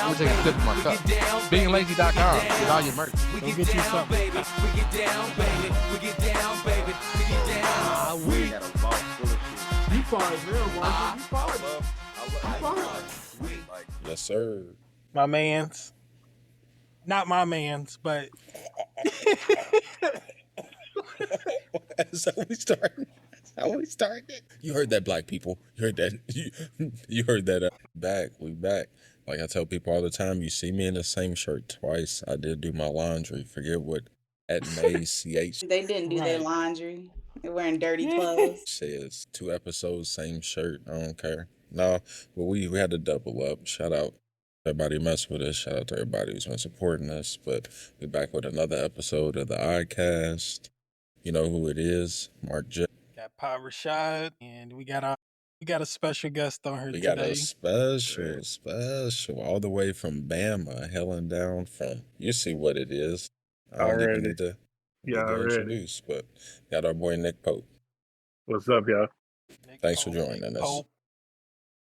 I'm gonna take a sip of my cup. Beinglazy.com. Get all your merch. Go get you something. We get down, baby. We get down, baby. We get down. We had a vault full of shit. You far as real, Marcus. You far. Yes, sir. My man's. Not my man's, but That's how we started. That's how we started. You heard that, black people. You heard that. You heard that. Back. We back. Like I tell people all the time, you see me in the same shirt twice. I did do my laundry. Forget what at May CH They didn't do their laundry. They're wearing dirty clothes. says. 2 episodes, same shirt. I don't care. No, but we had to double up. Shout out everybody mess with us. Shout out to everybody who's been supporting us. But we back with another episode of the iCast. You know who it is, MarcJay. got Pop Rashid, and we got a special guest on here We today. got a special, all the way from Bama, hailing down from, you see what it is. I don't even need to introduce, but got our boy Nick Pope. What's up, y'all? Thanks for joining us.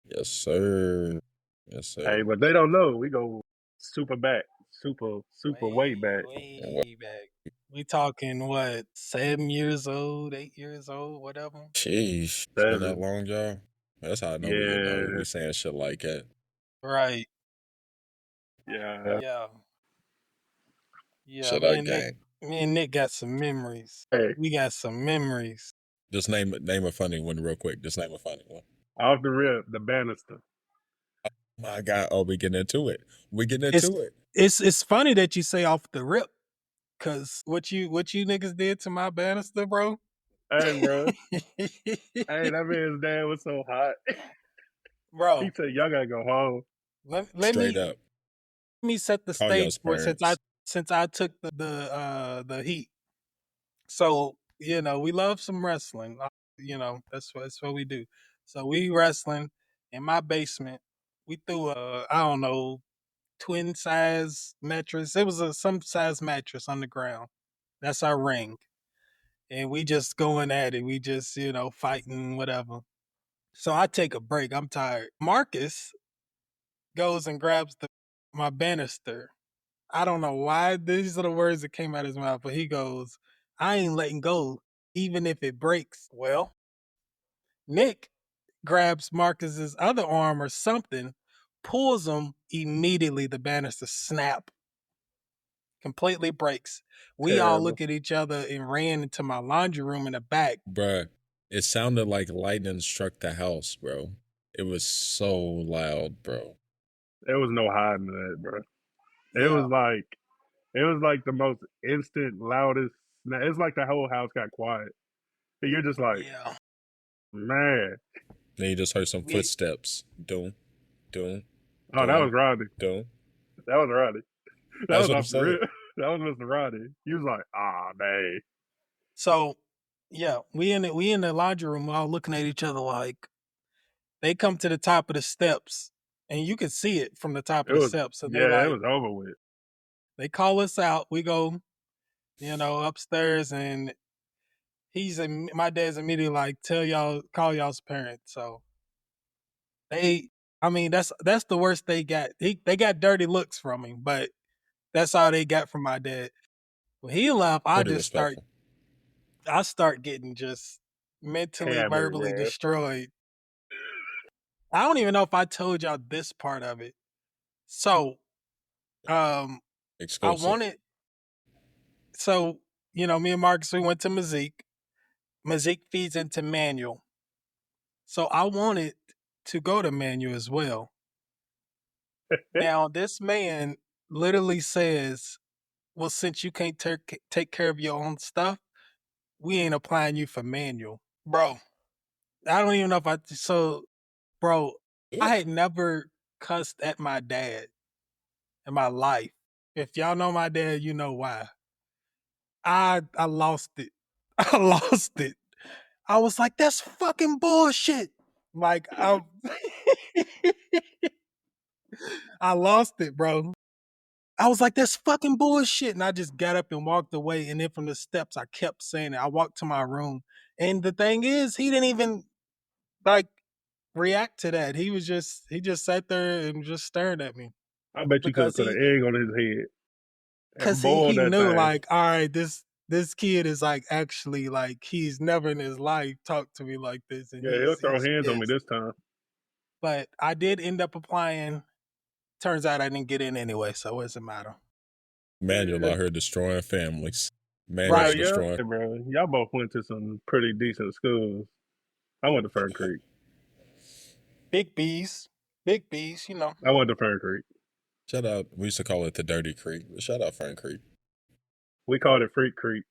Yes, sir. Yes, sir. Hey, but they don't know. We go super back. Super way back. Way back. We talking, what, 7 years old, 8 years old, whatever? Sheesh. It's been that long, y'all? That's how I know we saying shit like that. Right. Yeah. Shut up, gang. Me and Nick got some memories. Hey. We got some memories. Just name a funny one real quick. Just name a funny one. Off the rip, the banister. My God. Oh, we getting into it. It's funny that you say off the rip, cause what you niggas did to my banister, bro. Hey, bro. Hey, that man's dad was so hot. Bro. He said, y'all gotta go home. Let me set the stage for it since I took the heat. So, we love some wrestling. That's what we do. So we wrestling in my basement. We threw twin size mattress. It was some size mattress on the ground. That's our ring. And we just going at it. We just, fighting, whatever. So I take a break. I'm tired. Marcus goes and grabs my banister. I don't know why these are the words that came out of his mouth, but he goes, I ain't letting go, even if it breaks. Well, Nick grabs Marcus's other arm or something, pulls him, immediately the banister snap, completely breaks. We all look at each other and ran into my laundry room in the back. Bruh, it sounded like lightning struck the house, bro. It was so loud, bro. There was no hiding that, bro. It was like the most instant, loudest. It's like the whole house got quiet. And you're just like, man. Then you just heard some footsteps. Doom. Oh, that was Rodney. Doom. That was Rodney. That was Mr. Rodney. He was like, man. So, we in the laundry room, all looking at each other like, they come to the top of the steps, and you could see it from the top of the steps. So it was over with. They call us out. We go, upstairs, and my dad's immediately like, call y'all's parents. So that's the worst they got. They got dirty looks from him, but that's all they got from my dad. When he left, I start getting just mentally, verbally destroyed. I don't even know if I told y'all this part of it. So, Exclusive. Me and Marcus, we went to Mazik. Mazik feeds into Manual. So I wanted to go to Manual as well. Now, this man literally says, well, since you can't take care of your own stuff, we ain't applying you for Manual. Bro, I don't even know I had never cussed at my dad in my life. If y'all know my dad, you know why. I lost it. I lost it. I was like, that's fucking bullshit. Like, I lost it, bro. I was like, that's fucking bullshit. And I just got up and walked away. And then from the steps, I kept saying it. I walked to my room. And the thing is, he didn't even, react to that. He just sat there and just stared at me. I bet you could have because put an he egg on his head and because boiled he that knew thing. like, all right, this kid is like actually like he's never in his life talked to me like this, and Yeah, he'll throw he's hands on me pissed. this time. But I did end up applying. Turns out I didn't get in anyway, so it doesn't matter. Manual out here destroying families. Bro, Manual's yeah, destroying. bro. Y'all both went to some pretty decent schools. I went to Fern Creek. Big B's, you know. I went to Fern Creek. Shout out. We used to call it the Dirty Creek. But shout out Fern Creek. We called it Freak Creek.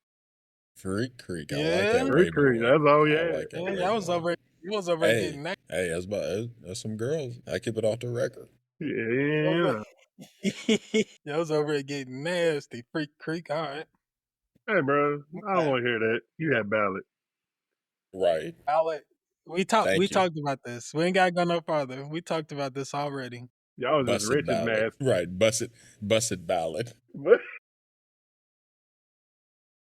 Freak Creek. I Yeah. like that. Freak Creek. That's all we had. Like Yeah, y'all was over. You was over Hey, getting that. hey, that's some girls. I keep it off the record. Yeah. Y'all was over getting nasty. Freak Creek. All right. Hey, bro. I don't Okay. want to hear that. You had ballot. Right. Ballot. We talked Thank you. about this. We ain't gotta go no further. We talked about this already. Y'all was just rich Busted and ballot. nasty. Right. Busted ballot.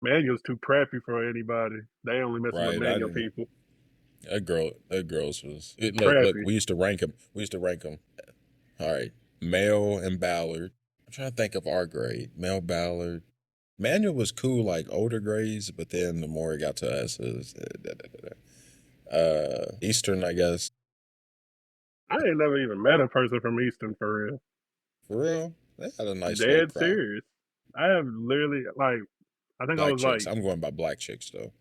Manual's too preppy for anybody. They only mess with manual people. That girls was look, Preppy. we used to rank them. All right. Male and Ballard. I'm trying to think of our grade. Male Ballard. Manual was cool like older grades, but then the more it got to us, it was Eastern, I guess. I ain't never even met a person from Eastern for real. For real? They had a nice Dead serious. I have literally like I think black I was chicks. like I'm going by black chicks though.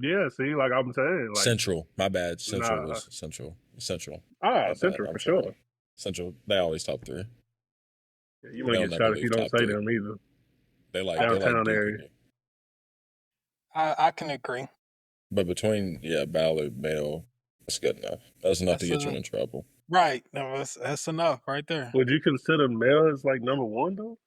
yeah, see, like I'm saying, like Central. My bad. Central Nah. was Central. Central. Ah, Central for sure. Central. They always top 3. Yeah, you might get shot if you don't say them either. They like downtown they like area. I can agree. But between Ballard, Male, that's good enough. That's enough to get you in trouble. Right. No, that's enough right there. Would you consider male as like number 1 though?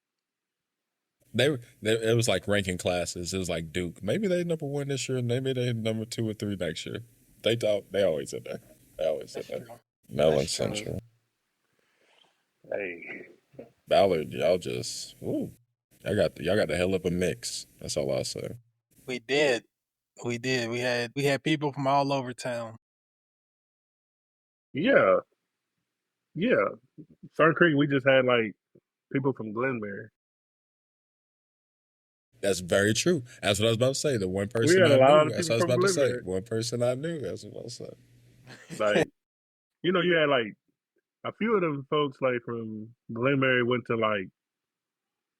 It was like ranking classes. It was like Duke. Maybe they number 1 this year. Maybe they number 2 or 3 next year. They always in there. Mel and Central. Hey, Ballard, y'all just y'all got the hell of a mix. That's all I'll say. We did. We had people from all over town. yeah. Fern Creek, we just had like people from Glenberry. That's very true. That's what I was about to say. The one person had a lot I of knew. That's people what I was from about to say. Glenberry. One person I knew. That's what I was about to say. Like, you had like a few of them folks like from Glenberry went to like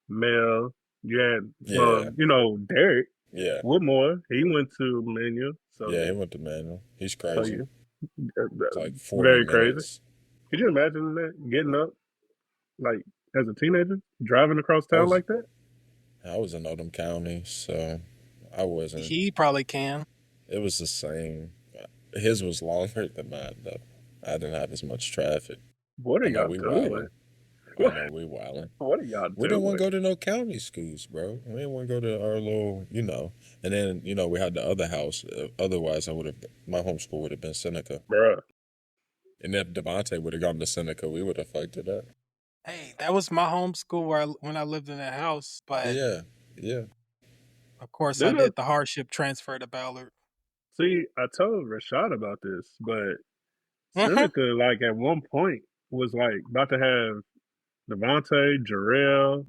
Mel. You had, Derek Woodmore. He went to Manual. So yeah, he went to Manual. He's crazy. It's like 40 very minutes. crazy. Could you imagine that getting up like as a teenager, driving across town like that? I was in Oldham County, so I wasn't. He probably can. It was the same. His was longer than mine, though. I didn't have as much traffic. What are y'all doing? I know we wilding. What are y'all doing? We didn't want to go to no county schools, bro. We didn't want to go to our little, And then, we had the other house. Otherwise, my homeschool would have been Seneca. Bruh. And if Devontae would have gone to Seneca, we would have fucked it up. Hey, that was my homeschool when I lived in that house. But yeah. Of course, I did the hardship transfer to Ballard. See, I told Rashid about this, but Seneca, like at one point, was like about to have Devontae, Jarrell,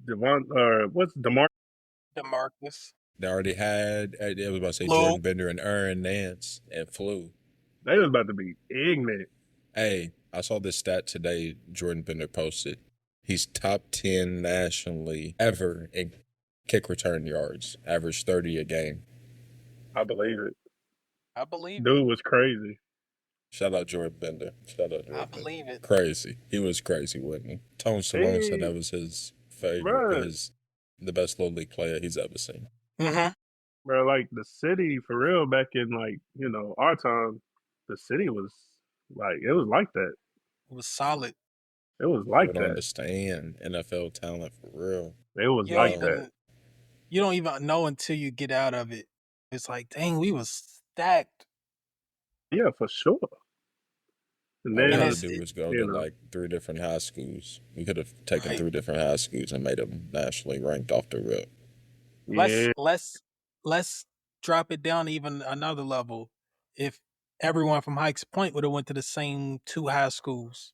DeMarcus. They already had. I was about to say Jordan Bender and Aaron Nance and Flu. They was about to be ignorant. Hey, I saw this stat today. Jordan Bender posted. He's top 10 nationally ever in kick return yards. Average 30 a game. I believe it. Dude was crazy. Shout out Jordan Bender. I believe it. Crazy. He was crazy, wasn't he? Tone Salone said that was his favorite, the best little league player he's ever seen. Mm-hmm. Bro, like the city, for real, back in our time, the city was like, it was like that. It was solid. It was like that. I don't understand NFL talent for real. It was like that. You don't even know until you get out of it. It's like, dang, we was stacked. Yeah, for sure. And then all we had to do was go to like 3 different high schools. We could have taken 3 different high schools and made them nationally ranked off the rip. Let's drop it down even another level. If everyone from Hikes Point would have went to the same 2 high schools.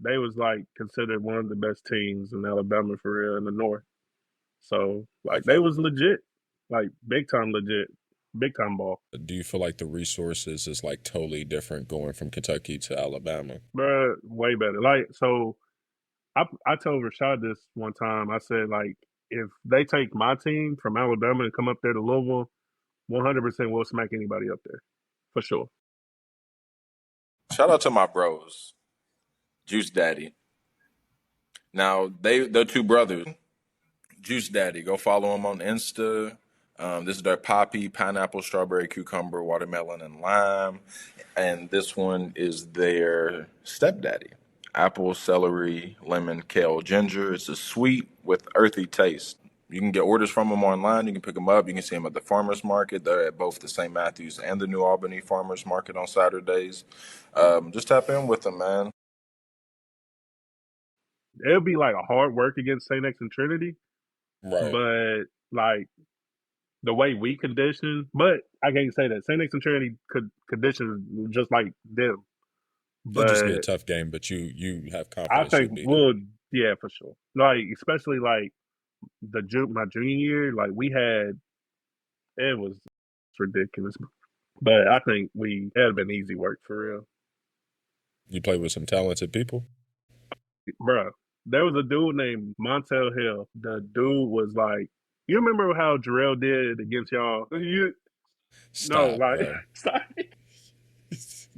they was like considered one of the best teams in Alabama for real in the North. So like they was legit, like big time legit, big time ball. Do you feel like the resources is like totally different going from Kentucky to Alabama? Bruh, way better. Like so, I told Rashid this one time. I said like if they take my team from Alabama and come up there to Louisville, 100% we'll smack anybody up there, for sure. Shout out to my bros, Juice Daddy. Now they're two brothers. Juice Daddy, go follow them on Insta. This is their poppy, pineapple, strawberry, cucumber, watermelon, and lime. And this one is their stepdaddy. Apple, celery, lemon, kale, ginger. It's a sweet with earthy taste. You can get orders from them online. You can pick them up. You can see them at the farmers market. They're at both the St. Matthews and the New Albany farmers market on Saturdays. Just tap in with them, man. It'll be like a hard work against St. X and Trinity, Right. but like the way we condition, but I can't say that St. X and Trinity could condition just like them. It'll just be a tough game, but you have confidence. I think we'll, yeah, for sure. Like especially like my junior year, like we had, it was ridiculous, but I think it had been easy work for real. You played with some talented people, bro. There was a dude named Montel Hill. The dude was like, you remember how Jarrell did against y'all? Stop, no, like, bro. stop.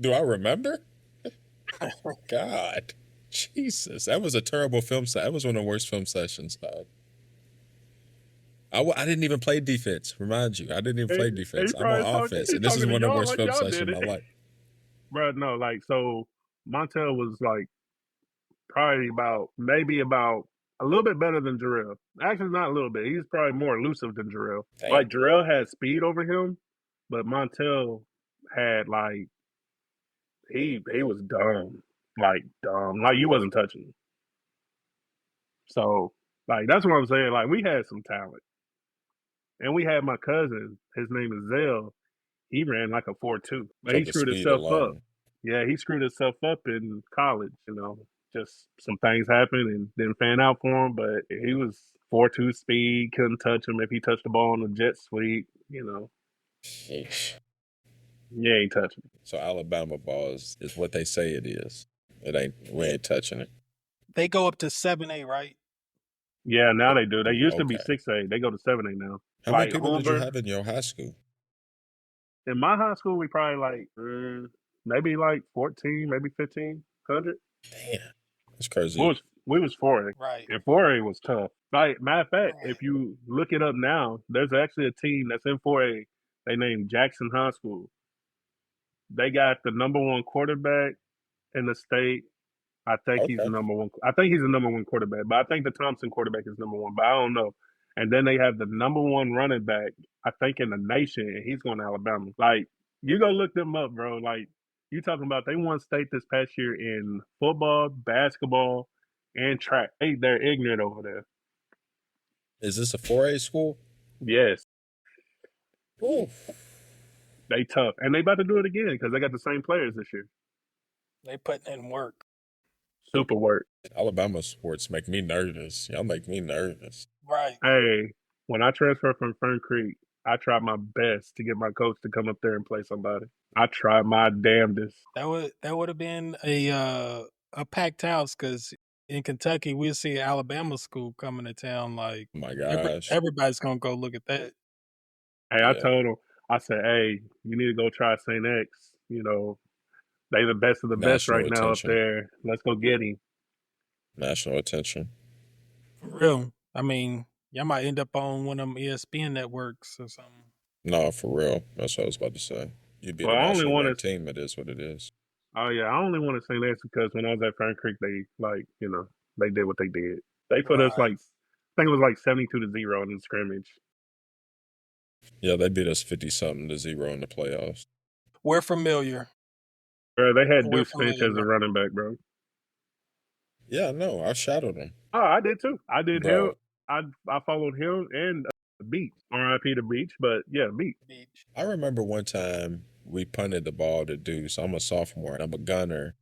Do I remember? God, Jesus, that was a terrible film set. That was one of the worst film sessions, dog. I didn't even play defense. Remind you, I didn't even play defense. I'm on offense, and this is one of the worst film sessions of my life. Bro, no, like so, Montel was like probably maybe about a little bit better than Jarrell. Actually, not a little bit. He's probably more elusive than Jarrell. Damn. Like Jarrell had speed over him, but Montel had like he was dumb, like you wasn't touching him. So like that's what I'm saying. Like we had some talent, and we had my cousin. His name is Zell. He ran like a 4.2, but he screwed himself up. Yeah, he screwed himself up in college. You know, just some things happened and didn't fan out for him. But he was 4.2 speed, couldn't touch him if he touched the ball on the jet sweep. You know. Sheesh. You ain't touching it. So Alabama ball is what they say it is. We ain't touching it. They go up to 7A, right? Yeah, now they do. They used to be 6A. They go to 7A now. How many people did you have in your high school? In my high school, we probably like maybe like 14, maybe 1,500. Damn, that's crazy. We was 4A. Right. And 4A was tough. Like, matter of fact, if you look it up now, there's actually a team that's in 4A. They named Jackson High School. They got the number one quarterback in the state. I think he's the number one. I think he's the number one quarterback, but I think the Thompson quarterback is number one, but I don't know. And then they have the number one running back, I think, in the nation, and he's going to Alabama. Like, you go look them up, bro. Like, you talking about they won state this past year in football, basketball, and track. They're ignorant over there. Is this a 4A school? Yes. Ooh. They tough. And they about to do it again because they got the same players this year. They putting in work. Super work. Alabama sports make me nervous. Y'all make me nervous. Right. Hey, when I transferred from Fern Creek, I tried my best to get my coach to come up there and play somebody. I tried my damnedest. That would have been a packed house because in Kentucky we'll see Alabama school coming to town. Like, oh my gosh, everybody's gonna go look at that. Hey, yeah. I told him, I said, hey, you need to go try St. X. You know, they the best of the best right now up there. Let's go get him. National attention. For real. I mean, y'all might end up on one of them ESPN networks or something. No, for real. That's what I was about to say. You'd be the national team. It is what it is. Oh, yeah. I only want to say that because when I was at Fern Creek, they, like, you know, they did what they did. They put us, like, I think it was like 72-0 in the scrimmage. Yeah, they beat us 50-something-0 in the playoffs. We're familiar. Bro, they had Deuce Finch as a running back, bro. Yeah, no, I shadowed him. Oh, I did too. I did him. I followed him and Beach. R.I.P. to Beach, but yeah, Beach. I remember one time we punted the ball to Deuce. I'm a sophomore and I'm a gunner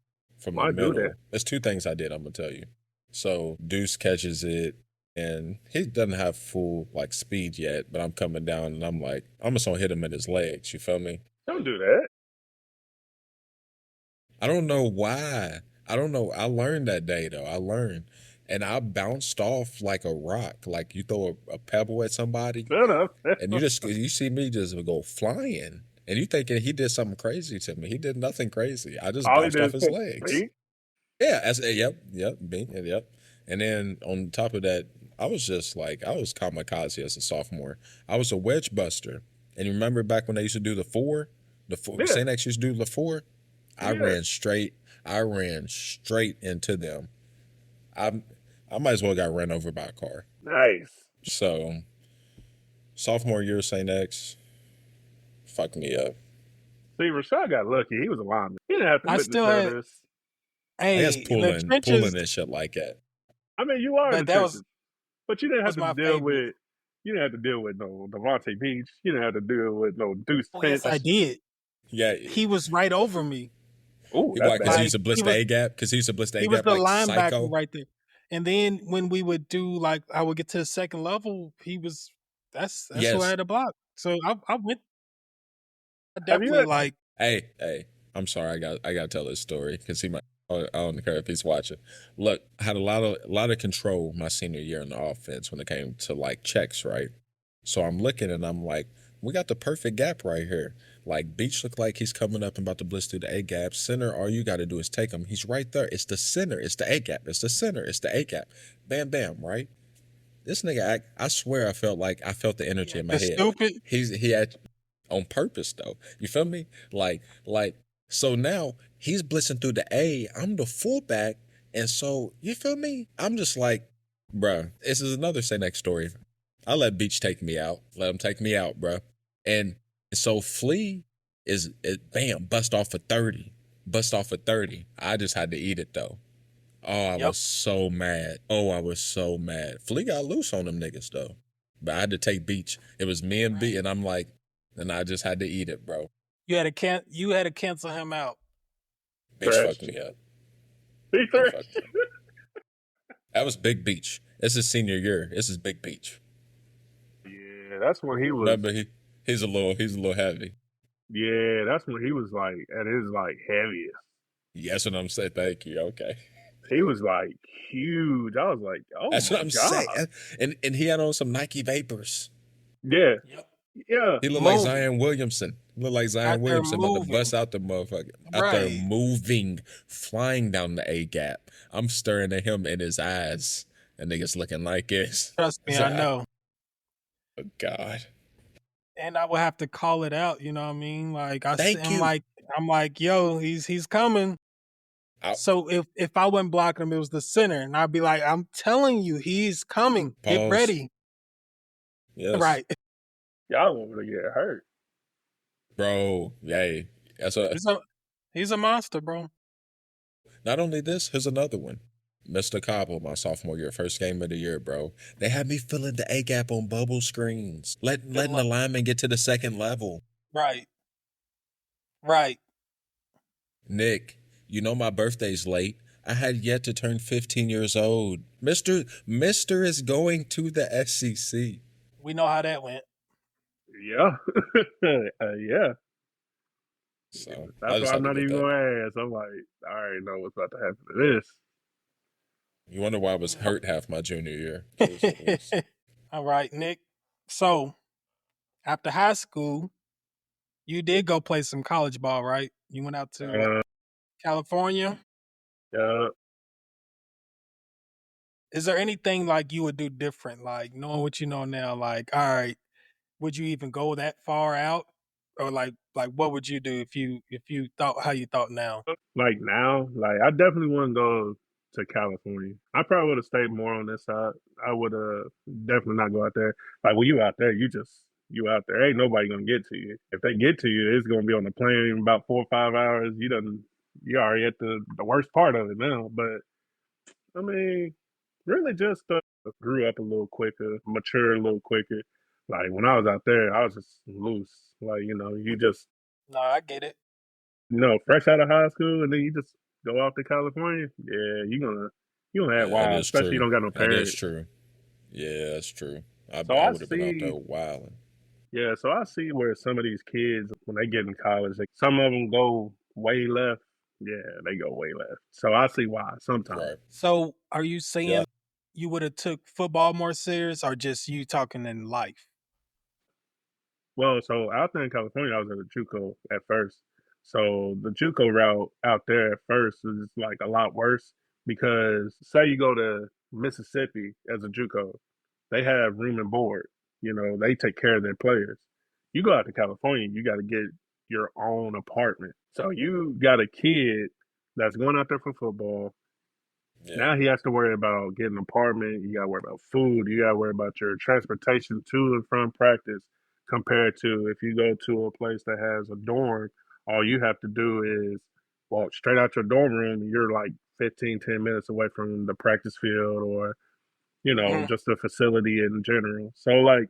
from Why the do that? middle. There's two things I did. I'm gonna tell you. So Deuce catches it, and he doesn't have full like speed yet, but I'm coming down, and I'm like, I'm just gonna hit him in his legs. You feel me? Don't do that. I don't know why. I don't know. I learned that day though. I learned. And I bounced off like a rock. Like you throw a pebble at somebody. Shut up. And you see me just go flying. And you thinking he did something crazy to me. He did nothing crazy. I just All he bounced did off is his legs. me? Yeah, yep, yep. And then on top of that, I was kamikaze as a sophomore. I was a wedge buster. And you remember back when they used to do the four? Yeah. St. X used to do the four? I Yeah. ran straight into them. I might as well got run over by a car. Nice. So sophomore year St. X fucked me up. See, Rashid got lucky. He was a lineman. He didn't have to witness this. I guess Hey, pulling and shit like that. I mean, you are in but the that trenches. was But you didn't have was my to deal favorite. with. You didn't have to deal with no Devontae Beach. You didn't have to deal with no Deuce Oh, Pence. yes, I did. Yeah, He was right over me. Ooh, because that's he used to blitz the A gap. Because he used to blitz the A He was gap the like linebacker psycho. right there. And then when we would do like I would get to the second level, that's who Yes. I had to block. So I went. I Have you definitely had- like. Hey, I'm sorry. I got to tell this story because he might. I don't care if he's watching. Look, I had a lot of control my senior year in the offense when it came to like checks, right? So I'm looking and I'm like, we got the perfect gap right here. Like Beach looked like he's coming up and about to blitz through the A gap. Center, all you got to do is take him. He's right there. It's the center. It's the A gap. It's the center. It's the A gap. Bam, bam, right? This nigga, I swear I felt the energy in my head. Stupid. He had on purpose though. You feel me? Like so now he's blitzing through the A. I'm the fullback, and so you feel me? I'm just like, bruh, this is another Say Next story. I let Beach take me out. Let him take me out, bruh. And so Flea bam, bust off for 30. I just had to eat it though. Oh, I was so mad. Flea got loose on them niggas though. But I had to take Beach. It was me and B, and I'm like, and I just had to eat it, bro. You had to cancel him out. Beach Trash. fucked me up. He Fucked me up. That was Big Beach. This is senior year. This is Big Beach. Yeah, that's when he was. Remember, he's a little heavy. Yeah, that's when he was like at his like heaviest. Yes, what I'm saying. Thank you. Okay. He was like huge. I was like, oh That's my what I'm God. saying. And he had on some Nike Vapors. Yeah. Yep. Yeah. He looked like Zion Williamson. About to bust out the motherfucker. Out there moving, flying down the A gap. I'm staring at him in his eyes. And niggas looking like this. Trust me, I know. Oh God. And I would have to call it out. You know what I mean? Like I'm like, yo, he's coming. So if I wasn't blocking him, it was the center, and I'd be like, I'm telling you, he's coming. Pause. Get ready. Yes. Right. Y'all want to get hurt. Bro, yay. He's a monster, bro. Not only this, here's another one. Mr. Cobble, my sophomore year, first game of the year, bro. They had me filling the A gap on bubble screens, letting the lineman get to the second level. Right. Nick, you know my birthday's late. I had yet to turn 15 years old. Mister is going to the SEC. We know how that went. Yeah. Yeah. So that's why I'm not even going to ask. I'm like, I already know what's about to happen to this. You wonder why I was hurt half my junior year. All right, Nick. So, after high school, you did go play some college ball, right? You went out to California? Yeah. Is there anything like you would do different, like knowing what you know now? Like, all right, would you even go that far out, or like what would you do if you thought how you thought now? Like now, like I definitely wouldn't go to California. I probably would have stayed more on this side. I would definitely not go out there. Like when you out there, you out there. Ain't nobody gonna get to you. If they get to you, it's gonna be on the plane in about 4 or 5 hours. You already at the worst part of it now. But I mean, really just grew up a little quicker, matured a little quicker. Like when I was out there, I was just loose. Like, you just No, I get it. fresh out of high school, and then you just go out to California, yeah, you gonna act Yeah, that wild, is especially you true. don't got no That is parents. true. Yeah, that's true. So I I would have been out there see, wilding. yeah, so I see where some of these kids when they get in college, like some of them go way left. Yeah, they go way left. So I see why sometimes. Right. So are you saying Yeah. you would have took football more serious, or just you talking in life? Well, so out there in California, I was at a JUCO at first. So the JUCO route out there at first is like a lot worse because say you go to Mississippi as a JUCO, they have room and board. You know, they take care of their players. You go out to California, you got to get your own apartment. So you got a kid that's going out there for football. Yeah. Now he has to worry about getting an apartment. You got to worry about food. You got to worry about your transportation to and from practice. Compared to if you go to a place that has a dorm, all you have to do is walk straight out your dorm room. And you're like 15, 10 minutes away from the practice field or just the facility in general. So like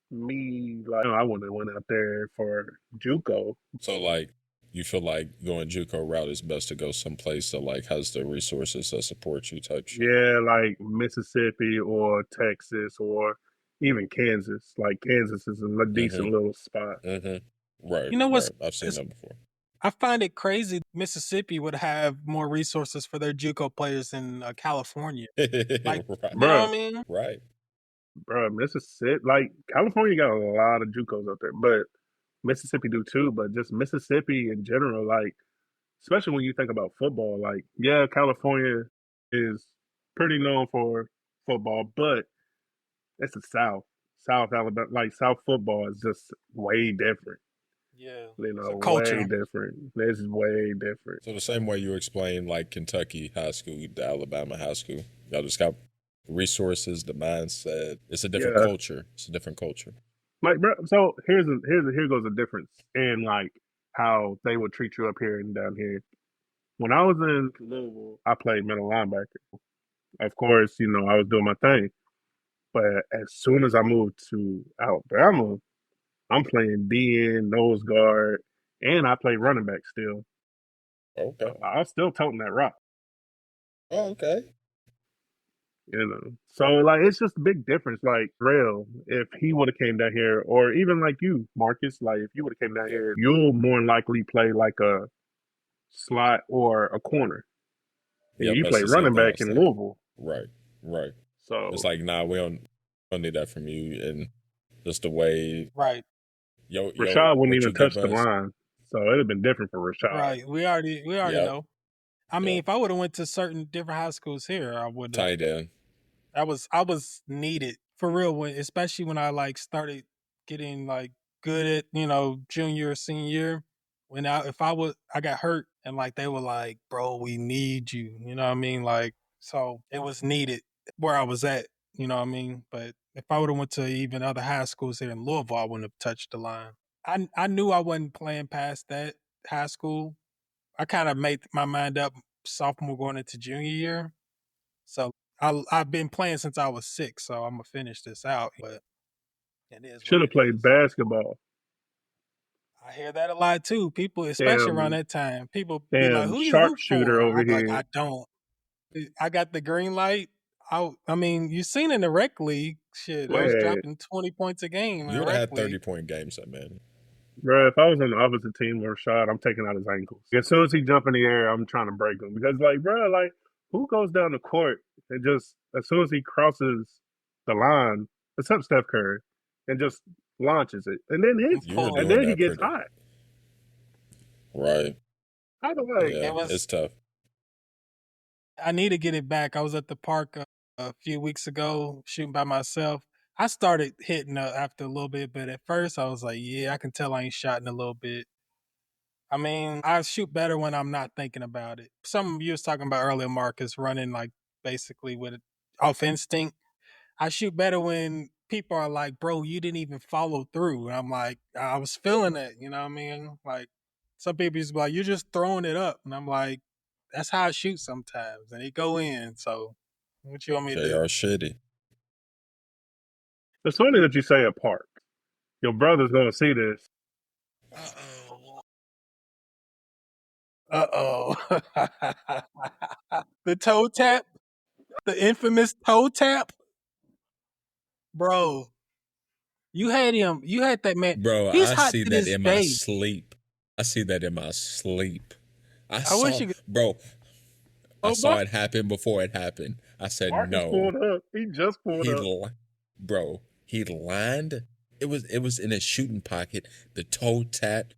me, like I wouldn't have went out there for JUCO. So like you feel like going JUCO route is best to go someplace that like has the resources that support you type shit. Yeah, like Mississippi or Texas or even Kansas. Like Kansas is a decent little spot. Right. You know what's right. I've seen that before. I find it crazy Mississippi would have more resources for their JUCO players than California. Like, right. you know what I mean? Right. Bro, Mississippi, like California got a lot of JUCOs out there, but Mississippi do too. But just Mississippi in general, like especially when you think about football, like yeah, California is pretty known for football, but it's the South. South Alabama, like South football is just way different. Yeah. You know, culture. way different. This is way different. So the same way you explain like Kentucky high school to Alabama high school, y'all just got resources, the mindset. It's a different culture. It's a different culture. Like, bro, so here goes the difference in like how they would treat you up here and down here. When I was in Louisville, I played middle linebacker. Of course, I was doing my thing. But as soon as I moved to Alabama, I'm playing DN, nose guard, and I play running back still. Okay. I'm still toting that rock. Oh, okay. So like it's just a big difference. Like Rail, if he would have came down here, or even like you, Marcus, like if you would have came down here, you'll more likely play like a slot or a corner. And you play running back in Louisville. Right. So it's like, nah, we don't need that from you, and just the way. Right. Rashid wouldn't even touch the line, so it'd have been different for Rashid. Right. We already know. I mean, if I would have went to certain different high schools here, I would. Tight end. I was needed for real, especially when I like started getting like good at junior or senior year. I got hurt and like they were like, bro, we need you. You know what I mean? Like, so it was needed where I was at. You know what I mean? But if I would have went to even other high schools here in Louisville, I wouldn't have touched the line. I knew I wasn't playing past that high school. I kind of made my mind up sophomore going into junior year. So I've been playing since I was 6, so I'm gonna finish this out. But it is. Should have played basketball. I hear that a lot too. People, especially around that time, people be like, "Who you sharpshooter over here?" Like, I don't. I got the green light. I mean, you seen in the rec league, shit. I was dropping 20 points a game. You would have had 30-point games, man. Bro, if I was on the opposite team with Rashid, I'm taking out his ankles. As soon as he jump in the air, I'm trying to break him because, like, bro, like, who goes down the court and just as soon as he crosses the line, except Steph Curry, and just launches it and then hits, and then he gets hot. Right. I don't know. Yeah, it's tough. I need to get it back. I was at the park a few weeks ago shooting by myself. I started hitting after a little bit, but at first I was like, yeah, I can tell I ain't shot in a little bit. I mean, I shoot better when I'm not thinking about it. Something you was talking about earlier, Marcus, running like basically with off instinct. I shoot better when people are like, bro, you didn't even follow through. And I'm like, I was feeling it, you know what I mean? Like some people used to be like, you're just throwing it up. And I'm like, that's how I shoot sometimes. And it go in. So what you want me to do? They are shitty. It's funny that you say a park. Your brother's going to see this. Uh-oh. The toe tap? The infamous toe tap? Bro, you had that man. Bro, He's I hot see to that this in my day. sleep. I see that in my sleep. I wish you could. Bro, I Oh, saw it happen before it happened. I said Marcus no. pulled up. He just pulled up. Bro, he lined. It was in his shooting pocket. The toe tap.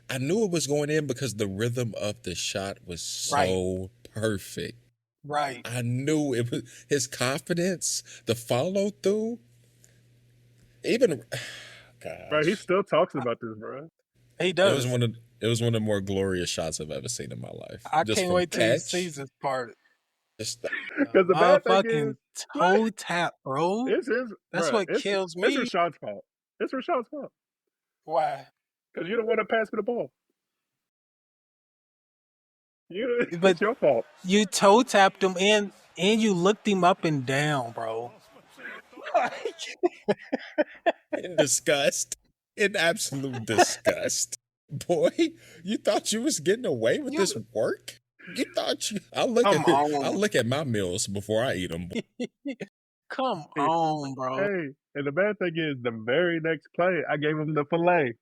I knew it was going in because the rhythm of the shot was so perfect. Right. I knew it was his confidence, the follow through. Even gosh. Bro, he still talks about this, bro. He does. It was one of the more glorious shots I've ever seen in my life. I can't wait till he sees this part. Because the bad thing is, toe tap, bro. That's what kills me. It's Rashad's fault. It's Rashad's fault. Why? Because you don't want to pass me the ball. It's your fault. You toe tapped him and you looked him up and down, bro. In disgust. In absolute disgust. Boy, you thought you was getting away with this work? You thought you... I'll look at my meals before I eat them. Come on, bro. Hey, and the bad thing is, the very next play, I gave him the fillet.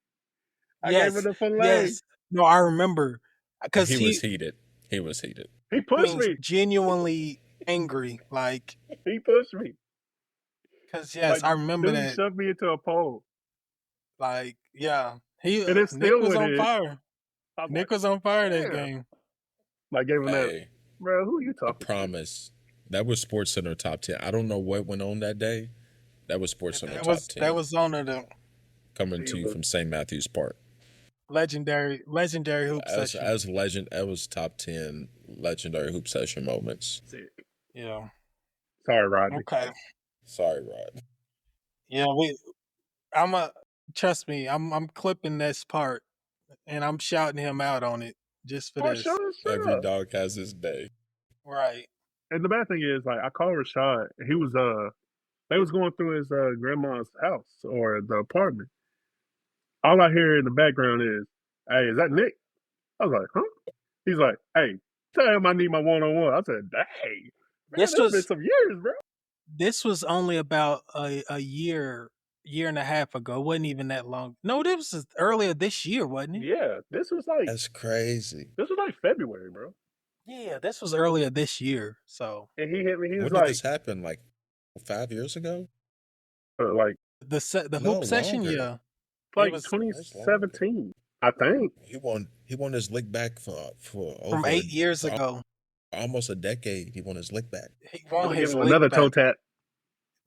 Gave him the fillet. Yes. No, I remember. Because he was heated. He was heated. He pushed me. Genuinely angry. Like, he pushed me. Because, yes, I remember that. He shoved me into a pole. Like, yeah. Nick was on fire. Nick was on fire that game. Like, gave him that. Bro, who you talking to? I promise. That was SportsCenter top 10. I don't know what went on that day. That was SportsCenter top 10. That was on the coming to you from St. Matthews Park. Legendary hoop session. That was top 10 legendary hoop session moments. Sick. Yeah. Sorry, Rodney. Okay. Sorry, Rod. Yeah, trust me, I'm clipping this part and I'm shouting him out on it just for this. Every dog has his day. Right. And the bad thing is, like, I called Rashad. He was they was going through his grandma's house or the apartment. All I hear in the background is, "Hey, is that Nick?" I was like, "Huh?" He's like, "Hey, tell him I need my one-on-one." I said, "Dang, this been some years, bro." This was only about a year and a half ago. It wasn't even that long. No, this was earlier this year, wasn't it? Yeah, this was like... That's crazy. This was like February, bro. Yeah, this was earlier this year. So... And he hit me. He was when did this happen? Like 5 years ago? Like... The hoop session? Yeah. Like 2017, I think. He won his lick back for from 8 years ago. Almost a decade. He won his lick back. He won his another toe tap.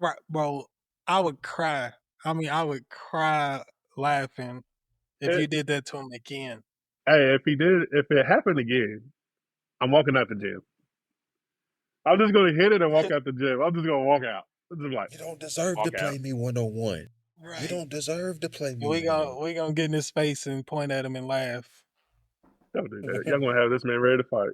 Right, bro. I would cry. I mean, I would cry laughing if you did that to him again. Hey, if it happened again, I'm walking out the gym. I'm just gonna hit it and walk out the gym. I'm just gonna walk out. I'm just like, you don't deserve to play me 1-on-1. Right. You don't deserve to play me. We gonna get in his face and point at him and laugh. Don't do that. Y'all gonna have this man ready to fight.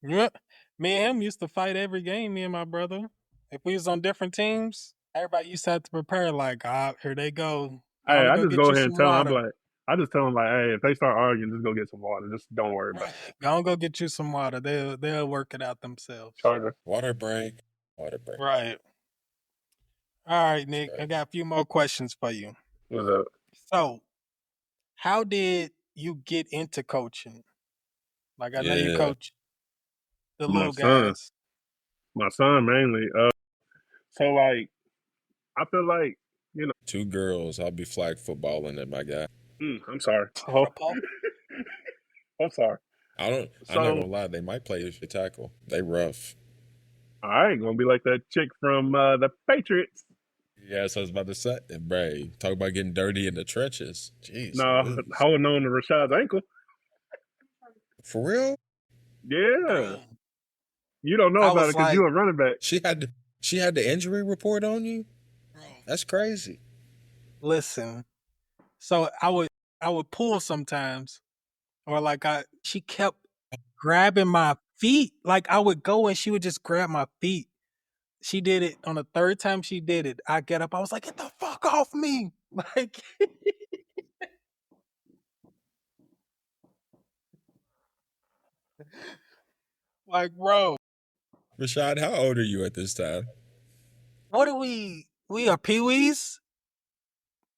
Yeah, me and him used to fight every game. Me and my brother. If we was on different teams, everybody used to have to prepare. Like, here they go. Hey, I just go ahead and tell them. I just tell them like, hey, if they start arguing, just go get some water. Just don't worry about it. Go get you some water. They'll work it out themselves. Charger. Water break. Right. All right, Nick. I got a few more questions for you. What's up? So, how did you get into coaching? Like, I know you coach the little guys. My son mainly. So like, I feel like, 2 girls. I'll be flag footballing at my guy. I'm sorry. Oh. I'm sorry. I'm not gonna lie. They might play if you tackle. They rough. I ain't gonna be like that chick from the Patriots. Yeah, so I was about to say, Bray, talk about getting dirty in the trenches. Jeez. No, holding on to Rashad's ankle. For real? Yeah. You don't know about it because you're a running back. She had the injury report on you? That's crazy. Listen, so I would pull sometimes, or like she kept grabbing my feet. Like I would go and she would just grab my feet. She did it on the 3rd time she did it. I get up. I was like, get the fuck off me. Like, Like, bro, Rashid, how old are you at this time? what are we? We are peewees?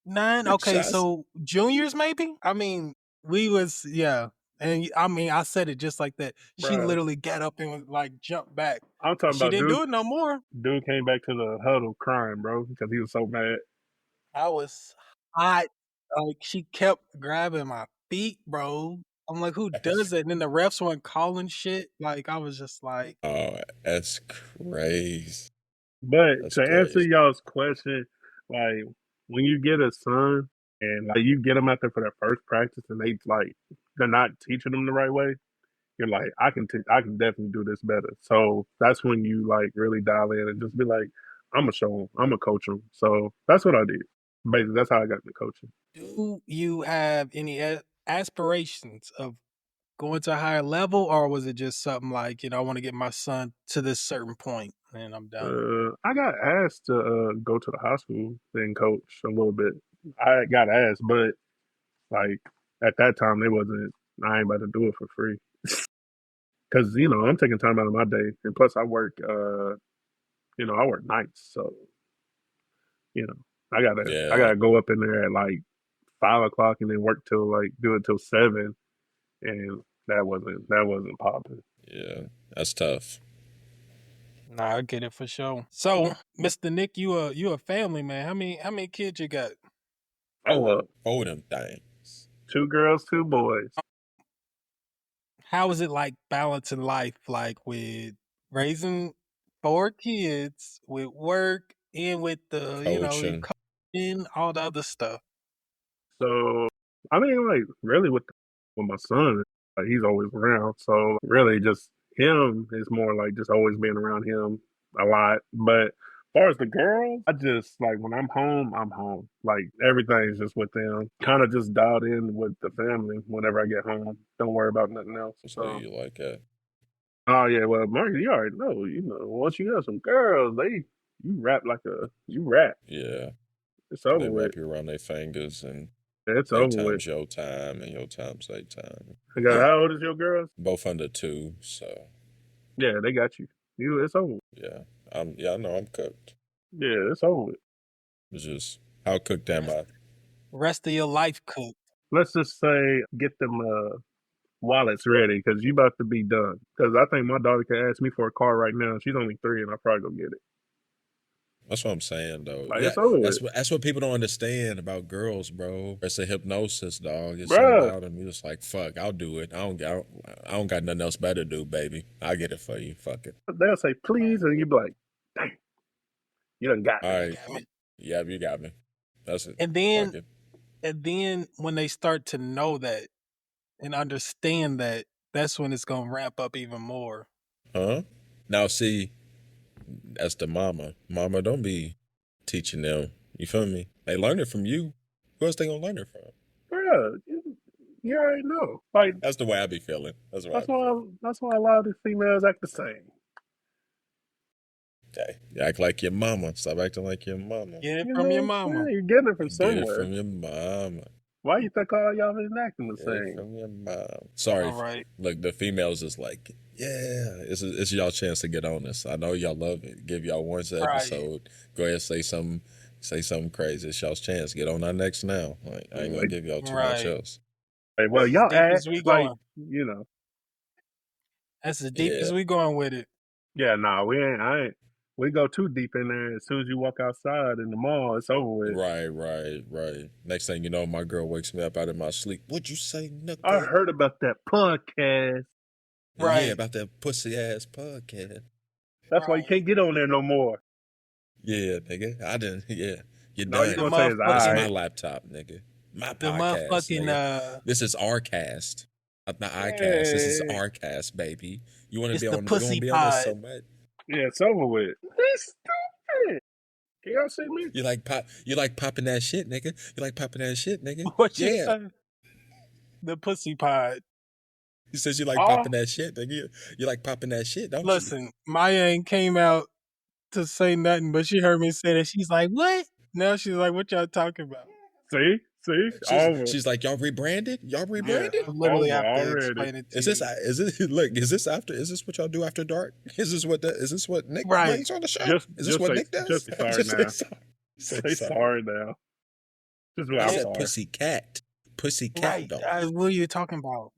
9? Okay, Rashid's so juniors maybe? I mean, we was, yeah. And I mean, I said it just like that. She Bruh. literally got up and was like jumped back. I'm talking She about didn't dude. do it no more. Dude came back to the huddle crying, bro, because he was so mad. I was hot. Like, she kept grabbing my feet, bro. I'm like, who does that? And then the refs weren't calling shit. Like, I was just like, Oh, that's crazy. But That's to answer crazy. y'all's question, like when you get a son and like you get them out there for their first practice and they're not teaching them the right way, you're like, I can definitely do this better. So that's when you like really dial in and just be like, I'm gonna show them, I'm gonna coach them. So that's what I did. Basically, that's how I got into coaching. do you have any aspirations of going to a higher level, or was it just something like, I want to get my son to this certain point and I'm done? I got asked to go to the high school and coach a little bit. I got asked, but like at that time, they wasn't. I ain't about to do it for free because I'm taking time out of my day, and plus I work. I work nights, so you know I Yeah, gotta go up in there at like 5 o'clock and then work till like do it till 7, and that wasn't popping. yeah, that's tough. Nah, I get it for sure. So, Mr. Nick, you a family man. How many kids you got? Oh well, Hold them things. 2 girls, 2 boys. How is it like balancing life, like with raising 4 kids, with work, and with the, you Coaching. coaching, all the other stuff? So I mean, like really with my son, like he's always around. So really, just him is more like just always being around him a lot. But as far as the girls, I just like when I'm home, I'm home. Like everything's just with them. Kind of just dialed in with the family whenever I get home. Don't worry about nothing else. So So. you like that? Oh yeah, well, Mark, you already know. Once you got some girls, you rap. Yeah. It's over They with. wrap you around their fingers and It's their over with. time's your time and your time's their time. I got how old is your girls? Both under 2, so Yeah, they got you. It's over. yeah. I know I'm cooked. Yeah, it's over with. It's just how cooked am I? Rest of your life cooked. Let's just say get them wallets ready because you about to be done. Because I think my daughter can ask me for a car right now. She's only 3, and I'll probably go get it. That's what I'm saying though. Like Yeah, it's over with, that's what people don't understand about girls, bro. It's a hypnosis, dog. It's something bruh. about them. You're just like, fuck, I'll do it. I don't got nothing else better to do, baby. I'll get it for you. Fuck it. They'll say please, and you be like, dang, you done got All me. right. Yeah, you got me. That's it. And Fuck then it. and then when they start to know that and understand that, that's when it's gonna ramp up even more. Huh? Now see, that's the mama. Mama, don't be teaching them. You feel me? They learn it from you. Who else they gonna learn it from? Bruh, you already know. Like That's the way I be feeling. That's the way I be feeling. that's why a lot of these females act the same. Okay. You act like your mama. Stop acting like your mama. Get it You from know your what I'm mama. saying? You're getting it from Get it somewhere. from your mama. Why you think all y'all been acting the Get it same? from your mom. Sorry. All right. Look, the females is like, yeah, it's y'all chance to get on this. I know y'all love it. Give y'all one Right. episode. Go ahead, say something crazy. It's y'all's chance. Get on our next now. Like I ain't gonna Like, give y'all too much Right. else. well, That's as y'all deep act as we like going. That's as deep as Yeah. we going with it. yeah, nah, we ain't. I ain't. We go too deep in there. As soon as you walk outside in the mall, it's over with. Right. Next thing you know, my girl wakes me up out of my sleep. What'd you say, I nigga? heard about that podcast. Yeah, Right. about that pussy ass podcast. That's why you can't get on there no more. Yeah, nigga. I didn't. Yeah, you're No, you done. gonna say it's This is all my right. laptop, nigga. My The podcast, motherfucking nigga. This is our cast, not iCast. This is Hey. our cast, baby. You want to it's be the on? You want pussy to be on this so pod. much? Yeah, it's over with. This stupid. Can y'all see me? You like popping that shit, nigga. You like popping that shit, nigga. What you Yeah. say? The pussy pod. He says you like Oh. popping that shit, nigga. You like popping that shit, don't you? Listen, Maya ain't came out to say nothing, but she heard me say that. She's like, "What?" Now she's like, "What y'all talking about?" See, See, over. She's like, y'all rebranded? Y'all rebranded? I literally have to already. explain it to Is you. this what y'all do after dark? Is this what Nick Right. brings on the show? Is this what Nick does? Just sorry now. Say sorry now. Just I said sorry. pussycat. Pussycat Right. though. What are you talking about?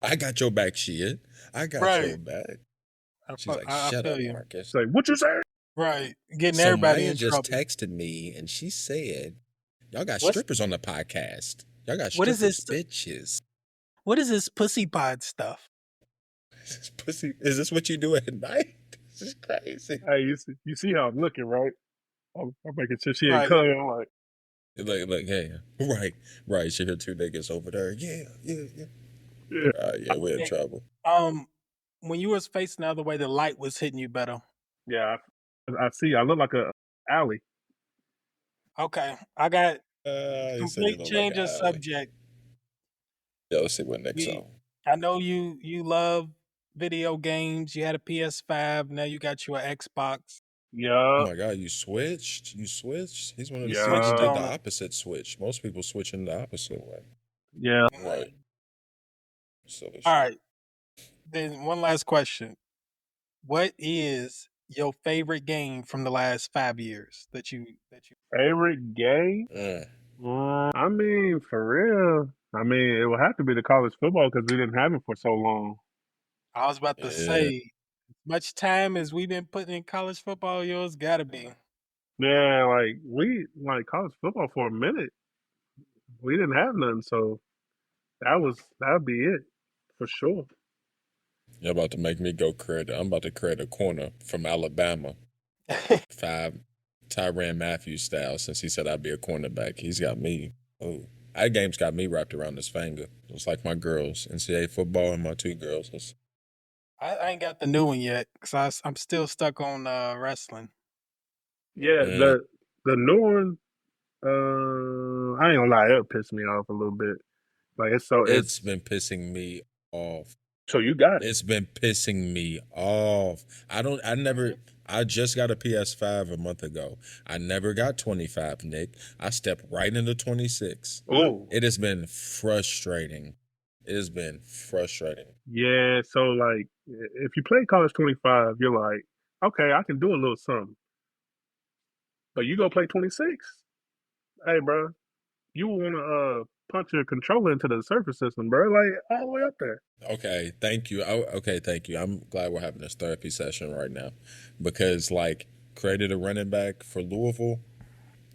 I got your back, Shia. I got your back. She's like, shut up, Marcus. Say, what you say? Right. Getting So everybody Maya in just trouble. texted me and she said, y'all got strippers on the podcast. Y'all got What is strippers, this? bitches. What is this pussy pod stuff? Is this what you do at night? This is crazy. Hey, you see how I'm looking, right? I'm making sure she ain't coming. I'm like, hey, right. She heard 2 niggas over there. Yeah. We're in trouble. When you was facing the other way, the light was hitting you better. Yeah, I see. I look like a alley. Okay, I got complete change of subject. Yeah, let's see what Nick's on. I know you love video games. You had a PS5. Now you got you an Xbox. Yeah. Oh my God, you switched? He's one of the switch did the opposite switch. Most people switch in the opposite way. Yeah. Right. All right. Then one last question. What is your favorite game from the last 5 years that you favorite game? I mean, for real. I mean, it would have to be the college football because we didn't have it for so long. I was about to say, much time as we've been putting in college football, yours gotta be. Yeah, like college football for a minute. We didn't have none, so that'd be it for sure. You're about to make me go I'm about to create a corner from Alabama. 5 Tyrann Matthews style, since he said I'd be a cornerback. He's got me. Oh, that game's got me wrapped around his finger. It's like my girls, NCAA football, and my 2 girls. I ain't got the new one yet because I'm still stuck on wrestling. Yeah, the new one. I ain't gonna lie, it pissed me off a little bit. Like it's been pissing me off. So you got it. It's been pissing me off. I just got a PS5 a month ago. I never got 25, Nick. I stepped right into 26. Oh. It has been frustrating. Yeah, so like if you play College 25, you're like, okay, I can do a little something. But you go play 26. Hey, bro, you want to punch your controller into the surface system, bro, like all the way up there. Okay, thank you. Thank you. I'm glad we're having this therapy session right now because, like, created a running back for Louisville,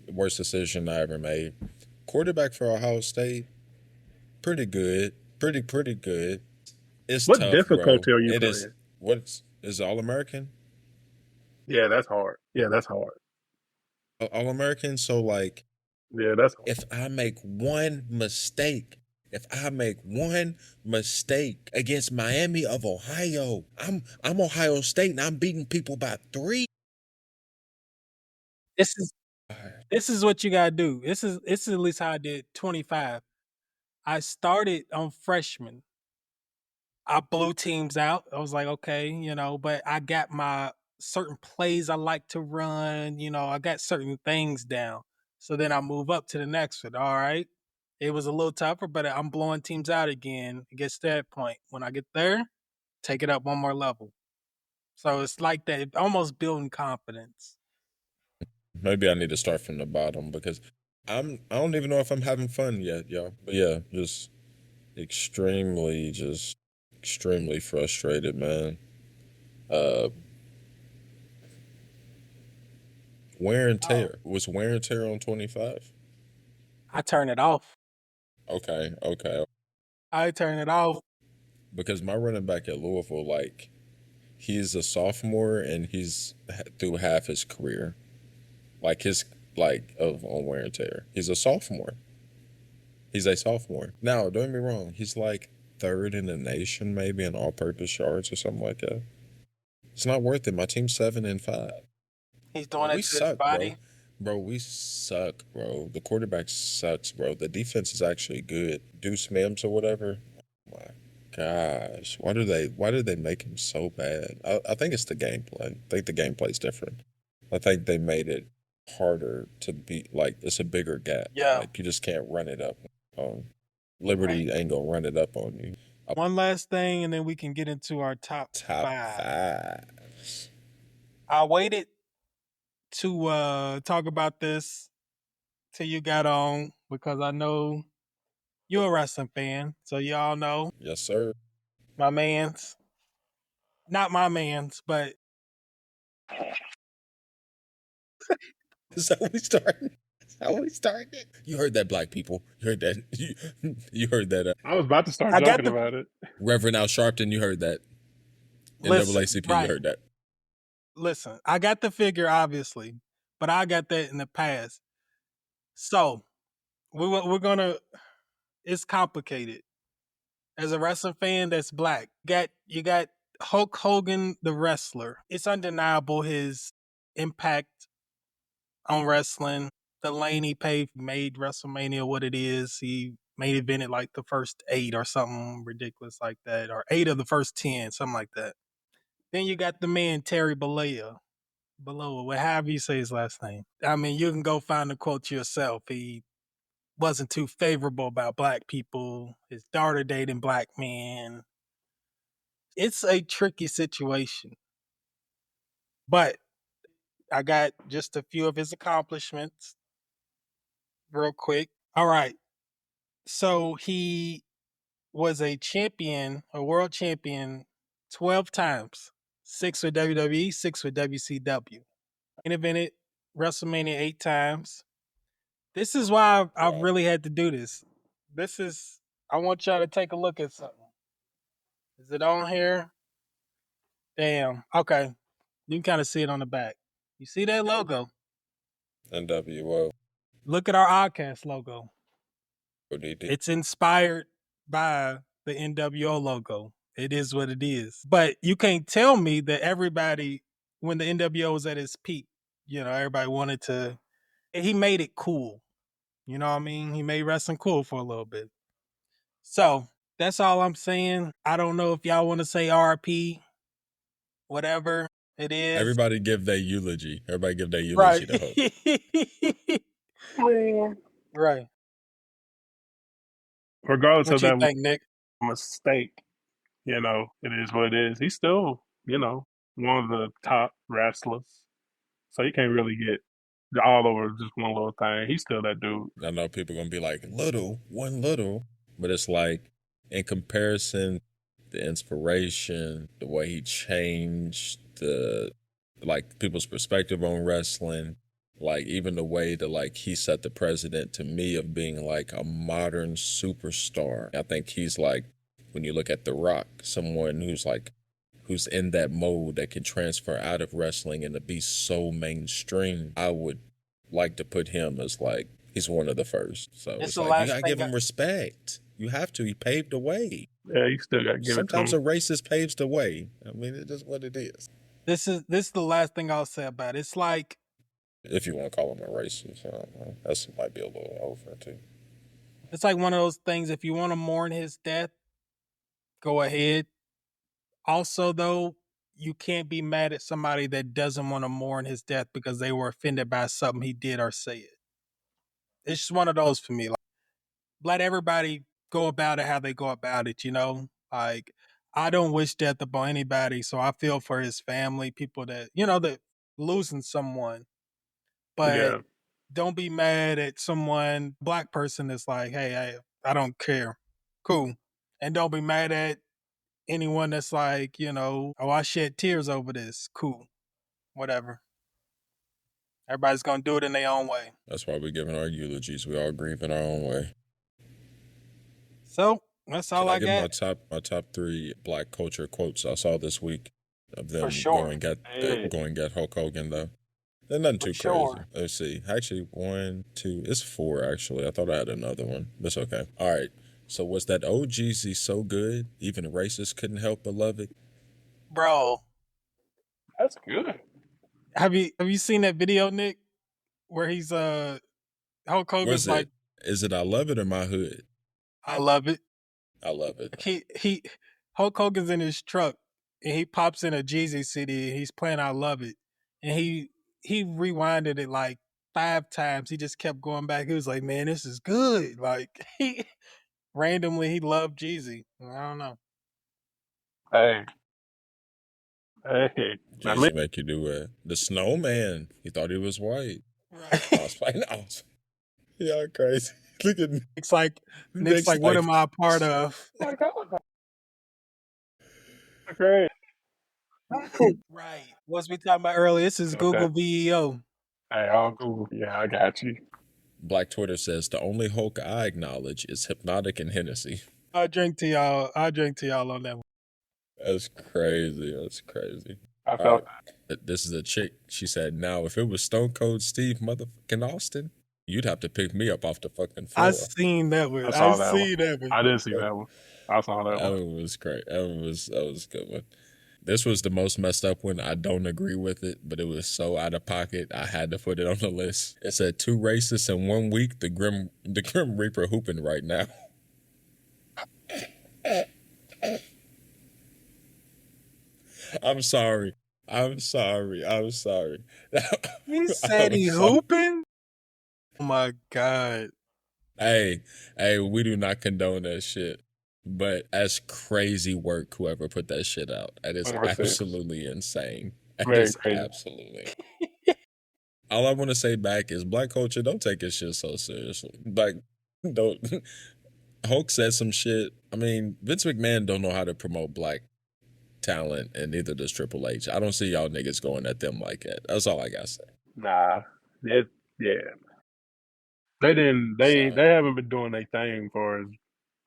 worst decision I ever made. Quarterback for Ohio State, pretty good. Pretty good. It's what tough, difficulty bro. are you playing? Is All-American? Yeah, that's hard. All-American, so, like, yeah, that's hard. If I make one mistake against Miami of Ohio, I'm Ohio State and I'm beating people by 3. This is what you gotta do. This is at least how I did 25. I started on freshman. I blew teams out. I was like, okay, but I got my certain plays I like to run. I got certain things down. So then I move up to the next one. All right. It was a little tougher, but I'm blowing teams out again. It gets to that point. When I get there, take it up one more level. So it's like that, almost building confidence. Maybe I need to start from the bottom because I don't even know if I'm having fun yet, y'all. But yeah, just extremely frustrated, man. Wear and tear. Was wear and tear on 25? I turn it off. Okay. I turn it off. Because my running back at Louisville, like, he's a sophomore and he's through half his career. Like, on wear and tear. He's a sophomore. Now, don't get me wrong. He's like 3rd in the nation, maybe, in all-purpose yards or something like that. It's not worth it. My team's 7-5. He's doing it to his body. Bro, we suck, bro. The quarterback sucks, bro. The defense is actually good. Deuce Mims or whatever. Oh my gosh. Why did they make him so bad? I think it's the gameplay. I think the gameplay's different. I think they made it harder to beat. Like, it's a bigger gap. Yeah. Like, you just can't run it up. Liberty ain't gonna run it up on you. One last thing, and then we can get into our top five. I waited to talk about this till you got on because I know you're a wrestling fan, so y'all know. Yes, sir. My man's. Not my man's, but That's how we started. That's how we started. You heard that, black people. You heard that. You heard that. I was about to start joking about it. Reverend Al Sharpton, you heard that. NAACP, you heard that. Listen, I got the figure, obviously, but I got that in the past. So, we're going to, it's complicated. As a wrestling fan that's black, you got Hulk Hogan, the wrestler. It's undeniable his impact on wrestling. The lane he paved made WrestleMania what it is. He main evented like the first 8 or something ridiculous like that, or 8 of the first 10, something like that. Then you got the man Terry Bollea, however you say his last name. I mean, you can go find the quote yourself. He wasn't too favorable about black people. His daughter dating black men. It's a tricky situation. But I got just a few of his accomplishments real quick. All right. So he was a champion, a world champion 12 times. 6 with WWE, 6 with WCW. Main evented WrestleMania 8 times. This is why I've really had to do this. I want y'all to take a look at something. Is it on here? Damn. Okay. You can kind of see it on the back. You see that logo? NWO. Look at our Oddcast logo. ODD. It's inspired by the NWO logo. It is what it is. But you can't tell me that everybody, when the NWO was at its peak, everybody wanted to, he made it cool. You know what I mean? He made wrestling cool for a little bit. So that's all I'm saying. I don't know if y'all want to say RP, whatever it is. Everybody give their eulogy. Everybody give their eulogy to Hope. Right. Regardless what of you that think, Nick? Mistake, it is what it is. He's still, one of the top wrestlers. So you can't really get all over just one little thing. He's still that dude. I know people are going to be like, one little. But it's like, in comparison, the inspiration, the way he changed people's perspective on wrestling, like even the way that he set the precedent to me of being like a modern superstar. I think he's like, when you look at The Rock, someone who's in that mode that can transfer out of wrestling and to be so mainstream. I would like to put him as he's one of the first. So it's you gotta give him respect. You have to. He paved the way. Yeah, you still gotta give Sometimes it to a racist paves the way. I mean, it is what it is. This is the last thing I'll say about it. It's like, if you want to call him a racist, that might be a little over too. It's like one of those things. If you want to mourn his death, go ahead. Also, though, you can't be mad at somebody that doesn't want to mourn his death because they were offended by something he did or said. It's just one of those for me. Let everybody go about it how they go about it, I don't wish death upon anybody, so I feel for his family, people that, that losing someone. But don't be mad at someone, black person that's like, hey, I don't care. Cool. And don't be mad at anyone that's like, I shed tears over this. Cool. Whatever. Everybody's going to do it in their own way. That's why we're giving our eulogies. We all grieve in our own way. So, that's all I got. My top 3 black culture quotes I saw this week of them going get Hulk Hogan, though. They're nothing too crazy. Let's see. Actually, 1, 2, it's 4, actually. I thought I had another one. That's okay. All right. So was that "Oh Jeezy so good, even a racist couldn't help but love it"? Bro. That's good. Have you seen that video, Nick? Where he's Hulk Hogan's like, is it "I love it" or "My hood"? I love it. I love it. He Hulk Hogan's in his truck and he pops in a Jeezy CD and he's playing "I Love It," and he rewinded it like 5 times. He just kept going back. He was like, "Man, this is good." Like he randomly he loved Jeezy. I don't know. Hey. Jeezy make you do it. The snowman. He thought he was white. Right. I was playing. Y'all crazy. Look at Nick's like, what am I a part of? Oh my God. Great. Right. What's we talking about earlier? This is Google VEO. Hey, I'll Google. Yeah, I got you. Black Twitter says the only Hulk I acknowledge is Hypnotic and Hennessy. I'll drink to y'all on that one. That's crazy. That's crazy. I felt This is a chick. She said, "Now, if it was Stone Cold Steve motherfucking Austin, you'd have to pick me up off the fucking floor." I seen that one. I didn't see that one. I saw that one. That one was great. That was a good one. This was the most messed up one. I don't agree with it, but it was so out of pocket. I had to put it on the list. It said 2 racists in 1 week. The Grim Reaper hooping right now. I'm sorry. He said he hooping? Oh my God. Hey, we do not condone that shit. But that's crazy work, whoever put that shit out. That is absolutely insane. Very crazy. Absolutely. All I want to say back is black culture, don't take this shit so seriously. Like, don't. Hulk said some shit. I mean, Vince McMahon don't know how to promote black talent, and neither does Triple H. I don't see y'all niggas going at them like that. That's all I gotta say. Nah. They didn't. They haven't been doing their thing for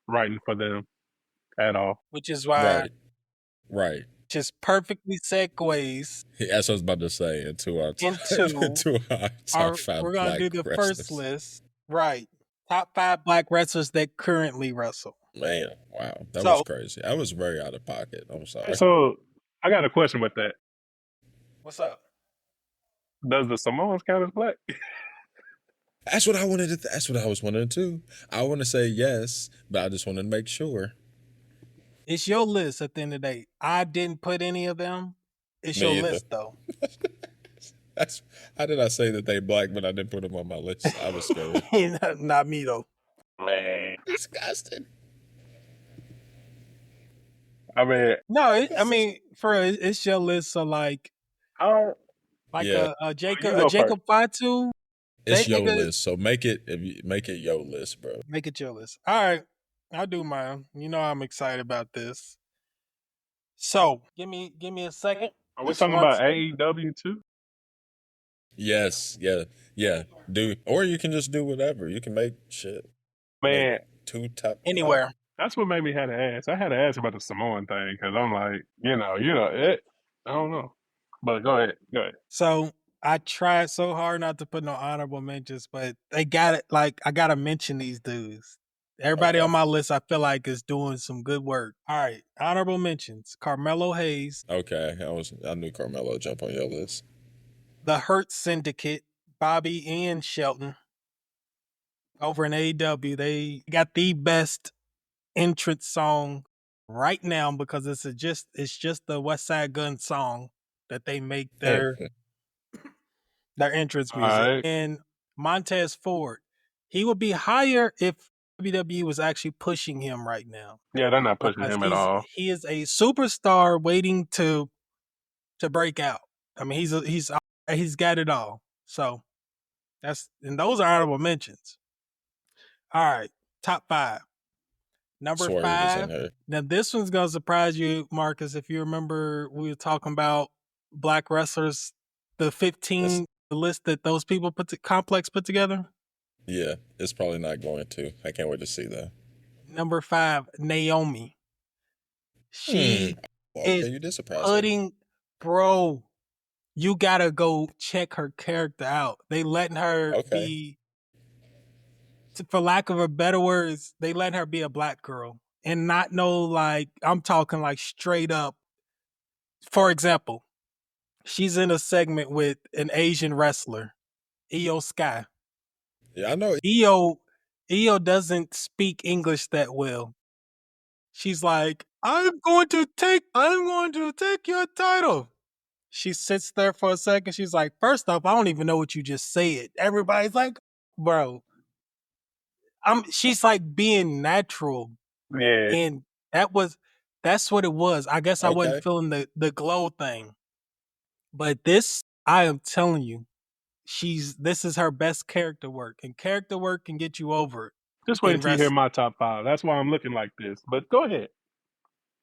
writing for them at all. Which is why, right. Just perfectly segues. That's what I was about to say into our top 5. We're gonna do the first list, right? Top 5 black wrestlers that currently wrestle. Man, wow, that was crazy. I was very out of pocket. I'm sorry. So I got a question with that. What's up? Does the Samoans count as black? That's what I wanted to. That's what I was wondering too. I want to say yes, but I just wanted to make sure. It's your list at the end of the day. I didn't put any of them. It's your list though. How did I say that they black, but I didn't put them on my list? I was scared. Not me though. Man, disgusting. I mean, no. It's your list. So like, a Jacob Fatu. It's your list, so make it your list, bro. Make it your list. All right, I'll do mine. You know I'm excited about this. So give me a second. Are we talking about AEW too? Yes, yeah. Do or you can just do whatever. You can make shit. Man, make 2 top anywhere. 5. That's what made me have to ask. I had to ask about the Samoan thing because I'm like, I don't know. But go ahead. So I tried so hard not to put no honorable mentions, but they got it. Like I gotta mention these dudes. Everybody on my list, I feel like, is doing some good work. All right, honorable mentions: Carmelo Hayes. Okay, I knew Carmelo would jump on your list. The Hurt Syndicate, Bobby and Shelton. Over in AEW, they got the best entrance song right now because it's just the West Side Gun song that they make their entrance music. Right. And Montez Ford, he would be higher if WWE was actually pushing him right now. Yeah, they're not pushing him at all. He is a superstar waiting to break out. I mean, he's got it all. So those are honorable mentions. All right, top 5. Number 5. Now this one's gonna surprise you, Marcus. If you remember, we were talking about black wrestlers, the 15 list that those people Complex put together. Yeah, it's probably not going to. I can't wait to see that. Number 5, Naomi. She is putting, bro. You gotta go check her character out. They letting her be, for lack of a better words, they letting her be a black girl and not know, like, I'm talking like straight up. For example, she's in a segment with an Asian wrestler, Io Sky. Yeah, I know. Io doesn't speak English that well. She's like, I'm going to take your title. She sits there for a second. She's like, first off, I don't even know what you just said. Everybody's like, bro. She's like being natural. Yeah. And that's what it was. I guess I wasn't Okay. feeling the glow thing. But this, I am telling you, this is her best character work. And character work can get you over it. Just wait in until you hear wrestling. my top 5. That's why I'm looking like this. But go ahead.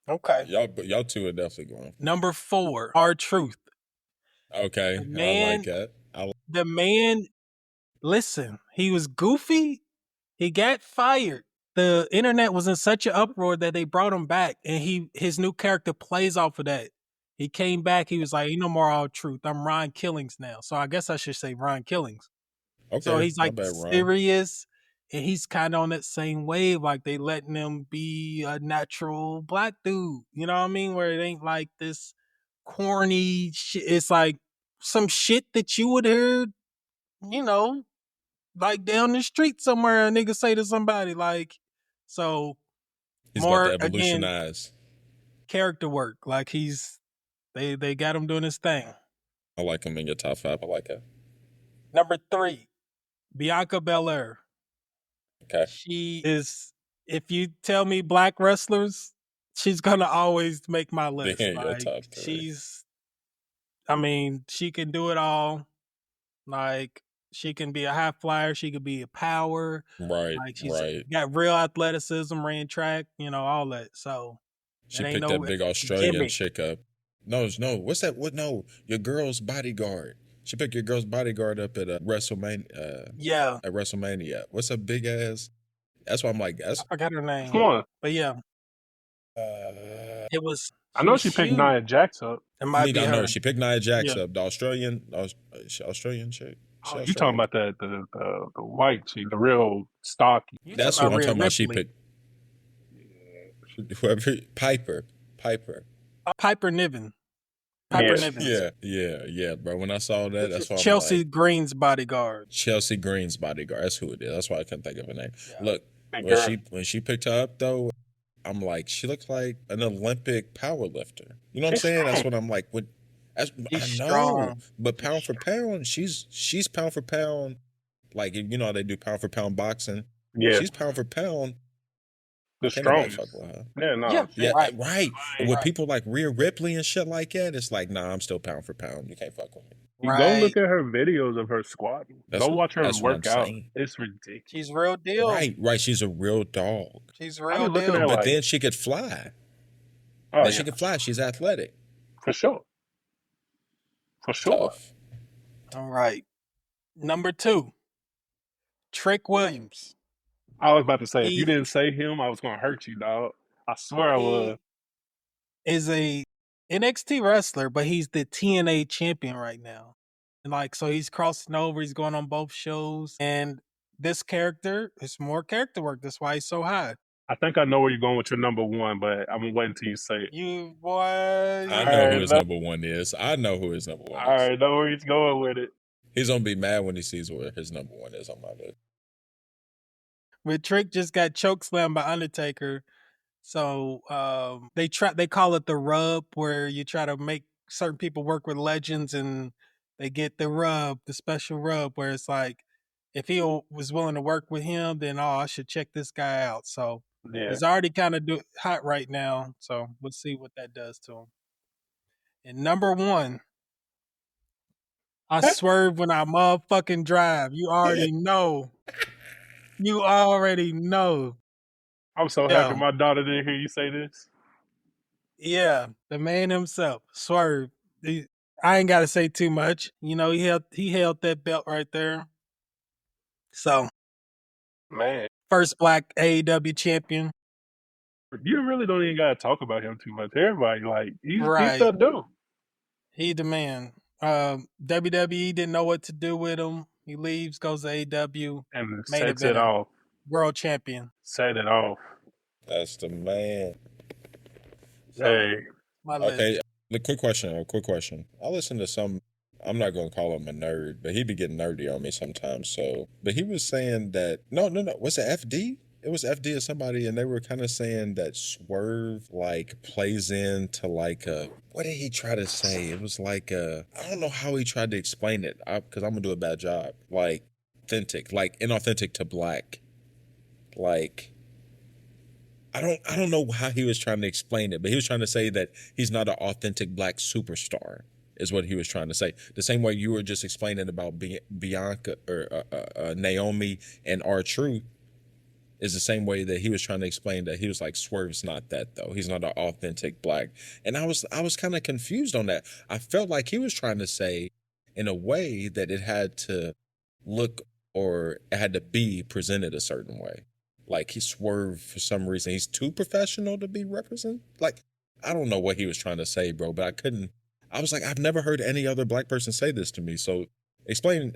Okay. Y'all two are definitely going. Number 4, R-Truth. Okay. The I man, like that. the man, listen, he was goofy. He got fired. The internet was in such an uproar that they brought him back, and his new character plays off of that. He came back. He was like, "Ain't no more R-Truth. I'm Ron Killings now." So I guess I should say Ron Killings. Okay. So he's my like bad, Ron. serious, and he's kind of on that same wave. Like they letting him be a natural black dude. You know what I mean? Where it ain't like this corny shit. It's like some shit that you would hear, you know, like down the street somewhere. A nigga say to somebody like, so He's more about to again evolutionize. character work. Like they got him doing his thing. I like him in your top 5. I like that. Number 3, Bianca Belair. Okay. She is. If you tell me black wrestlers, she's gonna always make my list. Being your Like top 3. I mean, she can do it all. Like she can be a high flyer. She could be a power. Right. Like she's Right. got real athleticism, ran track, all that. So She ain't picked no that big Australian gimmick. chick up. No. What's that? What? No. Your girl's bodyguard. She picked your girl's bodyguard up at WrestleMania. Yeah, At WrestleMania. What's a big ass? That's why I'm like, I forgot her name. Come on. But yeah, it was. I know she picked huge. Nia Jax up. It might be I her. know she picked Nia Jax Yeah. up, the Australian chick. Oh, you talking about the white chick, the real stocky. That's talking what I'm about talking about. She Ripley. picked whoever Piper. Piper Niven. Piper Yeah. Niven. Yeah, bro. When I saw that, that's why Chelsea I'm like, Green's bodyguard. Chelsea Green's bodyguard. That's who it is. That's why I couldn't think of her name. Yeah. Look, Big when girl. she picked her up though, I'm like, she looks like an Olympic power lifter. You know what I'm She's saying? That's strong. what I'm like. She's I know, strong. but pound for pound, she's pound for pound. Like you know how they do pound for pound boxing. Yeah, She's pound for pound. the Can't nobody strongest. fuck with her. Yeah, no. Yeah. Yeah, Right. right. With people like Rhea Ripley and shit like that, it's like, nah, I'm still pound for pound. You can't fuck with me. You Right. go look at her videos of her squatting. Go watch her that's what work I'm out. saying. It's ridiculous. She's real deal. Right. She's a real dog. She's I real be looking deal. at But like, then she could fly. oh, Then she could fly. She's athletic. for sure. For sure. Tough. All right. Number 2, Trick Williams. I was about to say, if He- you didn't say him, I was going to hurt you, dog. I swear I was. He is a NXT wrestler, but he's the TNA champion right now. And so he's crossing over. He's going on both shows. And this character is more character work. That's why he's so high. I think I know where you're going with your number 1, but I'm going to wait until you say it. You boy. I know who his number 1 is. I know who his number 1 is. All right, know where he's going with it. He's gonna be mad when he sees where his number 1 is on my list. But Trick just got chokeslammed by Undertaker. So they call it the rub, where you try to make certain people work with legends and they get the rub, the special rub, where it's like if he was willing to work with him, then I should check this guy out. So Yeah. he's already kind of hot right now. So we'll see what that does to him. And number 1, I swerve when I motherfucking drive. You already know. You already know. I'm so happy my daughter didn't hear you say this. Yeah, the man himself, Swerve. I ain't got to say too much. He held that belt right there. So, Man, first black AEW champion. you really don't even got to talk about him too much. Everybody, like, he's Right. the dude. He the man. WWE didn't know what to do with him. He leaves, goes to AEW, And main sets it eventer, off. world champion. Set it off. That's the man. So, Hey, my list. Okay, a quick question. I listen to some, I'm not going to call him a nerd, but he be getting nerdy on me sometimes. So, but he was saying that, no, was it FD? it was FD or somebody, and they were kind of saying that Swerve like plays into like a, what did he try to say? It was like a, I don't know how he tried to explain it, because I'm gonna do a bad job. Like authentic, like inauthentic to black, like. I don't know how he was trying to explain it, but he was trying to say that he's not an authentic black superstar, is what he was trying to say. The same way you were just explaining about Bianca or Naomi and R-Truth is the same way that he was trying to explain that he was like, Swerve's not that though. He's not an authentic black. And I was kind of confused on that. I felt like he was trying to say in a way that it had to look or it had to be presented a certain way. Like he Swerve for some reason. He's too professional to be represented. Like, I don't know what he was trying to say, bro, but I was like, I've never heard any other black person say this to me. So explain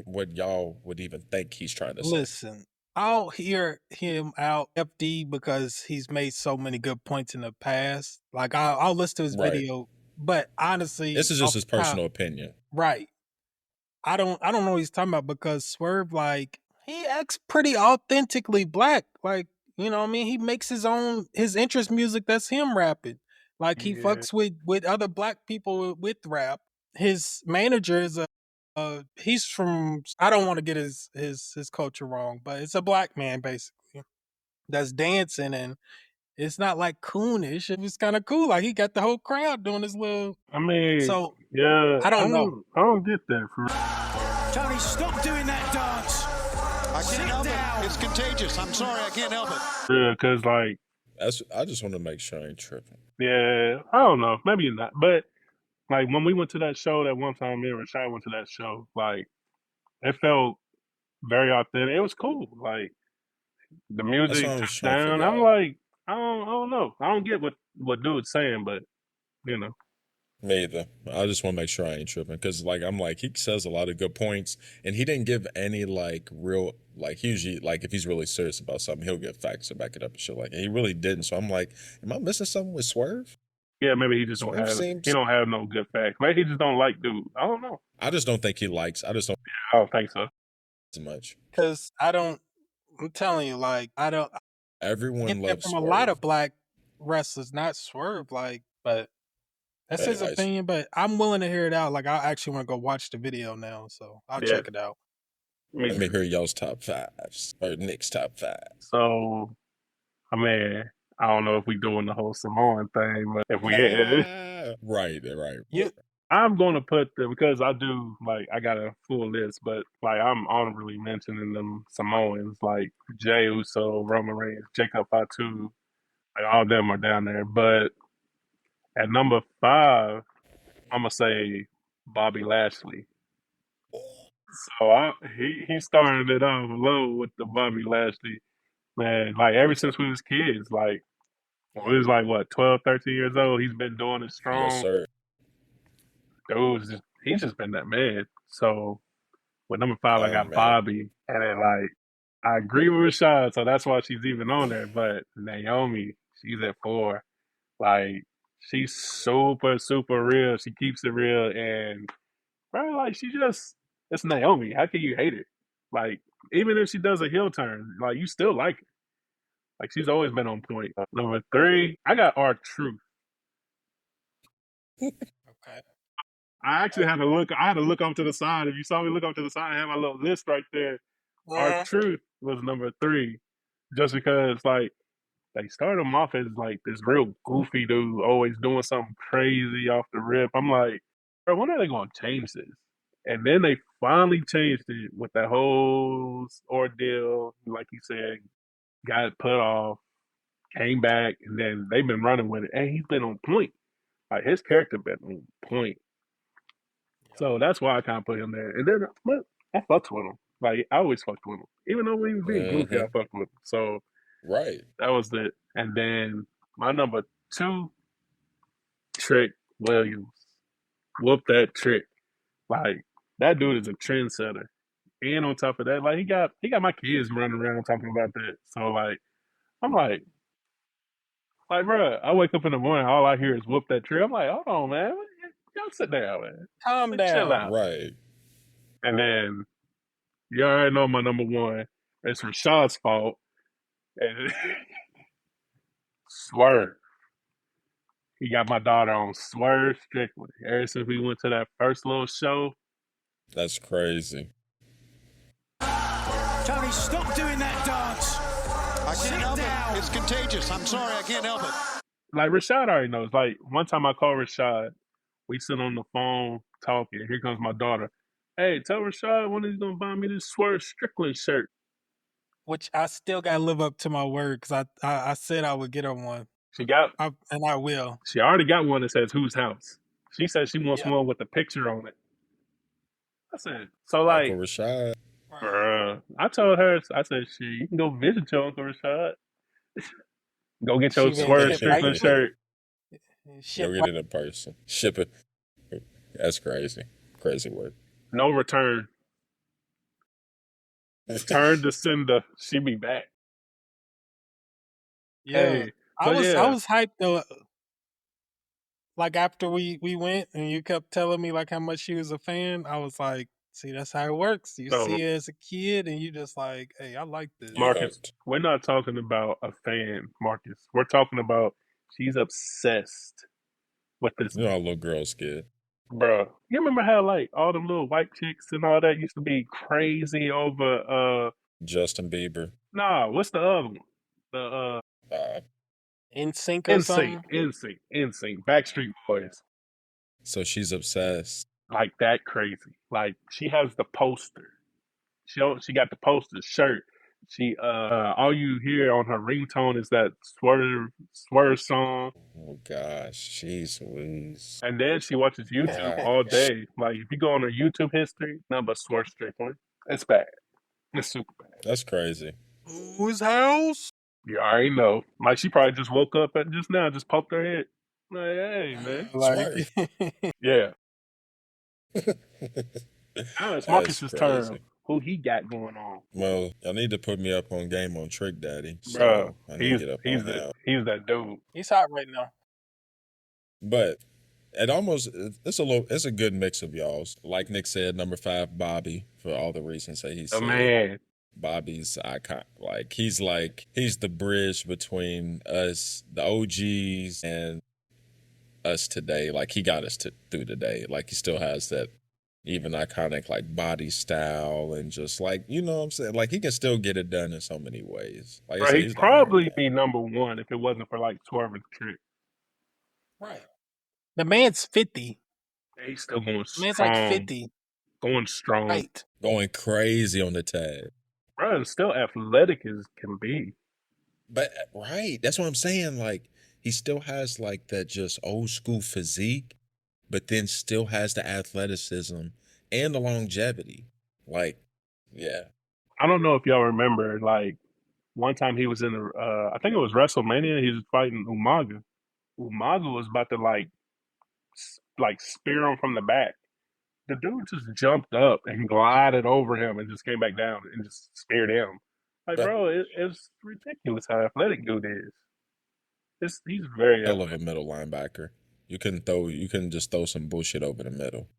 what y'all would even think he's trying to say. Listen, I'll hear him out FD because he's made so many good points in the past. Like I'll listen to his video, but honestly, this is just his personal opinion. Right. I don't know what he's talking about because Swerve, like, he acts pretty authentically black. Like, you know what I mean? He makes his interest music that's him rapping. Like he fucks with other black people with rap. His manager is he's from, I don't want to get his culture wrong, but it's a black man basically that's dancing, and it's not like coonish. It was kind of cool. Like he got the whole crowd doing his little. I mean, so yeah, I don't know. I don't get that. Tony, stop doing that dance. I can't help it. It's contagious. I'm sorry, I can't help it. Yeah, because like, I just want to make sure I ain't tripping. Yeah, I don't know, maybe not, but like when we went to that show that one time, me and Rashid went to that show. Like it felt very authentic. It was cool. Like the music down. I'm like, I don't know. I don't get what dude's saying, but you know. Me either. I just want to make sure I ain't tripping because, like, I'm like, he says a lot of good points, and he didn't give any like real, like, usually, like, if he's really serious about something, he'll get facts to back it up and shit. Like, and he really didn't. So I'm like, am I missing something with Swerve? Yeah, maybe he just don't have. He don't have no good facts. Maybe he just don't like dude. I don't know. I just don't think he likes. I just don't. I don't think so. As much because I'm telling you, like, I don't. Everyone loves from Swerve. A lot of black wrestlers, not Swerve, like, but. That's his opinion, but I'm willing to hear it out. Like, I actually want to go watch the video now, so I'll check it out. Let me hear y'all's top fives or Nick's top five. So, I mean, I don't know if we doing the whole Samoan thing, but if we right. Yeah. I'm gonna put because I do like I got a full list, but like I'm honorably mentioning them Samoans like Jey Uso, Roman Reigns, Jacob Fatu, like all of them are down there, but. At number 5, I'm gonna say Bobby Lashley. So he started it off low with the Bobby Lashley, man. Like ever since we was kids, like when we was like what 12, 13 years old, he's been doing it strong. Yes, sir. Dude, he's just been that man. So with number 5, I got Bobby, and then like I agree with Rashid, so that's why she's even on there. But Naomi, she's at 4, like. She's super, super real. She keeps it real. And, bro, like, it's Naomi. How can you hate it? Like, even if she does a heel turn, like, you still like her. Like, she's always been on point. Number 3, I got R-Truth. Okay. I actually had to look. I had to look off to the side. If you saw me look off to the side, I have my little list right there. R-Truth was number 3. Just because, like, they started him off as like this real goofy dude, always doing something crazy off the rip. I'm like, bro, when are they going to change this? And then they finally changed it with that whole ordeal. Like you said, got put off, came back, and then they've been running with it. And he's been on point. Like his character been on point. So that's why I kind of put him there. And then I fucked with him. Like I always fucked with him, even though he was being goofy. I fucked with him. So. Right. That was it. And then my number 2, Trick Williams. Whoop that Trick. Like, that dude is a trendsetter. And on top of that, like he got my kids running around talking about that. So like I'm like bro, I wake up in the morning, all I hear is whoop that Trick. I'm like, hold on, man. Y'all sit down, man. Calm down. Chill out. Right. And then you already know my number 1. It's Rashad's fault. And Swerve. He got my daughter on Swerve strictly. Ever since we went to that first little show. That's crazy. Tony, stop doing that dance. I can't help it. It's contagious. I'm sorry, I can't help it. Like, Rashid already knows. Like, one time I called Rashid. We sit on the phone talking. Here comes my daughter. Hey, tell Rashid when he's going to buy me this Swerve Strickland shirt. Which I still got to live up to my word because I said I would get her one. And I will. She already got one that says "Whose House." She said she wants one with a picture on it. I said, so like, Uncle Rashid. I told her, I said, shit, you can go visit your Uncle Rashid. Go get your Swerve Strickland shirt. Go get it in person. Ship it. That's crazy. Crazy work. No return. Return to sender. She be back. Yeah. Hey, I was hyped though. Like after we went and you kept telling me like how much she was a fan, I was like, see, that's how it works. You see it as a kid and you just like, hey, I like this. Marcus, we're not talking about a fan, Marcus. We're talking about she's obsessed with this. You know how little girls get. Bro, you remember how like all them little white chicks and all that used to be crazy over Justin Bieber? Nah, what's the other one? The NSYNC or something? NSYNC, Backstreet Boys. So she's obsessed. Like that crazy. Like she has the poster. She got the poster shirt. She all you hear on her ringtone is that Swerve song. Oh gosh, jeez Louise. And then she watches YouTube all day. Like if you go on her YouTube history, nothing but Swerve Strickland. It's bad. It's super bad. That's crazy. Whose house? You already know. Like she probably just woke up and just now just poked her head. Like, hey man. Like yeah. Now it's Marcus's turn. Who he got going on? Well, y'all need to put me up on game on Trick Daddy. So bro, I need to get up on he's that dude. He's hot right now. But it's a good mix of y'all's. Like Nick said, number 5, Bobby, for all the reasons that he said. Man. Bobby's icon. He's the bridge between us, the OGs, and us today. Like he got us through today. Like he still has that even iconic like body style and just like, you know what I'm saying? Like he can still get it done in so many ways. Like bro, he'd probably be number 1 if it wasn't for like Swerve and Trick. Right. The man's 50. He's still going strong. The man's like 50. Going strong. Right. Going crazy on the tag. Bro, and still athletic as can be. But right, that's what I'm saying. Like he still has like that just old school physique, but then still has the athleticism and the longevity. Like, yeah. I don't know if y'all remember, like, one time he was in I think it was WrestleMania, he was fighting Umaga. Umaga was about to, like spear him from the back. The dude just jumped up and glided over him and just came back down and just speared him. Like, bro, it's ridiculous how athletic dude is. He's very hell of a middle linebacker. You couldn't just throw some bullshit over the middle.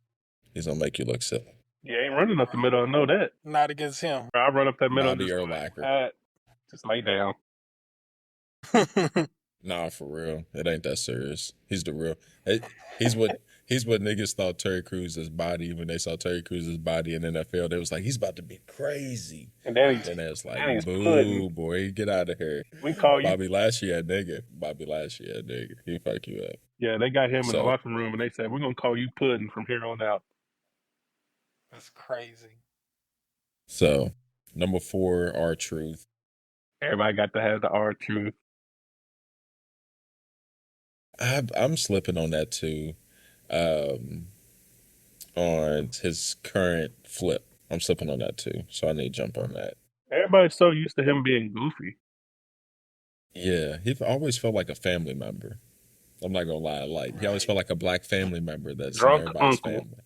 He's gonna make you look silly. You ain't running up the middle, I know that. Not against him. I run up that middle. Just lay down. Nah, for real. It ain't that serious. He's the real. He's what niggas thought Terry Cruz's body when they saw Terry Cruz's body in NFL. They was like, he's about to be crazy. And then it's like, boo, boy, get out of here. We call you Bobby Lashley a nigga. He fuck you up. Yeah, they got him in the locker room and they said, we're gonna call you Puddin' from here on out. That's crazy. So, number 4, R-Truth. Everybody got to have the R-Truth. I'm slipping on that too. On his current flip, I'm slipping on that too. So I need to jump on that. Everybody's so used to him being goofy. Yeah, he always felt like a family member. I'm not gonna lie. Like he always felt like a black family member that's in everybody's family.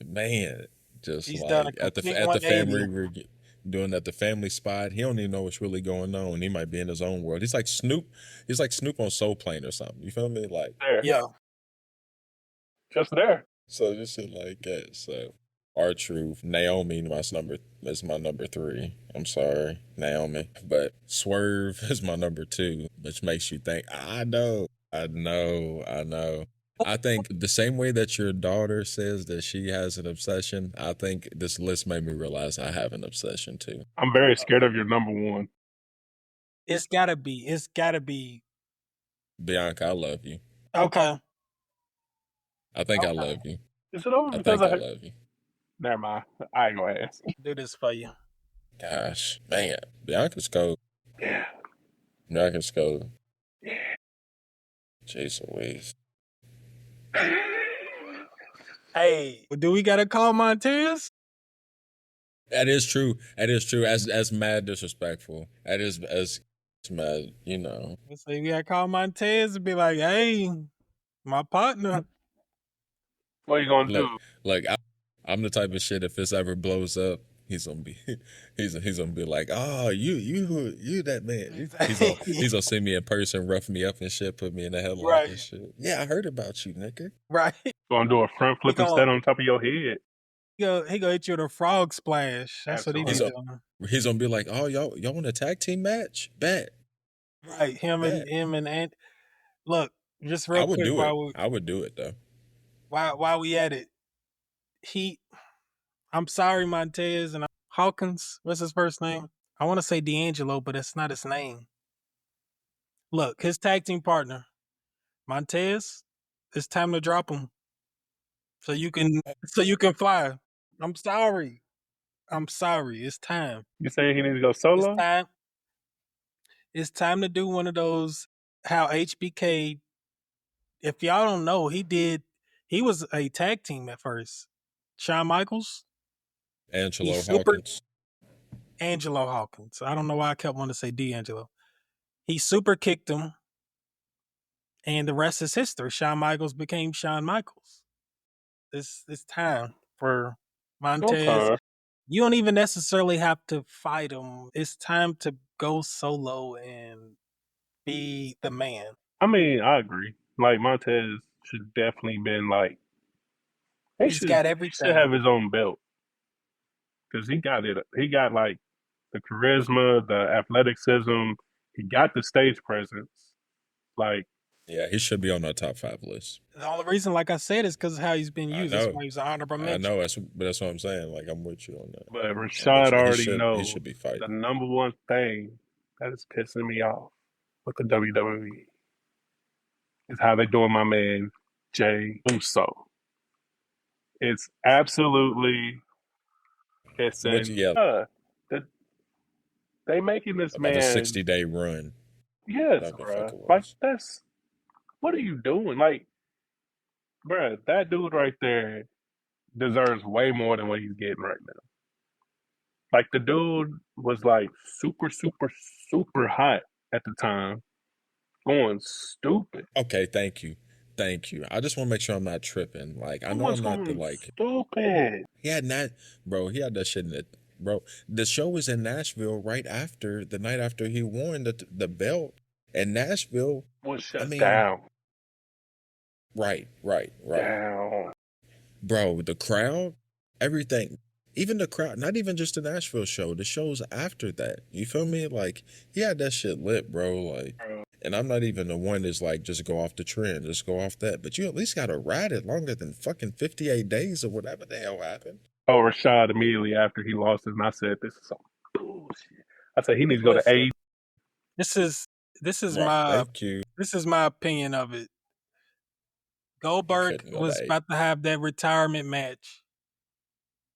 Man, just he's like at the family doing at the family spot, he don't even know what's really going on. He might be in his own world. He's like Snoop. He's like Snoop on Soul Plane or something. You feel me? Like there. Yeah, just there. So just shit like that. So R-Truth. Naomi is my number 3. I'm sorry, Naomi. But Swerve is my number 2, which makes you think, I know. I think the same way that your daughter says that she has an obsession, I think this list made me realize I have an obsession too. I'm very scared of your number 1. It's gotta be. Bianca, I love you. Okay. I think I love you. Is it over I because think I love you. Never mind. I ain't gonna ask. Do this for you. Gosh, man. Bianca's cold. Yeah. Bianca's cold. Yeah. Jeez Louise. Hey, do we gotta call Montez? That is true. As mad disrespectful. That is as mad, Let's say we gotta call Montez and be like, hey, my partner. What are you gonna do? Look, I'm the type of shit, if this ever blows up, he's gonna be like, oh, you that man. He's gonna see me in person, rough me up and shit, put me in a headlock and shit. Yeah, I heard about you, nigga. Right. Gonna do a front flip and stand on top of your head. He gonna hit you with a frog splash. That's what he's doing. He's gonna be like, oh, y'all want a tag team match? Bet. Right. Him and look, just real quick. I would do it though. While we at it, I'm sorry, Montez and Hawkins. What's his first name? I want to say D'Angelo, but it's not his name. Look, his tag team partner, Montez. It's time to drop him, so you can fly. I'm sorry. It's time. You saying he needs to go solo? It's time to do one of those. How HBK. If y'all don't know, he was a tag team at first. Shawn Michaels. Angelo Hawkins. I don't know why I kept wanting to say D'Angelo. He super kicked him, and the rest is history. Shawn Michaels became Shawn Michaels. It's time for Montez. Okay. You don't even necessarily have to fight him. It's time to go solo and be the man. I mean, I agree. Like, Montez should definitely been like, he's got everything. He should have his own belt. Because he got it. He got like the charisma, the athleticism. He got the stage presence. Like, yeah, he should be on our top 5 list. The only reason, like I said, is because of how he's been used. That's why he's an honorable mention. I know, but that's what I'm saying. Like, I'm with you on that. But Rashid already knows he should be fighting. The number one thing that is pissing me off with the WWE is how they're doing my man Jay Uso. It's absolutely pissing. They making this about man a 60-day run. Yes, bro. Like, that's, what are you doing? Like, bro, that dude right there deserves way more than what he's getting right now. Like, the dude was like super, super, super hot at the time, going stupid. Okay, thank you. I just want to make sure I'm not tripping. Like, I know I'm not stupid. He had that shit in it. Bro, the show was in Nashville right after the night after he won the belt, and Nashville was shut down. Right. Down. Bro, the crowd, everything, even the crowd, not even just the Nashville show, the shows after that. You feel me? Like, he had that shit lit, bro. Like, and I'm not even the one that's like, just go off the trend, just go off that. But you at least got to ride it longer than fucking 58 days or whatever the hell happened. Oh, Rashid immediately after he lost it, and I said, this is some bullshit. I said, he needs to go to AEW. This is my opinion of it. Goldberg was about to have that retirement match.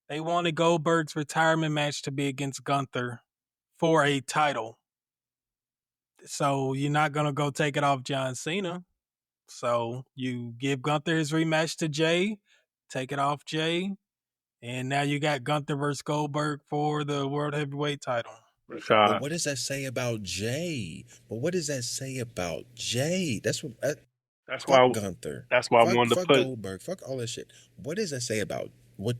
They wanted Goldberg's retirement match to be against Gunther for a title. So you're not going to go take it off John Cena. So you give Gunther his rematch to Jay, take it off Jay, and now you got Gunther versus Goldberg for the World Heavyweight title. But what does that say about Jay? That's why Gunther. That's why I wanted to put Goldberg. Fuck all that shit. What does that say about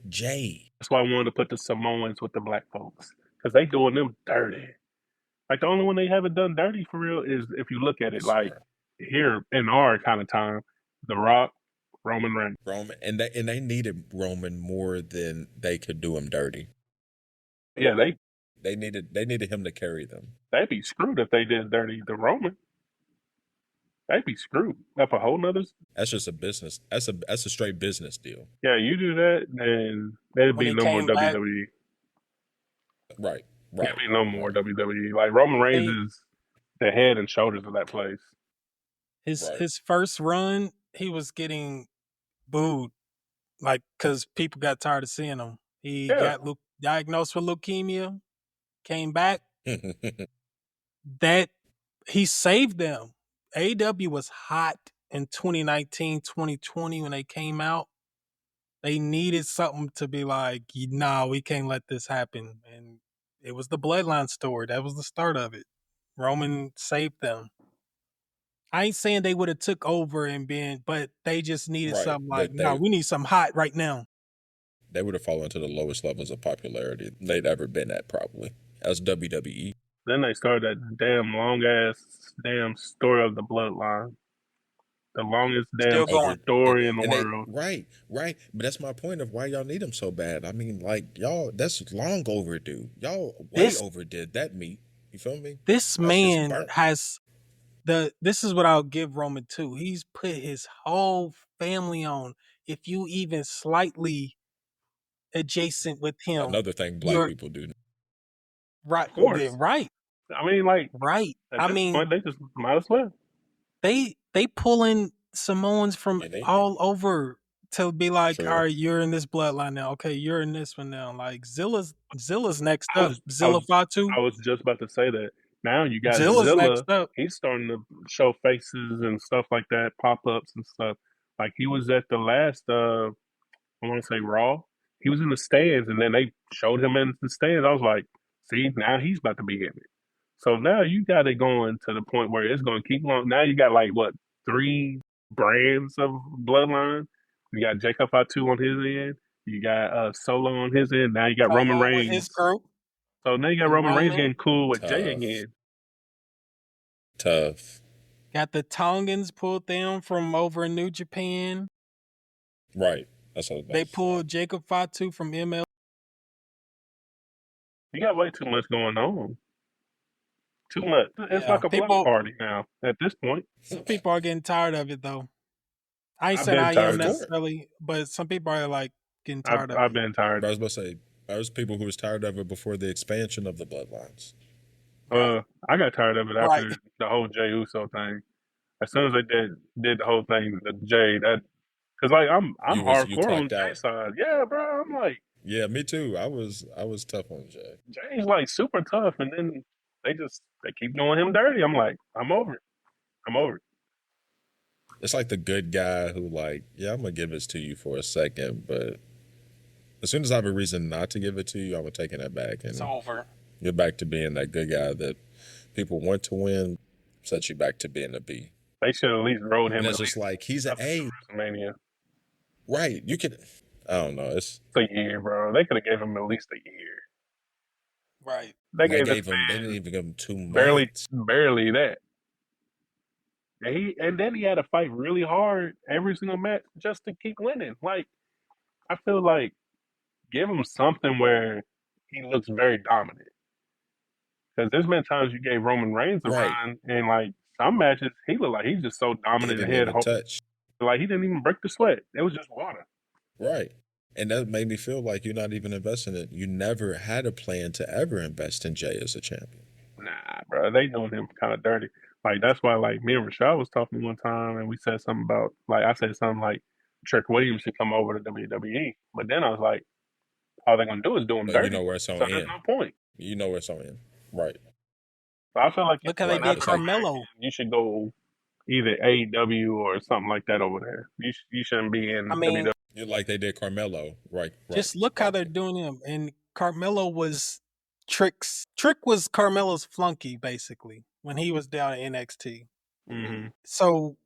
Jay? That's why I wanted to put the Samoans with the black folks, because they doing them dirty. Like, the only one they haven't done dirty for real is, if you look at it, like, here in our kind of time, The Rock Roman Reigns. Roman, and they needed Roman more than they could do him dirty. Yeah, they needed him to carry them. They'd be screwed if they did dirty to Roman. They'd be screwed. That's a whole nother. That's just a business. That's a straight business deal. Yeah, you do that, then there'd be no more WWE. Right. There'd be no more WWE. Like Roman Reigns is the head and shoulders of that place. His first run, he was getting booed, like because people got tired of seeing him. He got diagnosed with leukemia, came back. That he saved them. AEW was hot in 2019, 2020 when they came out. They needed something to be like, nah, we can't let this happen. And it was the Bloodline story. That was the start of it. Roman saved them. I ain't saying they would have took over and been, but they just needed something like, no, we need something hot right now. They would have fallen to the lowest levels of popularity they'd ever been at, probably, as WWE. Then they started that damn long-ass damn story of the Bloodline. The longest damn story in the world. Right. But that's my point of why y'all need them so bad. I mean, like, y'all, that's long overdue. Y'all overdid that meat. You feel me? This man has... This is what I'll give Roman too. He's put his whole family on. If you even slightly adjacent with him, another thing black people do. Right, of course. Right. I mean, like, right. I mean, they just might as well. They pulling Samoans from all over to be like, all right, you're in this bloodline now. Okay, you're in this one now. Like Zilla's next up. Zilla Fatu. I was just about to say that. Now you got Zilla. He's starting to show faces and stuff like that, pop-ups and stuff. Like he was at the last, I want to say Raw. He was in the stands, and then they showed him in the stands. I was like, see, now he's about to be in it. So now you got it going to the point where it's going to keep going. Now you got like, what, 3 brands of Bloodline? You got Jacob Fatu on his end. You got Solo on his end. Now you got Roman Reigns. His group. So now you got Roman Reigns getting cool with Jay again. Tough. Got the Tongans pulled them from over in New Japan. Right. That's what they pulled Jacob Fatu from ML. You got way too much going on. Too much. It's like a block party now at this point. Some people are getting tired of it though. I ain't saying I am necessarily, but some people are like getting tired of it. I've been tired. I was about to say, there was people who was tired of it before the expansion of the bloodlines. I got tired of it after the whole Jey Uso thing. As soon as they did the whole thing, the Jey, because like I'm hardcore on Jey's side. Yeah, bro. I'm like, yeah, me too. I was tough on Jey. Jey's like super tough, and then they keep doing him dirty. I'm like, I'm over it. It's like the good guy who like, yeah, I'm gonna give this to you for a second, but as soon as I have a reason not to give it to you, I'm taking it back, and it's over. You're back to being that good guy that people want to win, sets you back to being a B. They should at least roll him. And it's just like, he's an A. WrestleMania. Right. You could, I don't know. It's a year, bro. They could have gave him at least a year. Right. They gave him, they didn't even give him 2 months. Barely that. And then he had to fight really hard every single match just to keep winning. Like, I feel like give him something where he looks very dominant. Because there's been times you gave Roman Reigns a run, and like some matches, he looked like he's just so dominant in head. Like he didn't even break the sweat. It was just water. Right. And that made me feel like you're not even investing in it. You never had a plan to ever invest in Jey as a champion. Nah, bro. They doing him kind of dirty. Like, that's why, like, me and Rashid was talking one time, and we said something about, like, I said something like, Trick Williams should come over to WWE. But then I was like, all they're going to do is do him dirty. You know where it's on so there's no point. You know where it's on. Right. So I feel like look how they did Carmelo. You should go either AEW or something like that over there. You shouldn't be in WWE. Like they did Carmelo. Right. Just look how they're doing him. And Carmelo was Trick's. Trick was Carmelo's flunky, basically, when he was down at NXT. Mm-hmm. So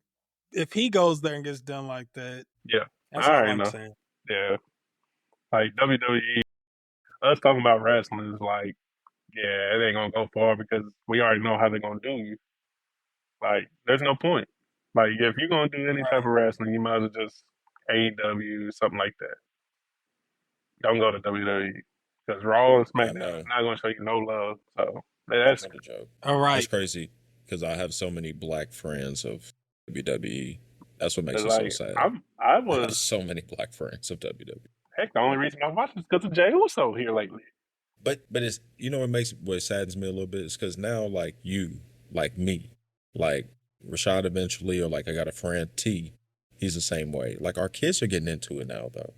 if he goes there and gets done like that, yeah, that's all I'm saying. Yeah, like WWE, us talking about wrestling is like, yeah, it ain't gonna go far because we already know how they're gonna do you. Like, there's no point. Like, if you're gonna do any type of wrestling, you might as well just AEW, something like that. Don't go to WWE because Raw and SmackDown is not going to show you no love. So that's not a joke. All right. That's crazy because I have so many black friends of WWE. That's what makes it so sad. I have so many black friends of WWE. Heck, the only reason I watch is because of Jey Uso here lately. But it's what saddens me a little bit is because now like you, like me, like Rashid eventually, or like I got a friend T, he's the same way. Like our kids are getting into it now though.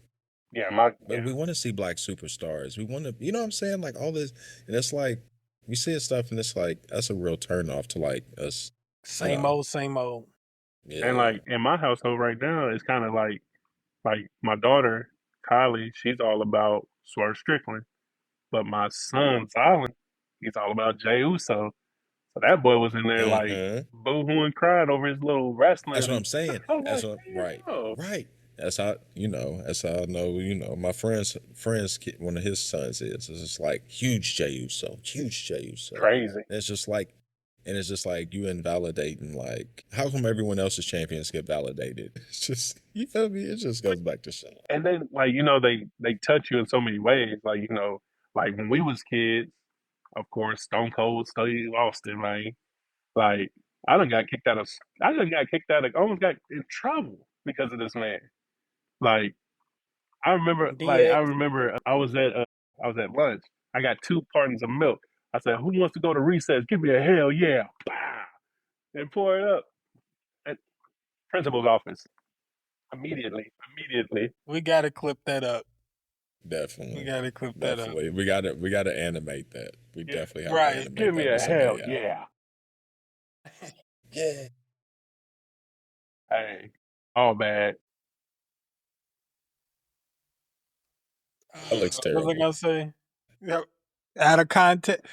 Yeah, but we want to see black superstars. We want to, you know what I'm saying? Like all this, and it's like we see this stuff, and it's like that's a real turn off to like us. Same old. Yeah. And like in my household right now, it's kind of like my daughter Kylie, she's all about Swerve Strickland, but my son Silent, he's all about Jey Uso. So that boy was in there like boo-hooing, crying over his little wrestling. That's what I'm saying. Right. That's how I know. My friend's kid, one of his sons is just like huge Jey Uso. Crazy. And it's just like you invalidating. Like, how come everyone else's champions get validated? It's just, you feel me? It just goes back to shit. And then like they touch you in so many ways. Like like when we was kids, of course, Stone Cold Steve Austin, man. Like I got kicked out. Almost got in trouble because of this man. Like I remember I was at lunch. I got 2 cartons of milk. I said, "Who wants to go to recess? Give me a hell yeah!" Bah! And pour it up at principal's office immediately. We gotta clip that up. Definitely, we gotta clip that up. We gotta animate that. We definitely have to animate Give me that a hell yeah. Yeah. Hey, all bad. That looks terrible. What was I gonna say? Out of context.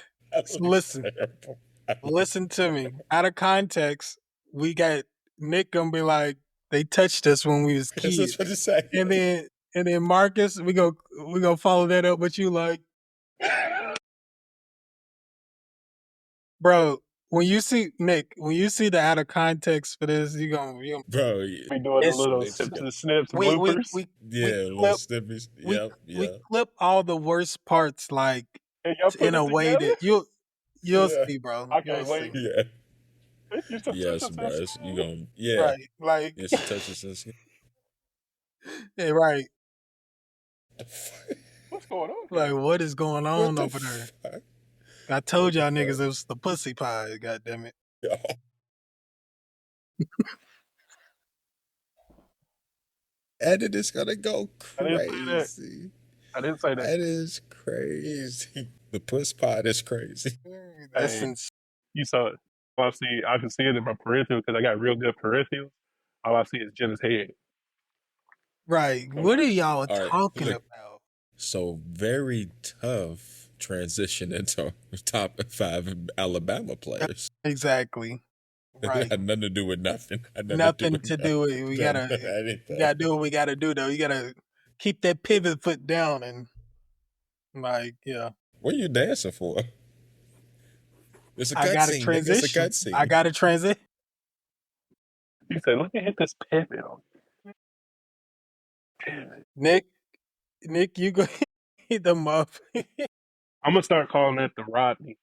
Listen to me. Out of context, we got Nick gonna be like, they touched us when we was kids. That's what it's saying. And then Marcus, we go follow that up with you like, bro. When you see Nick, the out of context for this, you gonna bro. We doing a little snips, bloopers. Little snippies. We clip all the worst parts like in a way that you'll see, bro. I can't wait. Yeah. Yes, bro. You gonna right, like it's a touch of sense. Yeah, right. What's going on? Like, what is going on over there? I told y'all niggas it was the pussy pie. God damn it. And it is gonna go crazy. I didn't say that. That is crazy. The puss pie is crazy. That's you saw it. All I can see it in my parental because I got real good parental. All I see is Jenna's head. Right. What are y'all talking about? So very tough transition into top 5 Alabama players. Exactly. Right. It had nothing to do with nothing. Nothing to do with it. We gotta do what we gotta do though. You gotta keep that pivot foot down and yeah. What are you dancing for? It's a cutscene. I got to transition. I got to transit. You said, "Let me hit this pivot on." Nick, you go hit them up. I'm gonna start calling that the Rodney.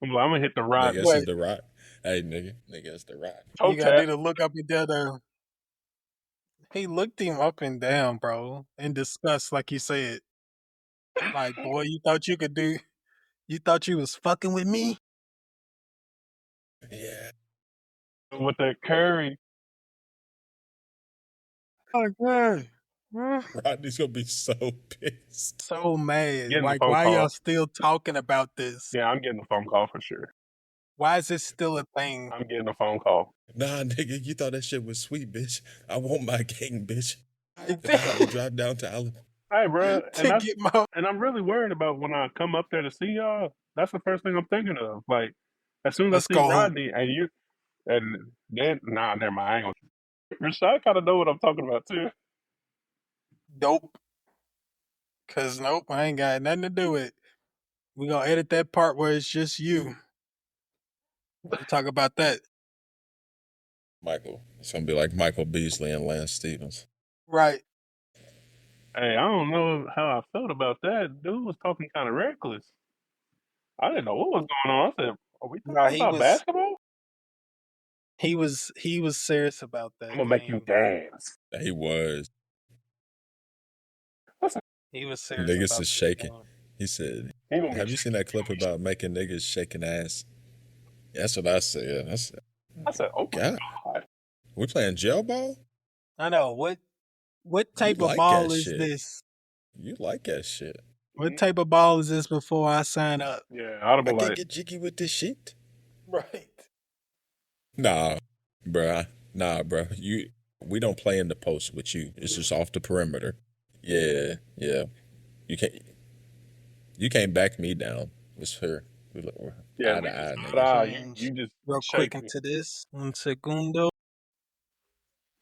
I'm gonna hit the Rodney. Nigga, it's the Rod. Hey, nigga, it's the Rod. You gotta to look up and down there. He looked him up and down, bro, in disgust, like you said. Like, boy, you thought you could do. You thought you was fucking with me? Yeah. With that curry. Like, man. Rodney's gonna be so pissed. So mad. Like, why y'all still talking about this? Yeah, I'm getting a phone call for sure. Why is this still a thing? I'm getting a phone call. Nah, nigga, you thought that shit was sweet, bitch. I want my gang, bitch. I gotta drive down to Alabama. Hey, bro, and I'm really worried about when I come up there to see y'all. That's the first thing I'm thinking of. Like, as soon as I see Rodney and then never mind. I ain't gonna. Rashid kind of know what I'm talking about too. Nope. Cause nope, I ain't got nothing to do with it. We gonna edit that part where it's just you. We'll talk about that. Michael. It's gonna be like Michael Beasley and Lance Stevens. Right. Hey, I don't know how I felt about that. Dude was talking kind of reckless. I didn't know what was going on. I said, "Are we No, talking about basketball?" he was serious about I'm that gonna make you game. dance. He was. He was serious Niggas about is that shaking. game. He said, He gonna "Have be you seen that clip about making niggas shaking ass?" That's what I said. I said, "Oh my God, god, we playing jail ball? I know. What You type of like ball that is shit? this? You like that shit? What type of ball is this before I sign up? yeah." I'd have I been can't like, get jiggy with this shit. Right. Nah, bruh. Nah, bruh. We don't play in the post with you. It's just off the perimeter. Yeah. You can't back me down. It's her. We're "Yeah, eye we to eye, just nigga. you just Real shake quick me." into this. Un segundo.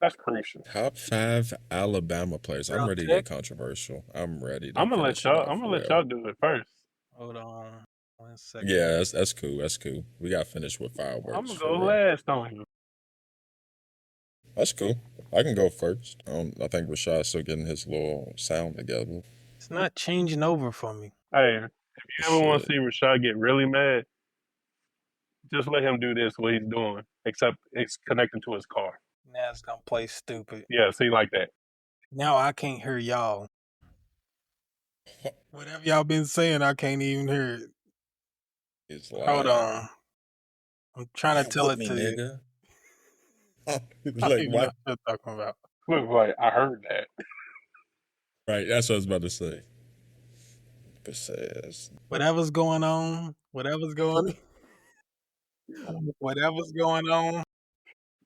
That's crucial. Top 5 Alabama players. I'm Real ready to quick. get controversial. I'm ready to I'm gonna finish it off let well. y'all do it first. Hold on 1 second. Yeah, that's cool. That's cool. We got finished with I'm fireworks gonna for go real. last on you. That's cool. I can go first. I think Rashid's still getting his little sound together. It's not changing over for me. Hey, if you ever want to Shit. see Rashid get really mad, just let him do this. What he's doing, except it's connecting to his car. Now it's gonna play stupid. Yeah, see, like that. Now I can't hear y'all. Whatever y'all been saying, I can't even hear it. It's Hold on. I'm trying to tell it to you. nigga. I Like, don't even know why? what you're talking about. Look, like I heard that. Right, that's what I was about to say. But says Whatever's going on, whatever's going on.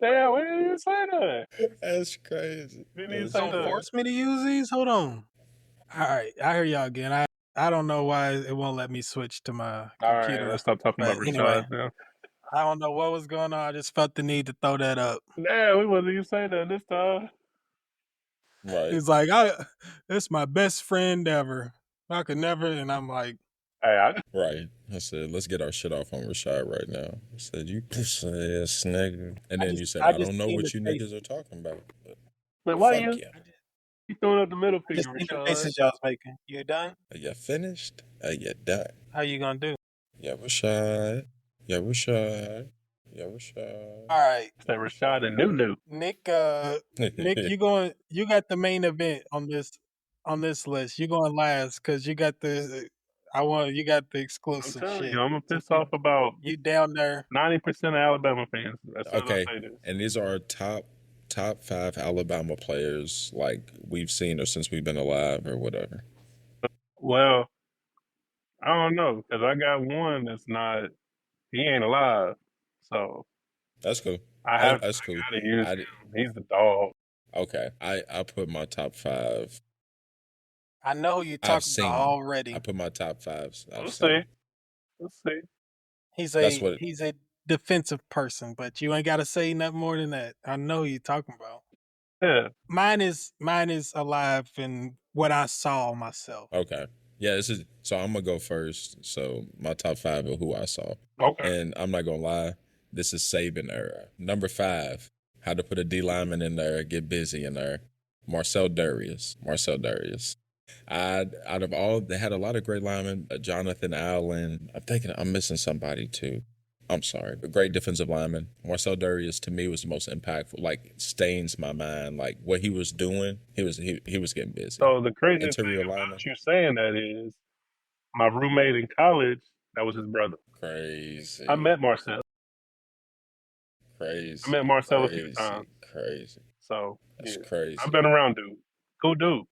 Damn, why didn't you say that? that's crazy. Didn't you You say gonna that? force me to use these? Hold on. All right, I hear y'all again. I don't know why it won't let me switch to my All right, computer. let's stop talking about But Rashid anyway, now. I don't know what was going on. I just felt the need to throw that up. Damn, we wasn't even say that this time. Right. He's like, that's my best friend ever. I could never, and I'm like, Hey, Right. I said, let's get our shit off on Rashid right now. I said, you pussy ass nigga. And then you said, I don't know what you niggas are talking about. but why Fuck you yeah. throwing up the middle just finger, see the Rashid? faces y'all's making. You done? Are you finished? Are you done? How you gonna do? Yeah, Rashid. Yeah, Rashid. Yeah, Rashid. All right, Say Rashid and Nunu. Nick. Nick, you got the main event on this list. You going last because you got the. You got the I'm exclusive telling shit. you, I'm gonna piss off about You down there? 90% of Alabama fans. As soon as Okay. I say this. And these are our top 5 Alabama players like we've seen or since we've been alive or whatever. Well, I don't know because I got one that's not. He ain't alive, so That's cool. that's cool. gotta use him. He's the dog. Okay. I put my top 5. I know who you I've talking seen. about already. I put my top 5s. Let's see. He's That's a what- he's a defensive person, but you ain't got to say nothing more than that. I know who you talking about. Yeah. Mine is alive in what I saw myself. Okay. Yeah, so I'm gonna go first. So my top 5 of who I saw. Okay. And I'm not gonna lie, this is Saban era. Number 5, how to put a D lineman in there, get busy in there. Marcel Darius. Out of all, they had a lot of great linemen. Jonathan Allen. I'm thinking I'm missing somebody too. I'm sorry, but great defensive lineman. Marcel Darius to me was the most impactful. Like stains my mind. Like what he was doing, he was getting busy. So the crazy Interior thing lineman. about you saying that is, my roommate in college, that was his brother. Crazy. I met Marcel. Crazy. I met Marcel a few times. Crazy. So That's yeah. crazy. I've been around dude. Cool dude.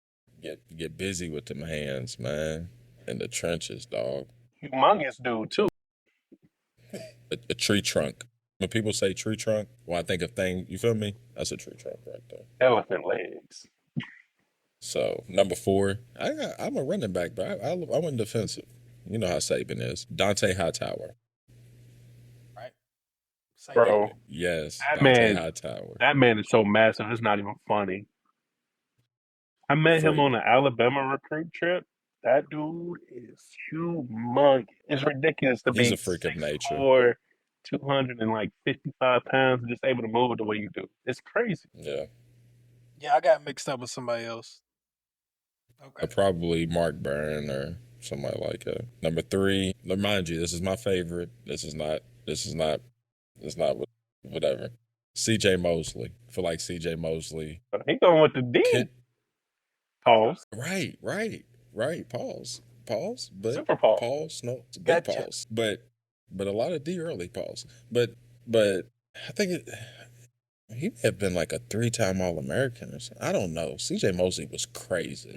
Get busy with them hands, man. In the trenches, dog. Humongous dude too. A tree trunk. When people say tree trunk, well, I think of thing. You feel me? That's a tree trunk right there. Elephant legs. So number 4, I'm a running back, but I went defensive. You know how Saban is. Dante Hightower. Right. Bro. Yes, That Dante man, Hightower. That man is so massive, it's not even funny. I met him on an Alabama recruit trip. That dude is humongous. It's ridiculous to be He's a freak of nature. 6'4", 255 pounds, just able to move the way you do. It's crazy. Yeah. Yeah, I got mixed up with somebody else. Okay. Probably Mark Barron or somebody like that. Number 3, remind you, this is my favorite. This is not whatever. CJ Mosley. I feel like CJ Mosley. He going with the D. Pause. Right. Pause. But Super pause. Pause. No, it's a big Gotcha. pause. But a lot of D early pause. But I think he may have been like a 3-time All-American or something. I don't know. CJ Mosley was crazy.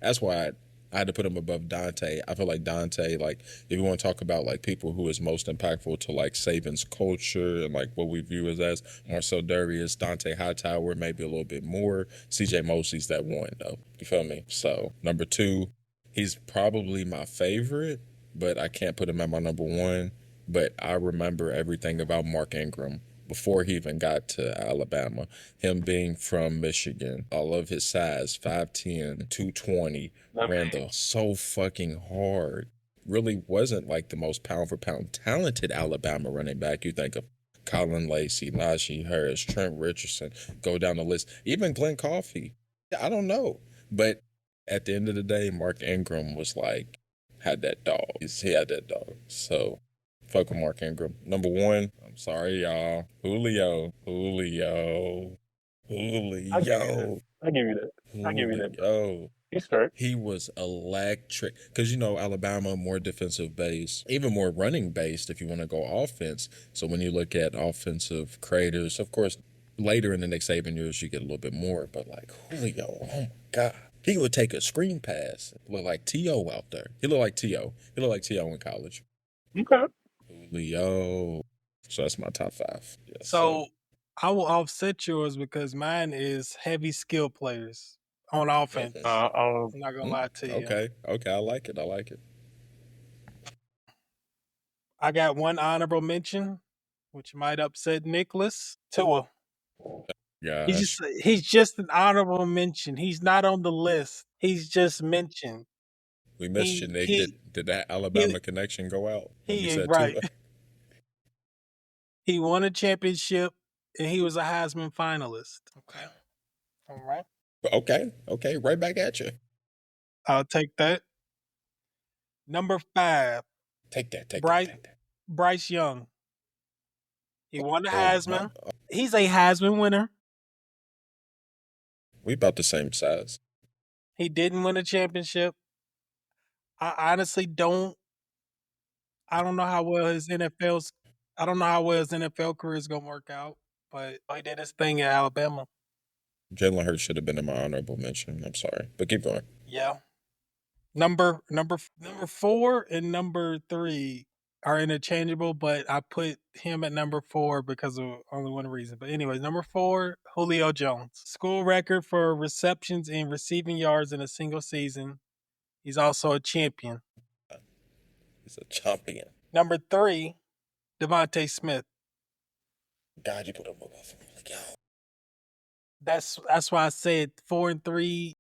That's why I had to put him above Dante. I feel like Dante, like, if you want to talk about like people who is most impactful to like Saban's culture and like what we view as Marcel Darius, Dante Hightower, maybe a little bit more. CJ Mosley's that one though. You feel me? So number 2, he's probably my favorite, but I can't put him at my number 1. But I remember everything about Mark Ingram before he even got to Alabama. Him being from Michigan. I love his size, 5'10", 220. Ran so fucking hard. Really wasn't like the most pound for pound talented Alabama running back. You think of Colin Lacey, Najee Harris, Trent Richardson, go down the list. Even Glenn Coffey. I don't know. But at the end of the day, Mark Ingram was like, had that dog. He had that dog. So fuck with Mark Ingram. Number 1, I'm sorry, y'all. Julio. I give you that. He's fair. He was electric. Because, Alabama, more defensive based, even more running based if you want to go offense. So when you look at offensive creators, of course, later in the Nick Saban years, you get a little bit more. But like Julio, oh my God. He would take a screen pass. Look like T.O. out there. He looked like T.O. He looked like T.O. in college. Okay. Julio. So that's my top 5. Yes, so I will offset yours because mine is heavy skill players on offense. I'm not gonna lie to you. Okay, I like it. I got one honorable mention, which might upset Nicholas. Tua. Gosh. He's just an honorable mention. He's not on the list. He's just mentioned. We missed you, Nick. Did that Alabama connection go out? Right. He won a championship, and he was a Heisman finalist. Okay. All right. Okay. Right back at you. I'll take that. Number 5. Take that. Bryce Young. He won the Heisman. He's a Heisman winner. We about the same size. He didn't win a championship. I honestly don't. I don't know how well his NFL career is gonna work out, but he did his thing at Alabama. Jalen Hurts should have been in my honorable mention. I'm sorry, but keep going. Yeah. Number 4 and number 3 are interchangeable, but I put him at number 4 because of only one reason. But anyways, number 4, Julio Jones. School record for receptions and receiving yards in a single season. He's also a champion. He's a champion. Number 3, Devontae Smith. God, you put him above him. Like, yo. That's why I said 4 and 3.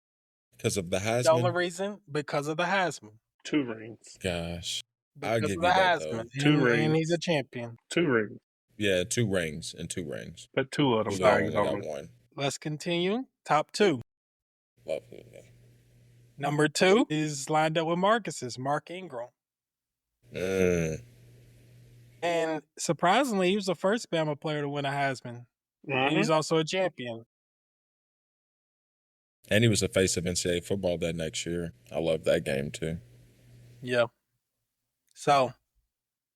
Because of the Heisman? The only reason? Because of the Heisman. 2 rings. Gosh. I'll give you that, though. 2 rings. And he's a champion. 2 rings. Yeah, 2 rings and 2 rings. But 2 of them things on one. Let's continue. Top 2. Love it. Number 2 is lined up with Marcus's, Mark Ingram. And surprisingly, he was the first Bama player to win a Heisman. And he's also a champion. And he was the face of NCAA football that next year. I love that game too. Yeah. So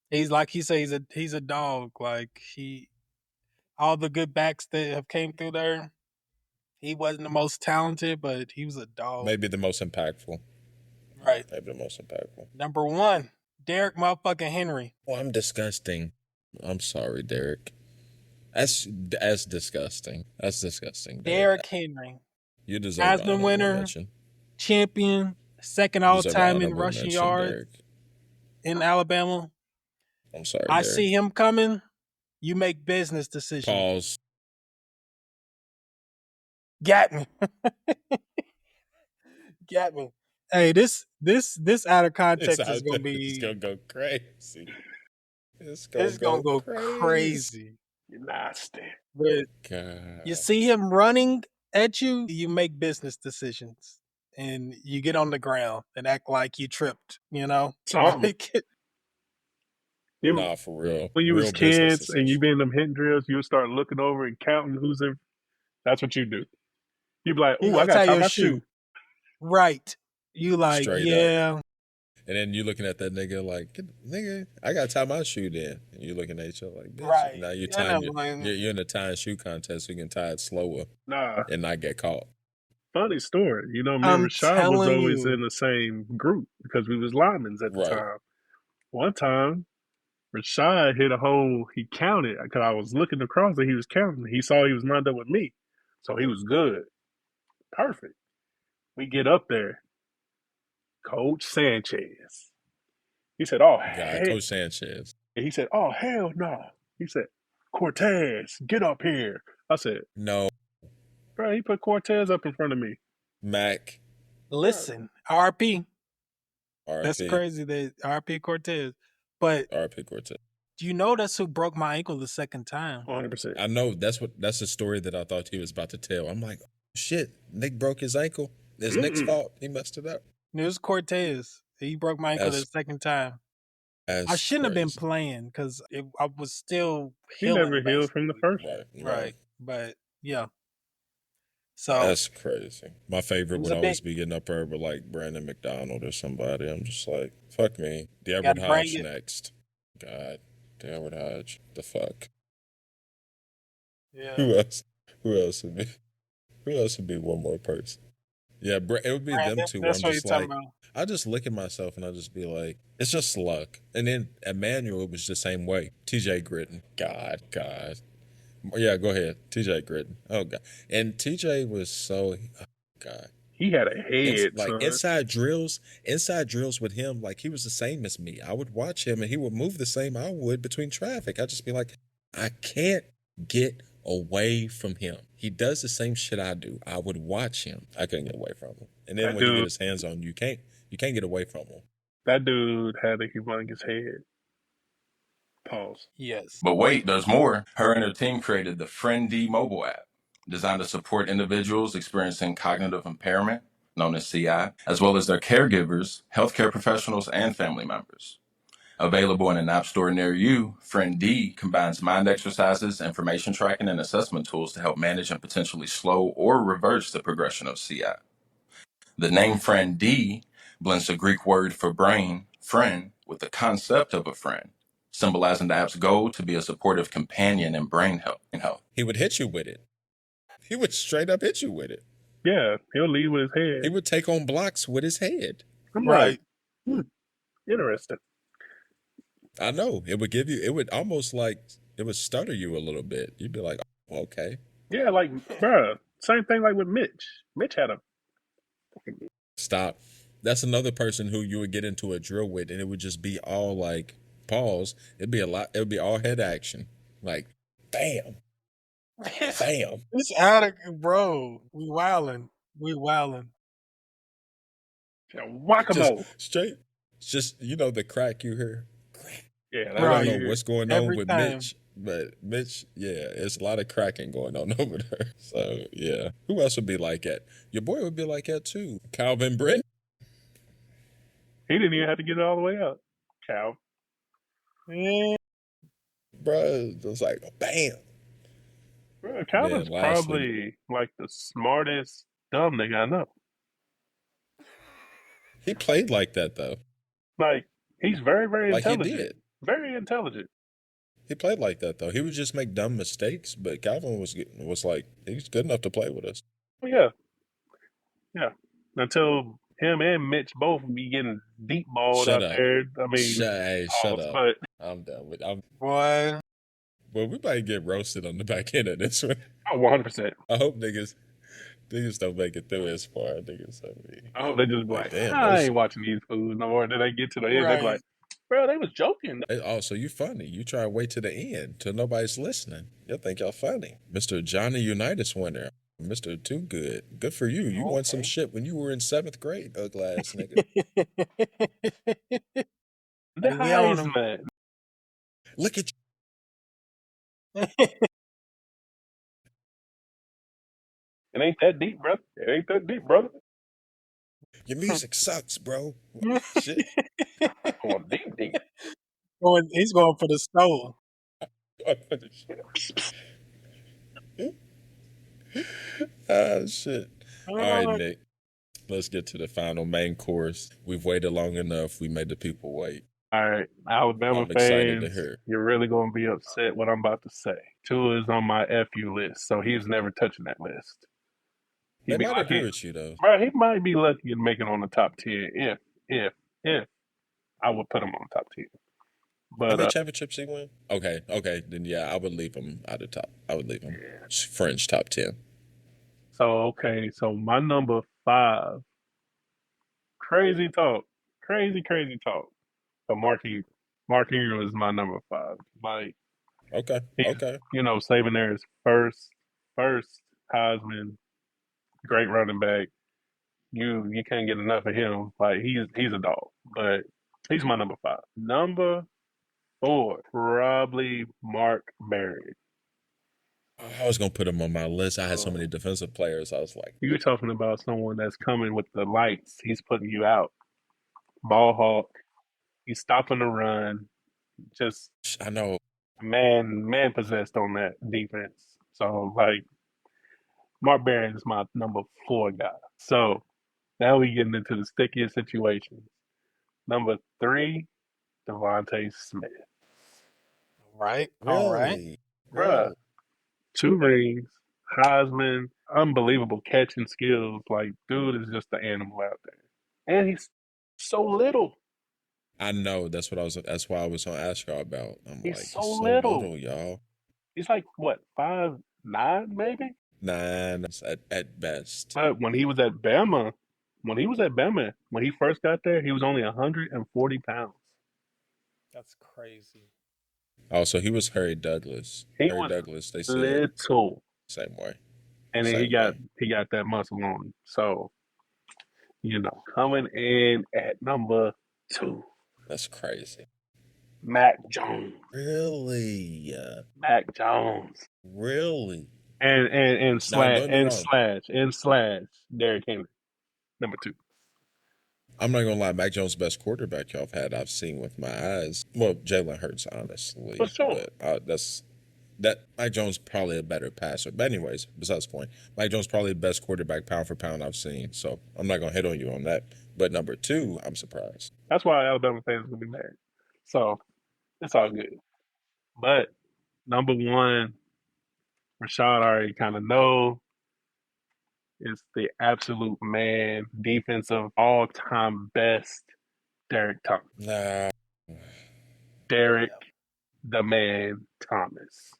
he's like he says, he's a dog. Like all the good backs that have came through there. He wasn't the most talented, but he was a dog. Maybe the most impactful. Right. Maybe the most impactful. Number 1, Derek motherfucking Henry. Oh, I'm disgusting. I'm sorry, Derek. That's disgusting. That's disgusting. Derek Henry. You deserve Heisman winner, champion, second all time in rushing yards in Alabama. I'm sorry, I Derek. see him coming. You make business decisions. Pause. Got me. Got me. Hey, this out of context is gonna be. It's gonna go crazy. It's It's gonna gonna go go crazy. crazy. You're nasty. But God. you see him running at you, you make business decisions. And you get on the ground and act like you tripped, you know? Something. Like, Nah, for real. When you real was kids business and you decision. be in them hit drills, you would start looking over and counting who's in. That's what you do. You be like, he "Ooh, I gonna gotta tie tie your my shoe. shoe." Right. You like, Straight up. yeah. And then you looking at that nigga like, nigga, I gotta tie my shoe then. And you looking at each other like, bitch. Right. Now you're You know, tying like, you're in a tying shoe contest so you can tie it slower Nah, and not get caught. funny story. You know, me and I'm Rashad was telling always you. in the same group because we was linemen at the Right. time. One time, Rashad hit a hole. He counted because I was looking across and he was counting. He saw he was lined up with me, so he was good, perfect. We get up there, Coach Sanchez. He said, "Oh, God, Coach Sanchez. He said, "Oh, hell no." He said, "Cortez, get up here." I said, No. "Bro," he put Cortez up in front of me. Mac. Listen, RP. RP. That's crazy that RP Cortez. But RP Cortez. do you know that's who broke my ankle the second time? 100%. I know that's the story that I thought he was about to tell. I'm like, shit, Nick broke his ankle. It's Nick's fault. He messed it up. It was Cortez. He broke my ankle the second time. I shouldn't have been playing because I was still healing. He never healed from the first. Right. But yeah. So that's crazy. My favorite would always be getting up there with like Brandon McDonald or somebody. I'm just like, fuck me. The Edward Hodge next. God, the Edward Hodge. The fuck. Yeah. Who else? Who else would be? Who else would be one more person? Yeah, it would be them two. That's I'm what just you're like, talking about. I just look at myself and I just be like, it's just luck. And then Emmanuel, it was the same way. TJ Gritton. God. Yeah, go ahead. TJ Gritton. Oh, God. And TJ was so, oh, God. He had a head, like son. inside drills with him, like he was the same as me. I would watch him and he would move the same I would between traffic. I'd just be like, I can't get away from him. He does the same shit I do. I would watch him. I couldn't get away from him. And then when he get his hands on you, you can't get away from him. That dude had a humongous head. Pause. Yes. But wait, there's more. Her and her team created the Friend D mobile app, designed to support individuals experiencing cognitive impairment, known as CI, as well as their caregivers, healthcare professionals, and family members. Available in an app store near you, Friend D combines mind exercises, information tracking, and assessment tools to help manage and potentially slow or reverse the progression of CI. The name Friend D blends the Greek word for brain, friend, with the concept of a friend, symbolizing the app's goal to be a supportive companion in brain health. He would hit you with it. He would straight up hit you with it. Yeah, he'll lead with his head. He would take on blocks with his head. I'm right. Interesting. I know. It would almost like, it would stutter you a little bit. You'd be like, oh, okay. Yeah, like, bruh, same thing like with Mitch. Mitch had a... Stop. That's another person who you would get into a drill with, and it would just be all like, pause. It would be all head action. Like, bam. Bam. It's out of, bro. We wildin'. Whack-a-mole. Straight. It's just, the crack you hear. Crack. Yeah, I don't know what's going on with Mitch, but Mitch, yeah, it's a lot of cracking going on over there. So, yeah. Who else would be like that? Your boy would be like that, too. Calvin Britton. He didn't even have to get it all the way up. Cal. Yeah. Bro, it was like, bam. Bro, Calvin's probably like the smartest dumb nigga I know. He played like that, though. Like, he's very, very intelligent. He did. Very intelligent. He played like that, though. He would just make dumb mistakes, but Calvin was like, he's good enough to play with us. Yeah. Yeah. Until him and Mitch both be getting deep balled out there. I mean, shut up. But I'm done with Boy. Well, we might get roasted on the back end of this one. Oh, 100%. I hope niggas don't make it through as far. I hope they just be like, damn, I ain't watching these fools no more. Then they get to the end, they be like, bro, they was joking. Oh, so you funny. You try to wait to the end till nobody's listening. You'll think y'all funny. Mr. Johnny Unitas winner. Mr. Too Good. Good for you. You won some shit when you were in 7th grade, ugly ass nigga. The Heisman. Look at It ain't that deep, brother. It ain't that deep, brother. your music sucks, bro. Shit. Going deep, deep. He's going for the stove. Shit. All right, Nick. Let's get to the final main course. We've waited long enough. We made the people wait. All right, Alabama I'm excited to fans, hear. you're really going to be upset what I'm about to say. Tua is on my FU list, so he's never touching that list. They might agree with you, though. Bro, he might be lucky to make it on the top 10 if I would put him on the top 10. But how many championships he win? Okay, then yeah, I would leave him out of top. I would leave him fringe top 10. So my number 5, crazy talk. So Mark Ingram is my number 5. Like, okay. You know, saving there is first Heisman, great running back. You can't get enough of him. Like, he's a dog, but he's my number 5. Number 4, probably Mark Barry. I was gonna put him on my list. I had so many defensive players. I was like, you're talking about someone that's coming with the lights. He's putting you out. Ball hawk. He's stopping the run. Just I know. Man possessed on that defense. So like, Mark Barron is my number 4 guy. So now we getting into the stickiest situations. Number 3, Devontae Smith. Right. Really? All right. Bruh. 2 rings, Heisman, unbelievable catching skills. Like, dude is just an animal out there. And he's so little. I know. That's why I was gonna ask y'all about. He's so little, y'all. He's like what, 5'9", maybe? 9 at best. But when he was at Bama, when he first got there, he was only 140 pounds. That's crazy. Oh, so he was Harry Douglas. Douglas, they said little. Same way. And then he got that muscle on him. So, you know, coming in at number 2. That's crazy. Mac Jones. Really? Mac Jones. Really? And slash Derrick Henry. Number 2. I'm not gonna lie, Mac Jones' best quarterback I've seen with my eyes. Well, Jalen Hurts, honestly. For sure. But Mac Jones probably a better passer. But anyways, besides the point, Mac Jones probably the best quarterback pound for pound I've seen. So I'm not gonna hit on you on that. But number 2, I'm surprised. That's why Alabama fans will be mad. So it's all good. But number 1, Rashad already kind of know. Is the absolute man, defensive all-time best, Derek Thomas. Nah. Derek the Man Thomas.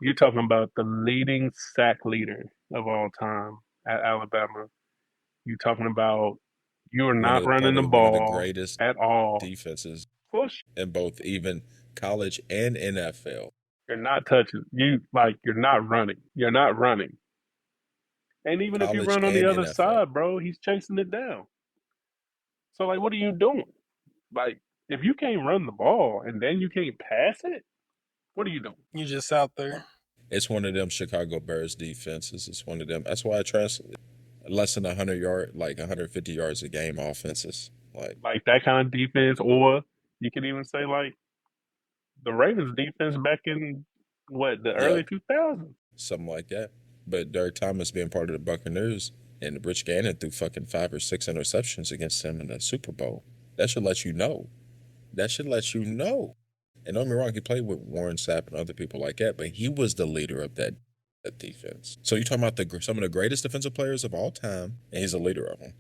You're talking about the leading sack leader of all time at Alabama. You're talking about you're not running the ball one of the greatest at all. Defenses Push. In both even college and NFL. You're not touching. You're not running. You're not running. And even College if you run on the other NFL. side, bro, he's chasing it down. So, like, what are you doing? Like, if you can't run the ball and then you can't pass it, what are you doing? You just out there. It's one of them Chicago Bears defenses. It's one of them. That's why I translate less than 150 yards a game offenses. Like that kind of defense, or you can even say like the Ravens defense back in the early 2000s. Something like that. But Derek Thomas being part of the Buccaneers and Rich Gannon threw fucking 5 or 6 interceptions against them in the Super Bowl. That should let you know. And don't get me wrong, he played with Warren Sapp and other people like that, but he was the leader of that defense. So you're talking about some of the greatest defensive players of all time, and he's a leader of them.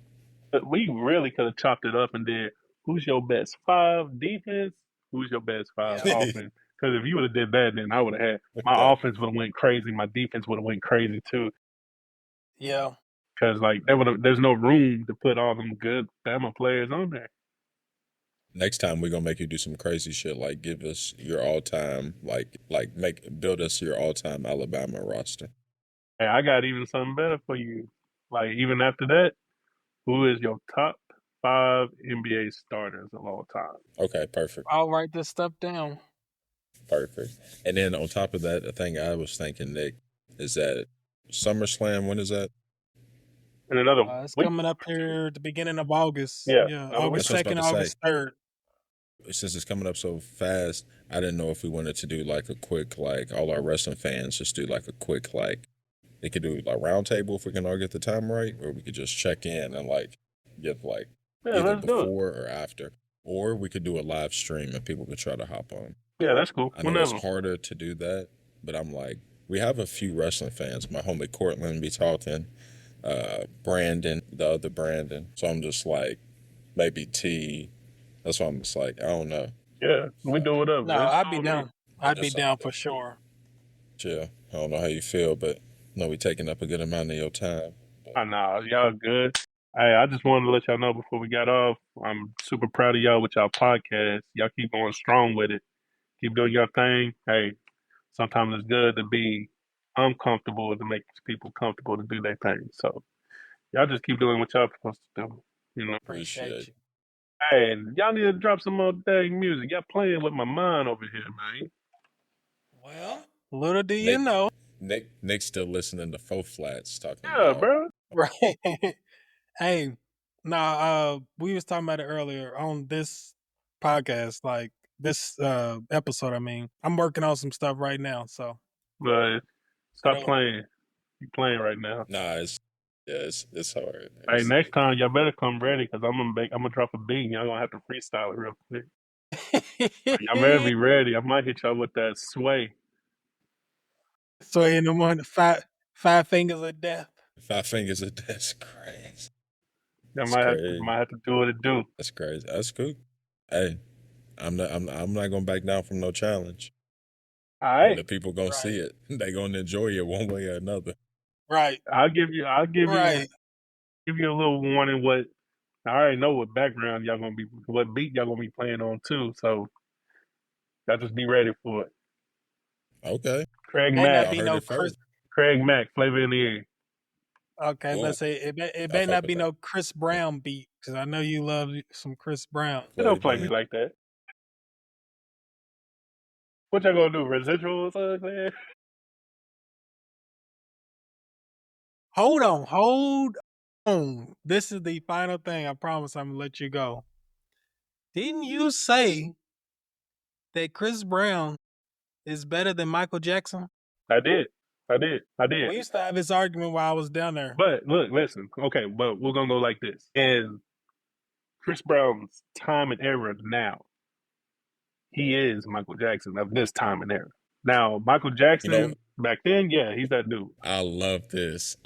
But we really could have chopped it up and did who's your best 5 defense, who's your best 5 offense. Because if you would have did that, then I would have had my offense would have went crazy, my defense would have went crazy too. Yeah. Because like there's no room to put all them good Bama players on there. Next time we're gonna make you do some crazy shit, like give us your all-time, build us your all-time Alabama roster. Hey, I got even something better for you. Like even after that, who is your top 5 NBA starters of all time? Okay, perfect. I'll write this stuff down. Perfect. And then on top of that, the thing I was thinking, Nick, is that SummerSlam, when is that? In another It's week. coming up here at the beginning of August. Yeah, August That's what I was 2nd, about to say. August 3rd. Since it's coming up so fast, I didn't know if we wanted to do like a quick, like all our wrestling fans just do like a quick, like they could do like round table if we can all get the time right, or we could just check in and like get like either before or after, or we could do a live stream and people could try to hop on. Yeah, that's cool. I know it's harder to do that, but I'm like, we have a few wrestling fans. My homie Cortland be talking, Brandon, the other Brandon. So I'm just like, maybe T. That's why I'm just like, I don't know. Yeah, we do whatever. No, I'd be down. I'd be down for sure. Yeah, I don't know how you feel, but no, we taking up a good amount of your time. I know, y'all good. Hey, I just wanted to let y'all know before we got off, I'm super proud of y'all with y'all podcast. Y'all keep going strong with it. Keep doing your thing. Hey, sometimes it's good to be uncomfortable to make people comfortable to do their thing. So y'all just keep doing what y'all supposed to do. You know, Appreciate you. Hey, y'all need to drop some more dang music. Y'all playing with my mind over here, man. Well, little do you know. Nick's still listening to Faux Flats talking about. Bro. Right. Hey, we was talking about it earlier on this podcast, like this episode. I mean, I'm working on some stuff right now, so. But stop playing. You playing right now. Nah, it's hard. Hey, next time y'all better come ready because I'm gonna drop a beat. Y'all gonna have to freestyle it real quick. Y'all better be ready. I might hit y'all with that sway. Sway in the morning, five fingers of death. 5 fingers of death, crazy. Y'all might have to do what it do. That's crazy. That's cool. Hey, I'm not gonna back down from no challenge. All right. The people gonna see it. They gonna enjoy it one way or another. Right. I'll give you a little warning. What I already know what background y'all gonna be, what beat y'all gonna be playing on too. So y'all just be ready for it. Okay. Craig Mack, Flavor in the Air. Okay, let's say it may not be no Chris Brown beat because I know you love some Chris Brown. They don't play me like that. What y'all gonna do? Residuals, man? Hold on. This is the final thing. I promise I'm gonna let you go. Didn't you say that Chris Brown is better than Michael Jackson? I did. We used to have this argument while I was down there. But look, listen. Okay, but we're gonna go like this. In Chris Brown's time and era now, he is Michael Jackson of this time and era. Now, Michael Jackson back then, yeah, he's that dude. I love this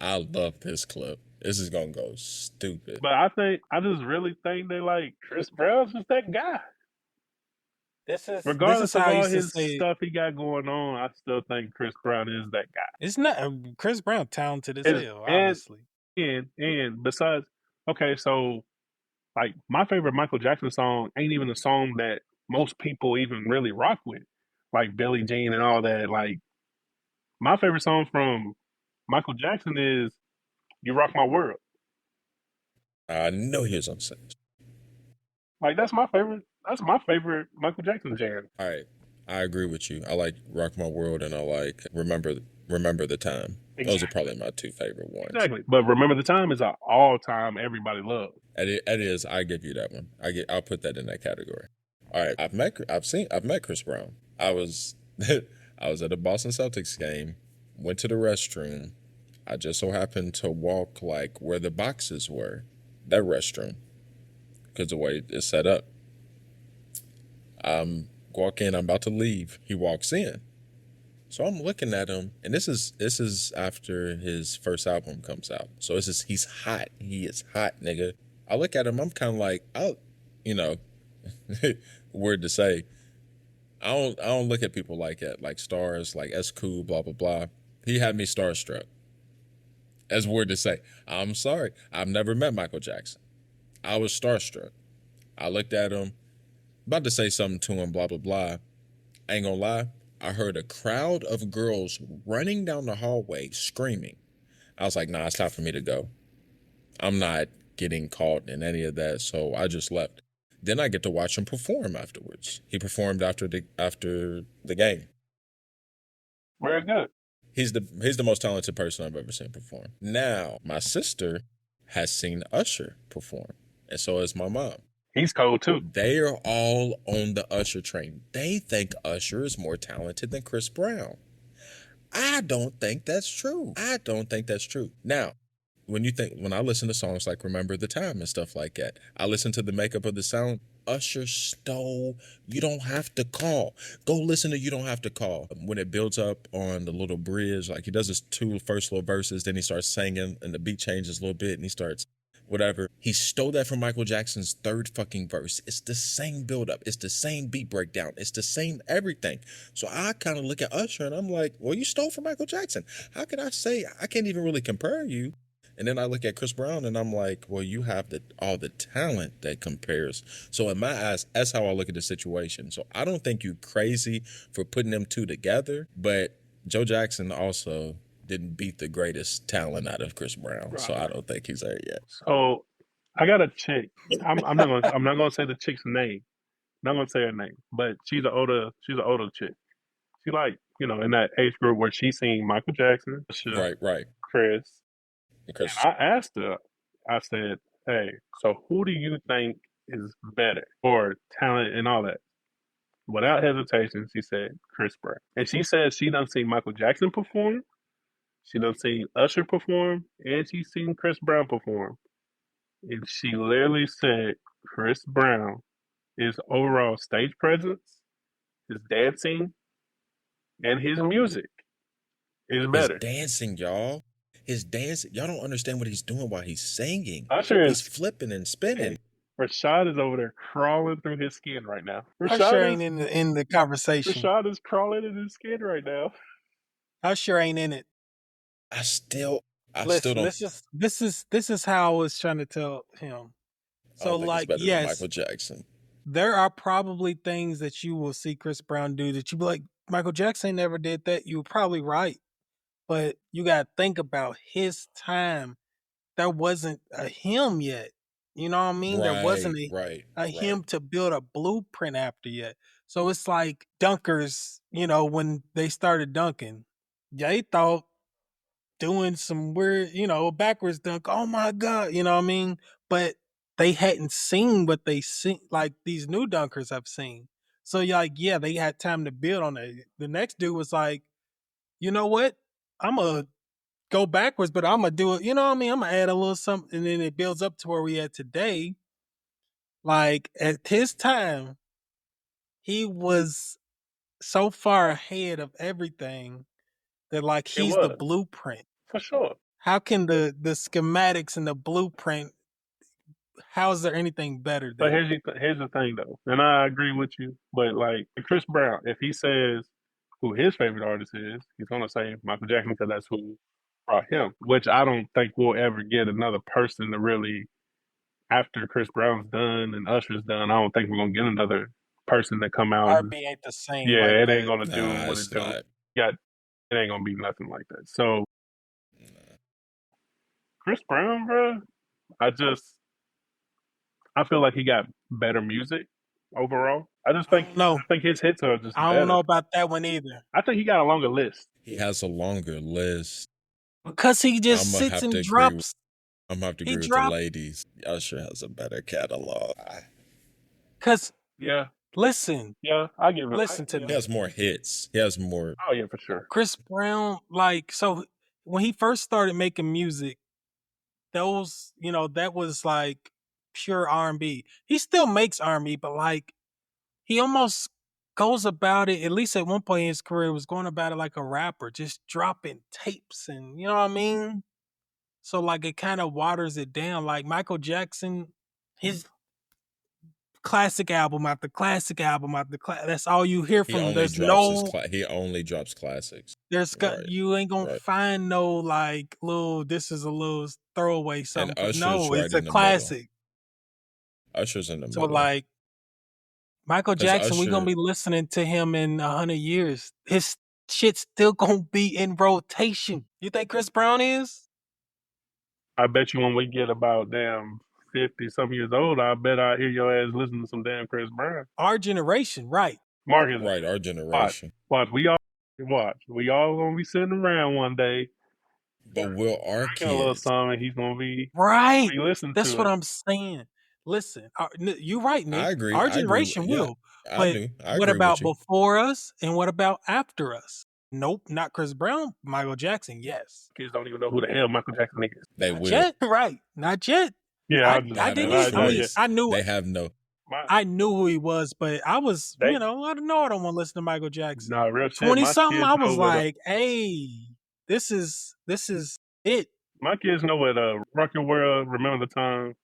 clip. This is gonna go stupid. But I just really think that like Chris Brown's just that guy. Regardless of all his stuff he got going on, I still think Chris Brown is that guy. It's not Chris Brown talented as hell, obviously. And besides, okay, so like my favorite Michael Jackson song ain't even a song that most people even really rock with, like Billie Jean and all that. Like my favorite song from Michael Jackson is "You Rock My World." I know he was on stage. Like that's my favorite. That's my favorite Michael Jackson jam. All right, I agree with you. I like "Rock My World" and I like "Remember the Time." Exactly. Those are probably my two favorite ones. Exactly, but "Remember the Time" is an all-time everybody loves. It is. I give you that one. I'll put that in that category. All right, I've met Chris Brown. I was at a Boston Celtics game. Went to the restroom. I just so happened to walk like where the boxes were, that restroom, because the way it's set up. Walk in. I'm about to leave. He walks in. So I'm looking at him, and this is after his first album comes out. So he's hot. He is hot, nigga. I look at him. I'm kind of like, weird to say. I don't look at people like that, like stars, like that's cool, blah blah blah. He had me starstruck. That's weird to say. I'm sorry. I've never met Michael Jackson. I was starstruck. I looked at him, about to say something to him, blah blah blah. I ain't gonna lie. I heard a crowd of girls running down the hallway screaming. I was like, nah, it's time for me to go. I'm not getting caught in any of that, so I just left. Then I get to watch him perform afterwards. He performed after the game. Very good. He's the most talented person I've ever seen perform. Now, my sister has seen Usher perform, and so has my mom. He's cold too. They are all on the Usher train. They think Usher is more talented than Chris Brown. I don't think that's true. Now, when I listen to songs like Remember the Time and stuff like that, I listen to the makeup of the sound. Usher stole You Don't Have to Call. Go listen to You Don't Have to Call. When it builds up on the little bridge, like he does his two first little verses, then he starts singing and the beat changes a little bit and he starts whatever. He stole that from Michael Jackson's third fucking verse. It's the same build-up. It's the same beat breakdown. It's the same everything. So I kind of look at Usher and I'm like, well, you stole from Michael Jackson. How can I say, I can't even really compare you? And then I look at Chris Brown and I'm like, well, you have all the talent that compares. So in my eyes, that's how I look at the situation. So I don't think you're crazy for putting them two together, but Joe Jackson also didn't beat the greatest talent out of Chris Brown. Right. So I don't think he's there yet. So I got a chick. I'm not gonna say the chick's name. I'm not gonna say her name, but she's an older chick. She like, in that age group where she's seen Michael Jackson, right, Chris. And I asked her, I said, hey, so who do you think is better for talent and all that? Without hesitation, she said Chris Brown. And she said she done seen Michael Jackson perform, she done seen Usher perform, and she's seen Chris Brown perform. And she literally said Chris Brown, his overall stage presence, his dancing, and his music is better. His dancing, y'all. Y'all don't understand what he's doing while he's singing. He's flipping and spinning. Rashid is over there crawling through his skin right now. Usher ain't in the conversation. Rashid is crawling in his skin right now. Usher ain't in it. I still Listen, don't. This is how I was trying to tell him. So yes, Michael Jackson. There are probably things that you will see Chris Brown do that you be like, Michael Jackson never did that. You're probably right. But you got to think about his time. There wasn't a him yet. You know what I mean? There wasn't a him to build a blueprint after yet. So it's like dunkers, when they started dunking, they thought doing some weird, backwards dunk. Oh my God. You know what I mean? But they hadn't seen what they seen, like these new dunkers have seen. So yeah, they had time to build on it. The next dude was like, you know what? I'm going to go backwards, but I'm going to do it. You know what I mean? I'm going to add a little something, and then it builds up to where we at today. Like, at his time, he was so far ahead of everything that, like, he's the blueprint. For sure. How can the schematics and the blueprint, how is there anything better than But here's the thing, though, and I agree with you, but, like, Chris Brown, if he says who his favorite artist is, he's going to say Michael Jackson because that's who brought him, which I don't think we'll ever get another person to really, after Chris Brown's done and Usher's done, I don't think we're going to get another person to come out. R&B ain't the same. Yeah, it ain't going to do what it's doing. Yeah, it ain't going to be nothing like that. So, Chris Brown, bro, I feel like he got better music overall. I just think I think his hits are just I don't know about that one either. I think he got a longer list. He has a longer list. Because he just sits and drops. I'm going to have to agree with the ladies. Usher has a better catalog. Because, yeah, listen. Yeah, I give it. Listen to me. He has more hits. He has more. Oh, yeah, for sure. Chris Brown, so when he first started making music, those, that was like pure R&B. He still makes R&B, but like, he almost goes about it, at least at one point in his career, was going about it like a rapper, just dropping tapes and, you know what I mean? So, like, it kind of waters it down. Like, Michael Jackson, his classic album after classic album after that's all you hear from him. There's he only drops classics. You ain't going to find no, like, this is a little throwaway something. No, it's a classic. Usher's in the middle. So, like, Michael Jackson, we're going to be listening to him in 100 years. His shit's still going to be in rotation. You think Chris Brown is? I bet you when we get about 50 50-some years old, I bet I hear your ass listen to some damn Chris Brown. Our generation, right? Marcus, Right, our generation. Watch. We all gonna be sitting around one day. But will our Drinking a little kids? something, he's gonna be Right. listening That's to what it. I'm saying. Listen, you're right, Nick. I agree. Our I agree. generation Yeah, will. I But do. I what agree about with you. before us and what about after us? Nope, not Chris Brown. Michael Jackson, yes. Kids don't even know who the hell Michael Jackson is. They Not will. yet, right? Not yet. Yeah, I Not didn't. a I mean, choice. I knew. They have no. I knew who he was, but I was, They- I don't know. I don't want to listen to Michael Jackson. Nah, real shit. 20 My something, kids I was know what like, hey, this is it. my kids know what Rock Your World, Remember the Time,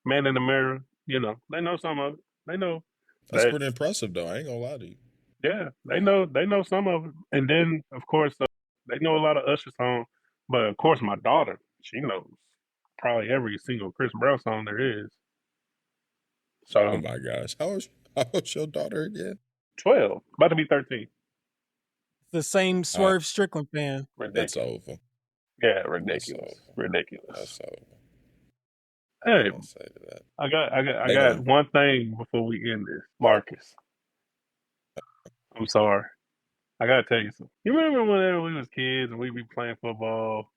Man in the Mirror. You know, they know some of it. They know. That's that- pretty impressive, though. I ain't gonna lie to you. Yeah, they know some of it. And then, of course, they know a lot of Usher songs. But of course, my daughter, she knows probably every single Chris Brown song there is. So Oh my gosh, how old's your daughter again? 12, about to be 13. The same Swerve Strickland fan. That's over. Yeah, ridiculous. That's over. Hey, I'll say to that. I got They gonna- one thing before we end this, Marcus. I'm sorry. I gotta tell you something. You remember whenever we was kids and we be playing football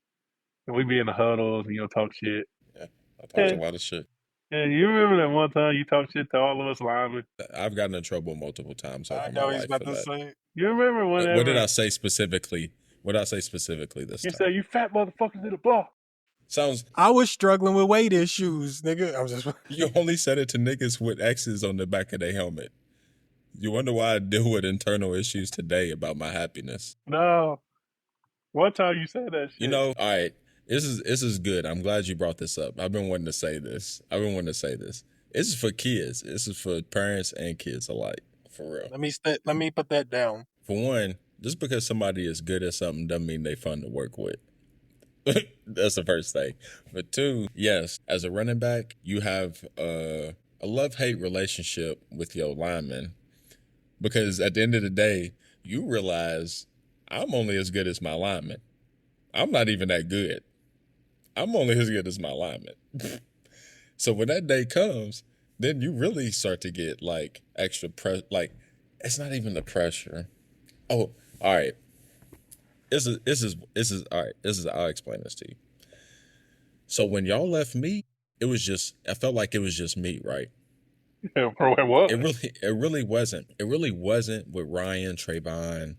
and we be in the huddles and talk shit? Yeah, I talked a lot of shit. Yeah, you remember that one time you talked shit to all of us linemen? I've gotten in trouble multiple times over I my know he's life about for to that. say it. You remember whenever What did I say specifically? What did I say specifically this you time? said you fat motherfuckers need a block? Sounds. I was struggling with weight issues, nigga. I was just. You only said it to niggas with X's on the back of their helmet. You wonder why I deal with internal issues today about my happiness. No. One time you said that shit. You know, all right. This is good. I'm glad you brought this up. I've been wanting to say this. This is for kids. This is for parents and kids alike. For real. Let me put that down. For one, just because somebody is good at something doesn't mean they're fun to work with. That's the first thing. But two, yes, as a running back, you have a love-hate relationship with your lineman. Because at the end of the day, you realize I'm only as good as my lineman. I'm not even that good. I'm only as good as my lineman. So when that day comes, then you really start to get like extra pressure. Like, it's not even the pressure. Oh, all right. This is all right. I'll explain this to you. So when y'all left me, I felt like it was just me, right? Yeah, for what? It really wasn't. It really wasn't with Ryan, Trayvon,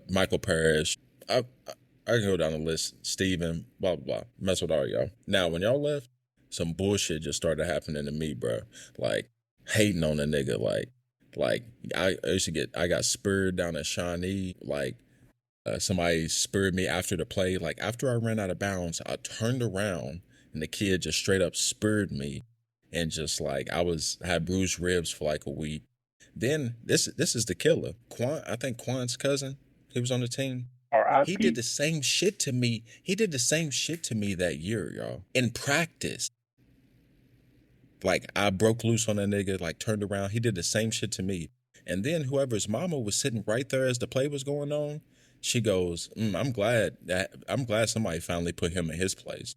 Michael Parrish. I can go down the list. Steven, blah, blah, blah. Mess with all y'all. Now, when y'all left, some bullshit just started happening to me, bro. Like, hating on a nigga. Like I got spurred down at Shawnee. Like, somebody spurred me after the play. Like, after I ran out of bounds, I turned around and the kid just straight up spurred me. And just like, I had bruised ribs for like a week. Then this is the killer. I think Quan's cousin, he was on the team. He did the same shit to me. He did the same shit to me that year, y'all. In practice. Like, I broke loose on that nigga, like turned around. He did the same shit to me. And then whoever's mama was sitting right there as the play was going on, she goes, I'm glad somebody finally put him in his place.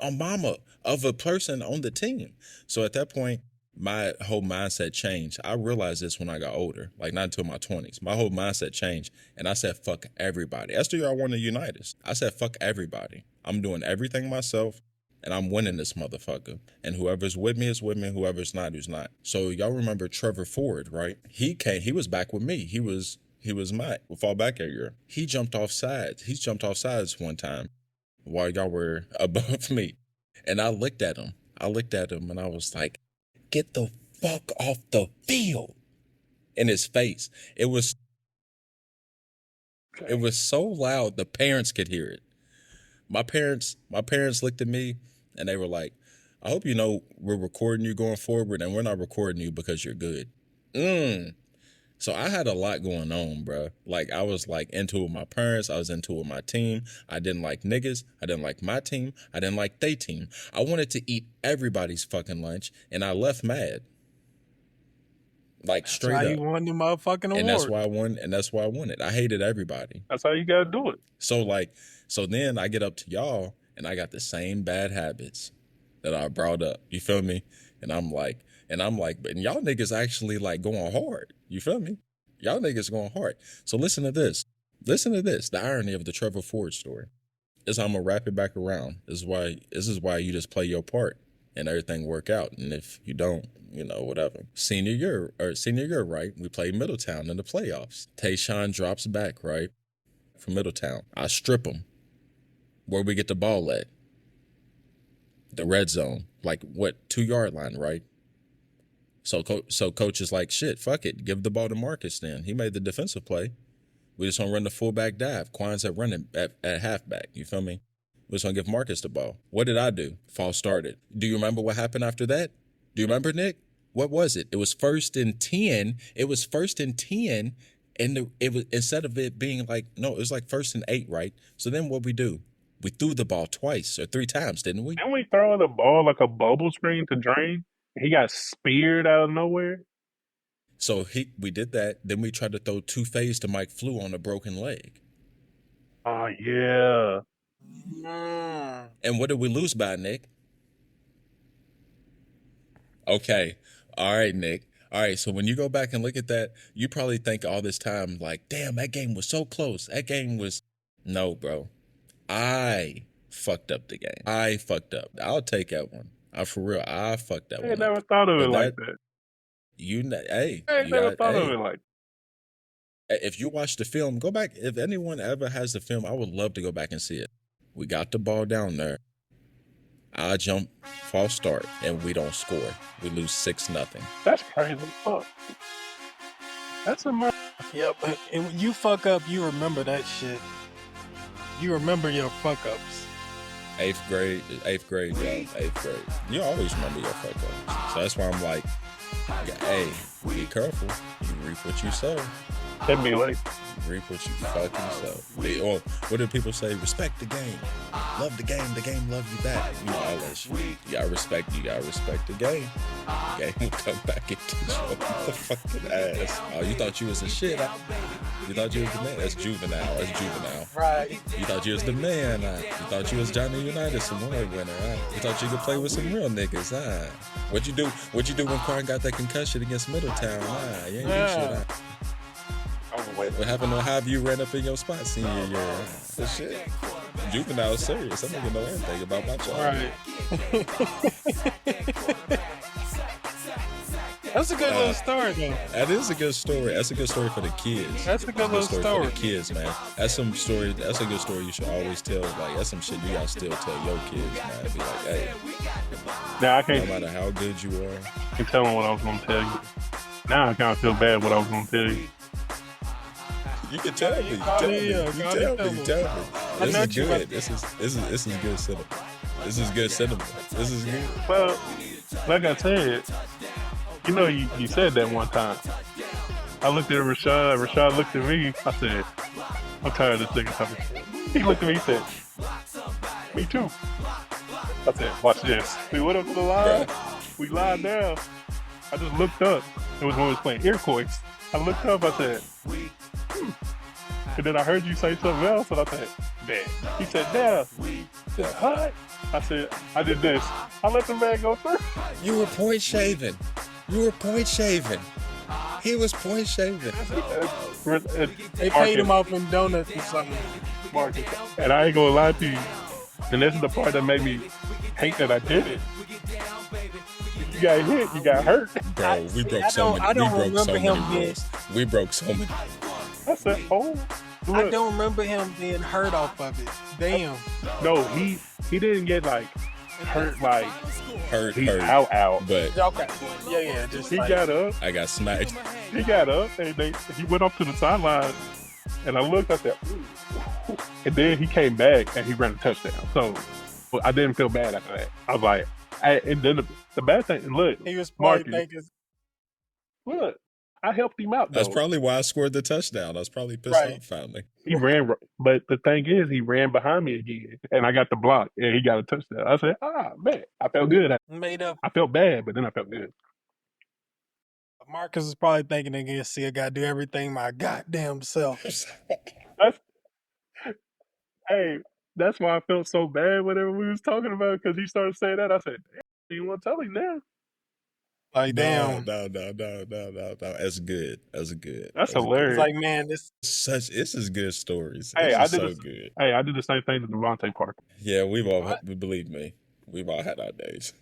A mama of a person on the team. So at that point, my whole mindset changed. I realized this when I got older, like not until my 20s. My whole mindset changed, and I said, fuck everybody. That's the year I wanted to unite us. I said, fuck everybody. I'm doing everything myself, and I'm winning this motherfucker. And whoever's with me is with me, whoever's not, who's not. So y'all remember Trevor Ford, right? He was back with me. He was my fallback area. He jumped off sides. He jumped off sides one time while y'all were above me. And I looked at him. And I was like, get the fuck off the field. In his face. It was so loud the parents could hear it. My parents looked at me and they were like, I hope you know we're recording you going forward, and we're not recording you because you're good. So I had a lot going on, bro. Like, I was like into it with my parents. I was into it with my team. I didn't like niggas. I didn't like my team. I didn't like they team. I wanted to eat everybody's fucking lunch, and I left mad. Like, straight up. That's why you won the motherfucking award. And that's why I won it. I hated everybody. That's how you gotta do it. So then I get up to y'all, and I got the same bad habits. that I brought up. You feel me? And I'm like, but y'all niggas actually like going hard. You feel me? Y'all niggas going hard. So listen to this. Listen to this. The irony of the Trevor Ford story is I'm gonna wrap it back around. This is why you just play your part and everything work out. And if you don't, you know, whatever. Senior year, right? We played Middletown in the playoffs. Tayshawn drops back, right? From Middletown. I strip him. Where we get the ball at? The red zone. Like, what, 2-yard line, right? So coach is like, shit, fuck it. Give the ball to Marcus then. He made the defensive play. We just want to run the fullback dive. Quan's at running at halfback. You feel me? We just want to give Marcus the ball. What did I do? False started. Do you remember what happened after that? Do you remember, Nick? What was it? It was 1st and 10. It was 1st and 10. And it was, instead of it being like, no, it was like 1st and 8, right? So then what we do? We threw the ball twice or 3 times, didn't we? Didn't we throw the ball like a bubble screen to drain? He got speared out of nowhere. So we did that. Then we tried to throw 2 fades to Mike Flew on a broken leg. Oh, yeah. And what did we lose by, Nick? Okay. All right, Nick. All right, so when you go back and look at that, you probably think all this time, like, damn, that game was so close. That game was... No, bro. I fucked up the game. I fucked up. I'll take that one. For real, I fucked that one. I never thought of it like that. I never thought of it like that. If you watch the film, go back. If anyone ever has the film, I would love to go back and see it. We got the ball down there. I jump, false start, and we don't score. We lose 6-0. That's crazy. Fuck. That's a murder. Yep. And when you fuck up, you remember that shit. You remember your fuck ups. 8th grade, y'all. 8th grade. You always remember your fuck ups. So that's why I'm like, hey, be careful. You reap what you sow. Hit me like. Reap what you fucking sow. Or what do people say? Respect the game. Love the game love you back. You know, all that shit. You gotta respect the game. The game will come back and teach you the fucking ass. Oh, you thought you was the shit. You thought you was the man. That's juvenile. Right. You thought you was the man. You thought you was Johnny Unitas, some award winner. You thought you could play with some real niggas. What'd you do when Quan got that concussion against Middletown? You ain't do shit. What happened to have you ran up in your spot senior year? That shit. Juvenile serious. I don't even know anything about my child. Right. That's a good little story, though. That is a good story. That's a good story for the kids. That's a good little story for the kids, man. That's some story. That's a good story you should always tell. Like, that's some shit you gotta still tell your kids, man. Be like, hey. Now I can't. No matter how good you are. I can tell them what I was gonna tell you. Now I kind of feel bad what I was gonna tell you. You can tell me. You tell me. This is good. This is good cinema. This is good cinema. This is good. Well, like I said, you know, you said that one time. I looked at Rashid. Rashid looked at me. I said, I'm tired of this nigga talking. He looked at me. He said, me too. I said, watch this. We went up to the line. We lied down. I just looked up. It was when we was playing Iroquois. I looked up. I said, And then I heard you say something else, and I said, Dad. He said, Dad. I said, what? I said, I did this. I let the man go through. You were point shaving. He was point shaving. They paid him off in donuts or something. Marcus. And I ain't gonna lie to you. And this is the part that made me hate that I did it. You got hit, you got hurt. Bro, we broke so many. I don't remember him being. We broke so many. I said, oh. Look. I don't remember him being hurt off of it. Damn. No, he didn't get like hurt like hurt. out. But okay. Yeah. Just he got up. I got smacked. He got up and he went up to the sideline, and I looked. I said, ooh. And then he came back and he ran a touchdown. So I didn't feel bad after that. I was like, and then the bad thing. Look, he was probably thinking. Look. I helped him out, though. That's probably why I scored the touchdown. I was probably pissed off finally. He ran, but the thing is, he ran behind me again, and I got the block, and he got a touchdown. I said, man, I felt good. Made up. I felt bad, but then I felt good. Marcus is probably thinking again, see, I got to do everything my goddamn self. Hey, That's why I felt so bad whenever we was talking about it, because he started saying that. I said, "Damn, you want to tell him now?" Like, damn. No. That's good. That's good. That's That's hilarious. It's like, man, this is good stories. Hey, This is so good. Hey, I did the same thing to Devontae Parker. Yeah, believe me, we've all had our days.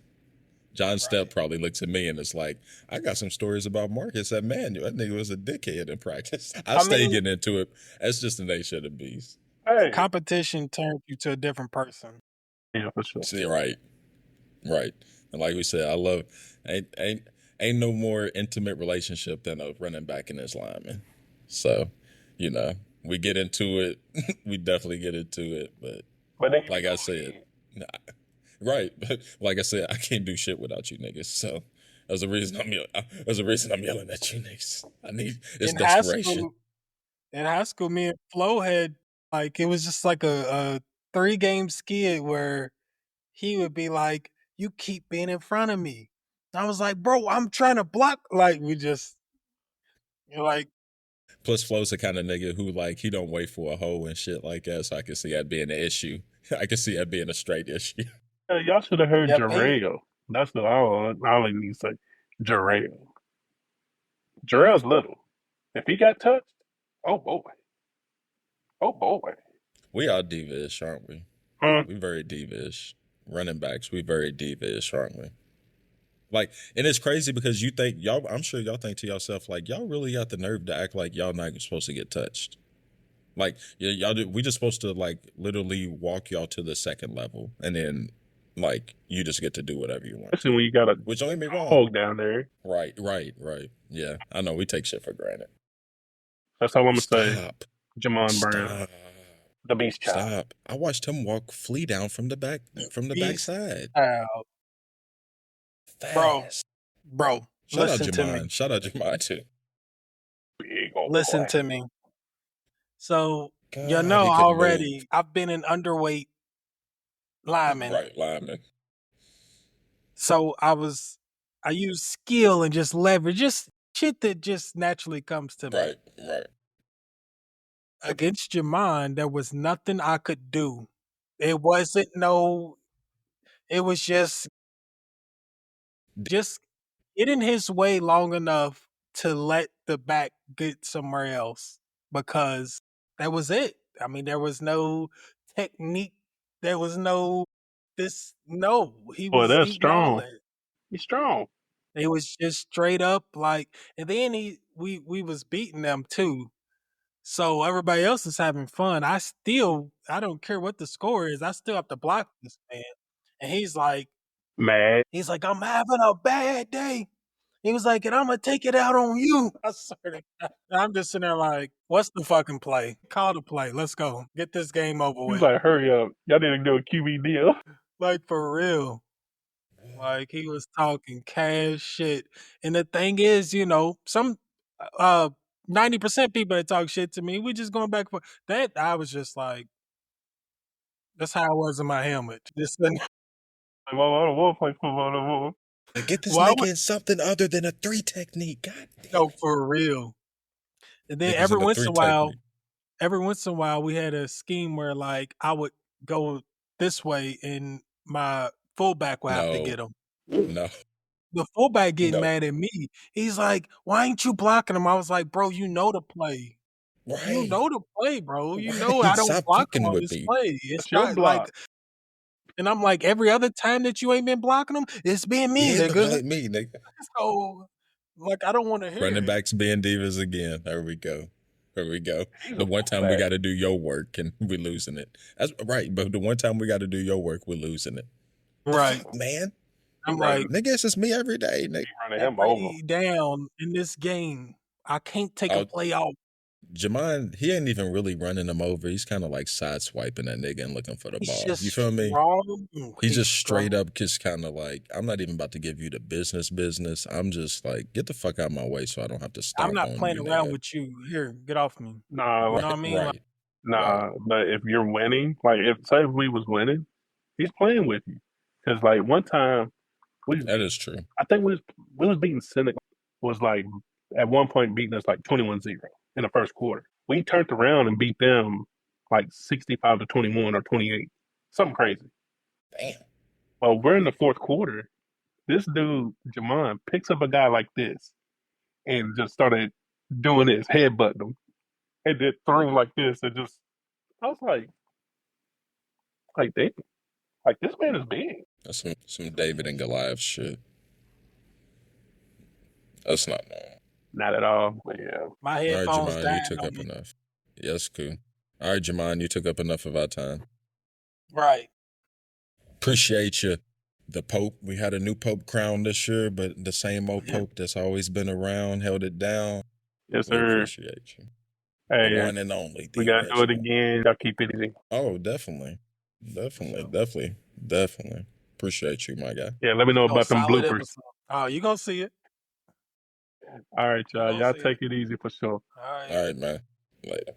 John Stepp probably looks at me and is like, I got some stories about Marcus at Manual. That nigga was a dickhead in practice. I stay getting into it. That's just the nature of the beast. Hey, competition turned you to a different person. Yeah, for sure. See, right. And like we said, I love ain't no more intimate relationship than a running back and his lineman. So, we get into it. We definitely get into it. But like I said, right. But like I said, I can't do shit without you niggas. So there's a reason I'm yelling at you niggas. It's desperation. In high school, me and Flo had it was just like a 3-game skid where he would be like, "You keep being in front of me." I was like, "Bro, I'm trying to block." We just, Plus, Flo's the kind of nigga who he don't wait for a hoe and shit like that. So I can see that being an issue. I can see that being a straight issue. Y'all should have heard Jarrell. That's what I only need to say. Jarrell. Jarrell's little. If he got touched, oh boy. We are diva-ish, aren't we? We very diva-ish. Running backs, we very diva-ish, aren't we? And it's crazy because you think I'm sure y'all think to yourself, y'all really got the nerve to act like y'all not supposed to get touched. Y'all do, we just supposed to literally walk y'all to the second level, and then you just get to do whatever you want. Especially when you got which don't get me wrong. Hog down there. Right. Yeah, I know we take shit for granted. That's all I'm gonna say. Jamon Brown, the beast child. Stop! I watched him flee down from the back backside. Bro. Shout out Jamon too. Listen to me. So already I've been an underweight lineman. Right, lineman. So I use skill and just leverage, just shit that just naturally comes to me. Right. Against Jamon, there was nothing I could do. It was just get in his way long enough to let the back get somewhere else, because that was it. I mean, there was no technique. There was no he was that's strong. It. He's strong. It was just straight up and then we was beating them too. So everybody else is having fun. I don't care what the score is. I still have to block this man. And he's like, mad. He's like, I'm having a bad day. He was like, and I'm going to take it out on you. I swear to God. I'm just sitting there what's the fucking play? Call the play. Let's go. Get this game over with. He's like, hurry up. Y'all need to do a QB deal. For real. He was talking cash shit. And the thing is, some 90% people that talk shit to me, we just going back for that. I was just that's how I was in my helmet. This thing. I don't want to play football no more. Get this nigga in something other than a 3 technique. God damn. No, for real. And then every once in a while, we had a scheme where I would go this way and my fullback would have to get him. No. The fullback getting mad at me. He's like, why ain't you blocking him? I was like, bro, you know the play. Right. You know the play, bro. You know I don't block him on this play. It's not block. And I'm like, every other time that you ain't been blocking them, it's been me, nigga. Me, nigga. So, I don't want to hear running backs being divas again. There we go. The one time we got to do your work and we're losing it. That's right. But the one time we got to do your work, we're losing it. Right, man. I'm like, nigga, it's just me every day. Nigga, running him over down in this game. I can't take a play off. Jamon, he ain't even really running him over. He's kind of side swiping that nigga and looking for the ball. You feel me? He's just straight up, just kind of I'm not even about to give you the business. I'm just get the fuck out of my way so I don't have to stop. I'm not playing around with you. Here, get off me. Nah, you know what I mean? Right. Nah, but if you're winning, if we was winning, he's playing with you. Because one time, that is true. I think we was beating Senegal. Was at one point beating us 21-0 in the first quarter. We turned around and beat them like 65-21 or 28, something crazy. Damn. Well, we're in the fourth quarter. This dude Jamon picks up a guy like this and just started doing this, headbutting him, and then throwing like this, and just I was like, damn, like this man is big. That's some David and Goliath shit. That's not normal. Not at all, but yeah. My headphones All right, Jamon, dying you took on up me. enough. Yeah, that's cool. All right, Jamon, you took up enough of our time. Right. Appreciate you. The Pope, we had a new Pope crowned this year, but the same old Pope that's always been around held it down. Yes, We sir. appreciate you. Hey, The one and only. we gotta do it again. Y'all keep it easy. Oh, definitely. Appreciate you, my guy. Yeah, let me know about them solid bloopers. episode. Oh, you gonna see it. All right, y'all. gonna Y'all see take it easy for sure. All right. All right, man. Later.